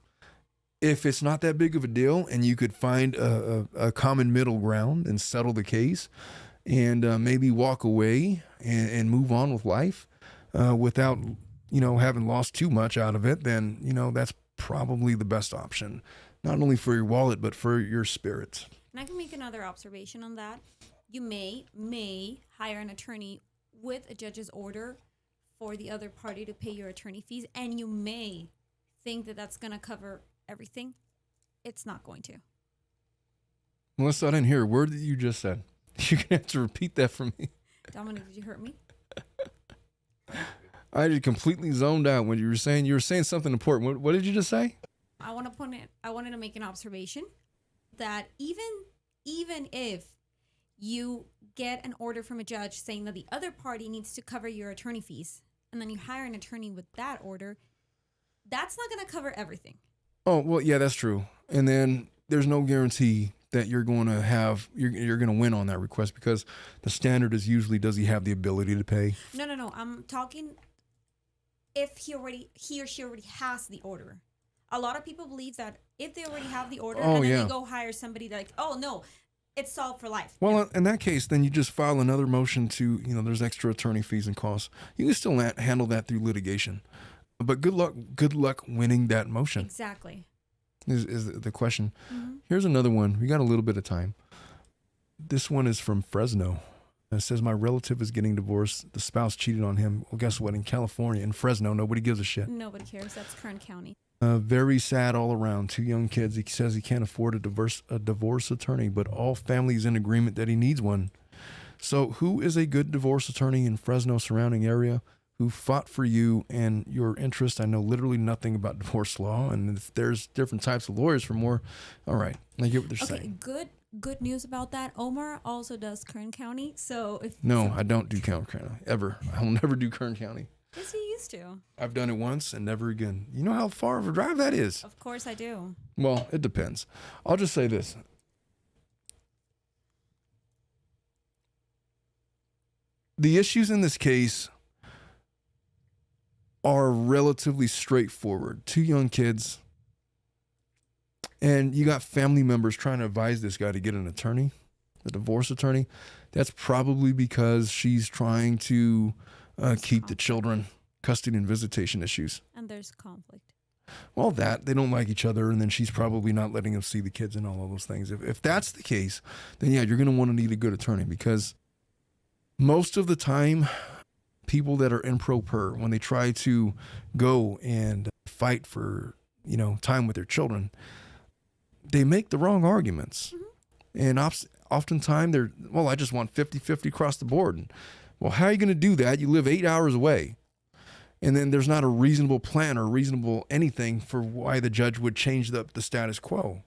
If it's not that big of a deal and you could find a common middle ground and settle the case and maybe walk away and move on with life without, having lost too much out of it, then, that's probably the best option, not only for your wallet, but for your spirit. And I can make another observation on that. You may hire an attorney with a judge's order for the other party to pay your attorney fees, and you may think that that's going to cover everything. It's not going to. Melissa, I didn't hear a word that you just said. You're going to have to repeat that for me. Dominic, did you hurt me? I just completely zoned out when you were saying something important. What did you just say? I wanted to make an observation that even if you get an order from a judge saying that the other party needs to cover your attorney fees, and then you hire an attorney with that order, that's not going to cover everything. Oh, well, yeah, that's true. And then there's no guarantee that you're going to win on that request, because the standard is usually, does he have the ability to pay? No. I'm talking if he or she already has the order. A lot of people believe that if they already have the order and then they go hire somebody, like, oh no, it's solved for life. Well, in that case, then you just file another motion to, there's extra attorney fees and costs. You can still handle that through litigation. But good luck winning that motion. Exactly. Is the question. Mm-hmm. Here's another one. We got a little bit of time. This one is from Fresno. It says, my relative is getting divorced. The spouse cheated on him. Well, guess what? In California, in Fresno, nobody gives a shit. Nobody cares. That's Kern County. Very sad all around. 2 young kids. He says he can't afford a divorce attorney, but all families in agreement that he needs one. So who is a good divorce attorney in Fresno surrounding area who fought for you and your interest? I know literally nothing about divorce law, and if there's different types of lawyers for more, all right, I get what they're saying. Good news about that. Omar also does Kern County. So if No, I don't do Kern County ever. I will never do Kern County. Yes, you used to. I've done it once and never again. You know how far of a drive that is? Of course I do. Well, it depends. I'll just say this. The issues in this case are relatively straightforward. 2 young kids, and you got family members trying to advise this guy to get an attorney, a divorce attorney. That's probably because she's trying to keep the children, custody and visitation issues. And there's conflict. Well, they don't like each other, and then she's probably not letting him see the kids and all of those things. If that's the case, then yeah, you're going to want to need a good attorney, because most of the time, people that are in pro per, when they try to go and fight for, time with their children, they make the wrong arguments. And oftentimes I just want 50-50 across the board. And, well, how are you going to do that? You live 8 hours away. And then there's not a reasonable plan or reasonable anything for why the judge would change the status quo.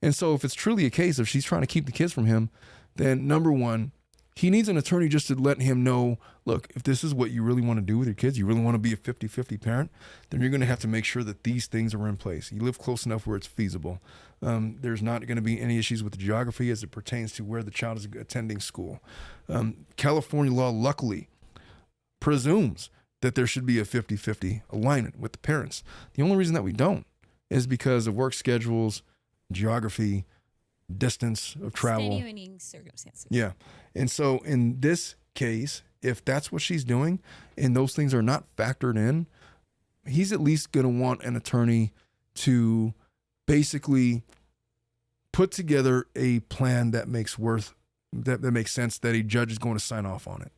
And so if it's truly a case of she's trying to keep the kids from him, then number one, he needs an attorney just to let him know, look, if this is what you really want to do with your kids, you really want to be a 50-50 parent, then you're going to have to make sure that these things are in place. You live close enough where it's feasible. There's not going to be any issues with the geography as it pertains to where the child is attending school. California law, luckily, presumes that there should be a 50-50 alignment with the parents. The only reason that we don't is because of work schedules, geography, distance of travel. Extenuating circumstances. Yeah. And so in this case, if that's what she's doing and those things are not factored in, he's at least going to want an attorney to basically put together a plan that makes sense, that a judge is going to sign off on it.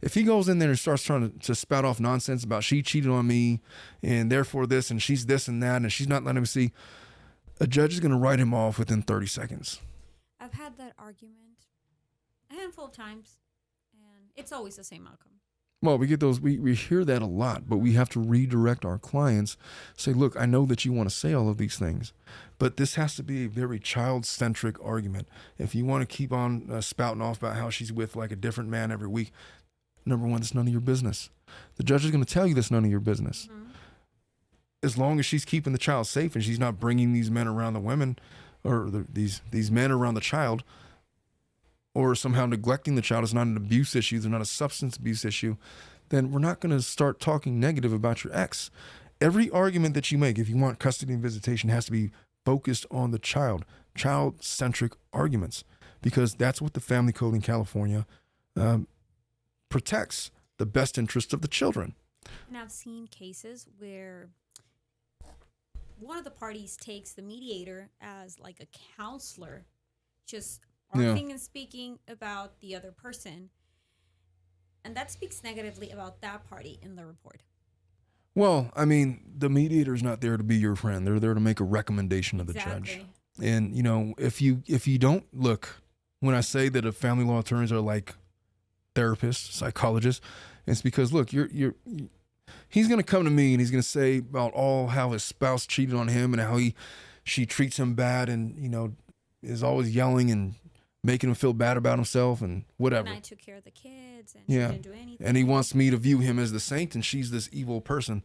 If he goes in there and starts trying to spout off nonsense about she cheated on me and therefore this and she's this and that and she's not letting me see, a judge is going to write him off within 30 seconds. I've had that argument a handful of times, and it's always the same outcome. Well, we get those, we hear that a lot, but we have to redirect our clients, say, look, I know that you want to say all of these things, but this has to be a very child-centric argument. If you want to keep on spouting off about how she's with like a different man every week, number one, it's none of your business. The judge is going to tell you that's none of your business. Mm-hmm. As long as she's keeping the child safe and she's not bringing these men around the women or these men around the child, or somehow neglecting the child, is not an abuse issue, they're not a substance abuse issue, then we're not going to start talking negative about your ex. Every argument that you make, if you want custody and visitation, has to be focused on the child-centric arguments, because that's what the family code in California protects, the best interest of the children. And I've seen cases where one of the parties takes the mediator as like a counselor, just arguing and speaking about the other person. And that speaks negatively about that party in the report. Well, I mean, the mediator's not there to be your friend. They're there to make a recommendation of the judge. And, if you don't look, when I say that a family law attorneys are like therapists, psychologists, it's because, look, he's going to come to me and he's going to say about how his spouse cheated on him and how she treats him bad and, is always yelling and making him feel bad about himself and whatever. And I took care of the kids and she didn't do anything. And he wants me to view him as the saint and she's this evil person.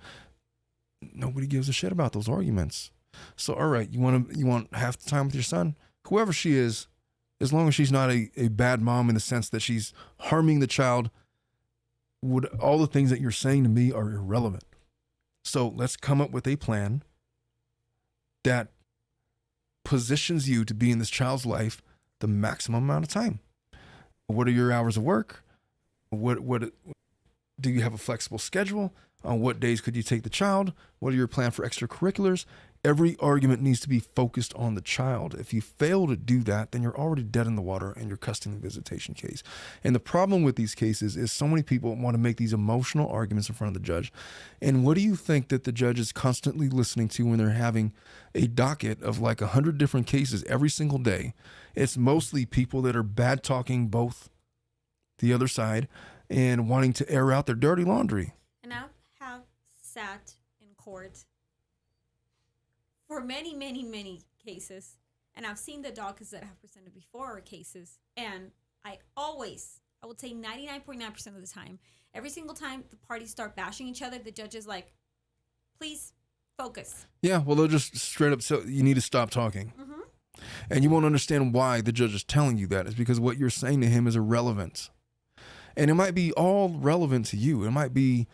Nobody gives a shit about those arguments. So, all right, you want half the time with your son? Whoever she is, as long as she's not a bad mom in the sense that she's harming the child, all the things that you're saying to me are irrelevant. So let's come up with a plan that positions you to be in this child's life the maximum amount of time. What are your hours of work? What do you have a flexible schedule? On what days could you take the child? What are your plan for extracurriculars? Every argument needs to be focused on the child. If you fail to do that, then you're already dead in the water in your custody and visitation case. And the problem with these cases is so many people want to make these emotional arguments in front of the judge. And what do you think that the judge is constantly listening to when they're having a docket of like 100 different cases every single day? It's mostly people that are bad talking both the other side and wanting to air out their dirty laundry. And I have sat in court for many, many, many cases. And I've seen the dockets that have presented before our cases. And I always I would say 99.9% of the time. Every single time the parties start bashing each other, the judge is like, please focus. Yeah, well, they'll just straight up say, you need to stop talking. And you won't understand why the judge is telling you that. It's because what you're saying to him is irrelevant. And it might be all relevant to you. It might be,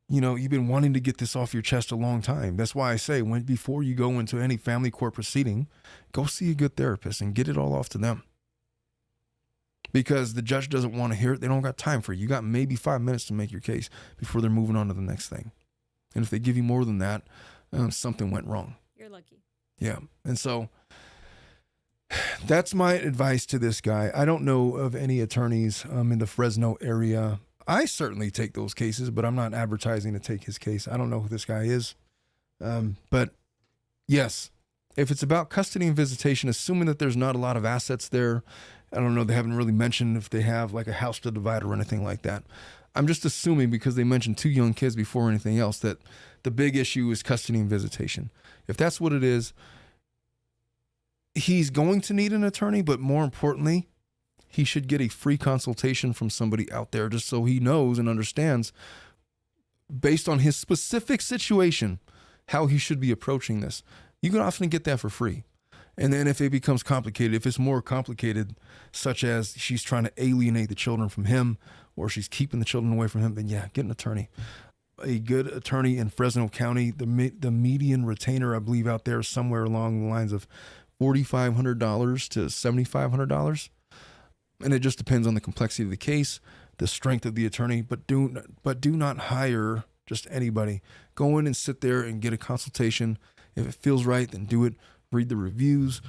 you've been wanting to get this off your chest a long time. That's why I say before you go into any family court proceeding, go see a good therapist and get it all off to them. Because the judge doesn't want to hear it. They don't got time for it. You got maybe 5 minutes to make your case before they're moving on to the next thing. And if they give you more than that, something went wrong. You're lucky. Yeah. And so that's my advice to this guy. I don't know of any attorneys in the Fresno area. I certainly take those cases, but I'm not advertising to take his case. I don't know who this guy is. But yes, if it's about custody and visitation, assuming that there's not a lot of assets there, I don't know, they haven't really mentioned if they have like a house to divide or anything like that. I'm just assuming because they mentioned 2 young kids before anything else that the big issue is custody and visitation. If that's what it is, he's going to need an attorney, but more importantly, he should get a free consultation from somebody out there just so he knows and understands, based on his specific situation, how he should be approaching this. You can often get that for free. And then if it becomes complicated, if it's more complicated, such as she's trying to alienate the children from him or she's keeping the children away from him, then yeah, get an attorney. A good attorney in Fresno County, the median retainer, I believe, out there is somewhere along the lines of $4,500 to $7,500. And it just depends on the complexity of the case, the strength of the attorney, but do not hire just anybody. Go in and sit there and get a consultation. If it feels right, then do it. Read the reviews,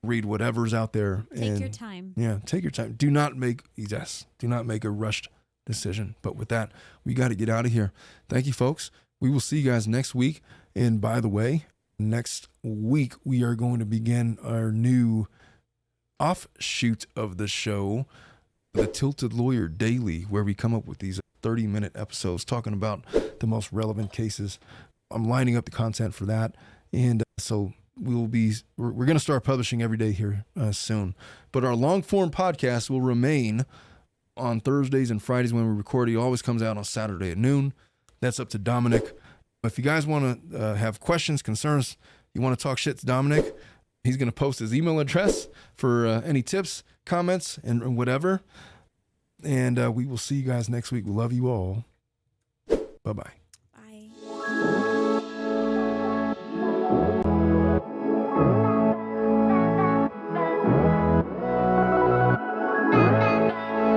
read whatever's out there. Take your time. Yeah, take your time. Do not make a rushed decision. But with that, we got to get out of here. Thank you, folks. We will see you guys next week. And by the way, next week, we are going to begin our new offshoot of the show, the Tilted Lawyer Daily, where we come up with these 30-minute episodes talking about the most relevant cases. I'm lining up the content for that. And so we're going to start publishing every day here soon. But our long-form podcast will remain on Thursdays and Fridays when we record. It always comes out on Saturday at noon. That's up to Dominic. If you guys want to have questions, concerns, you want to talk shit to Dominic, he's going to post his email address for any tips, comments, and whatever. And we will see you guys next week. We love you all. Bye-bye. Bye.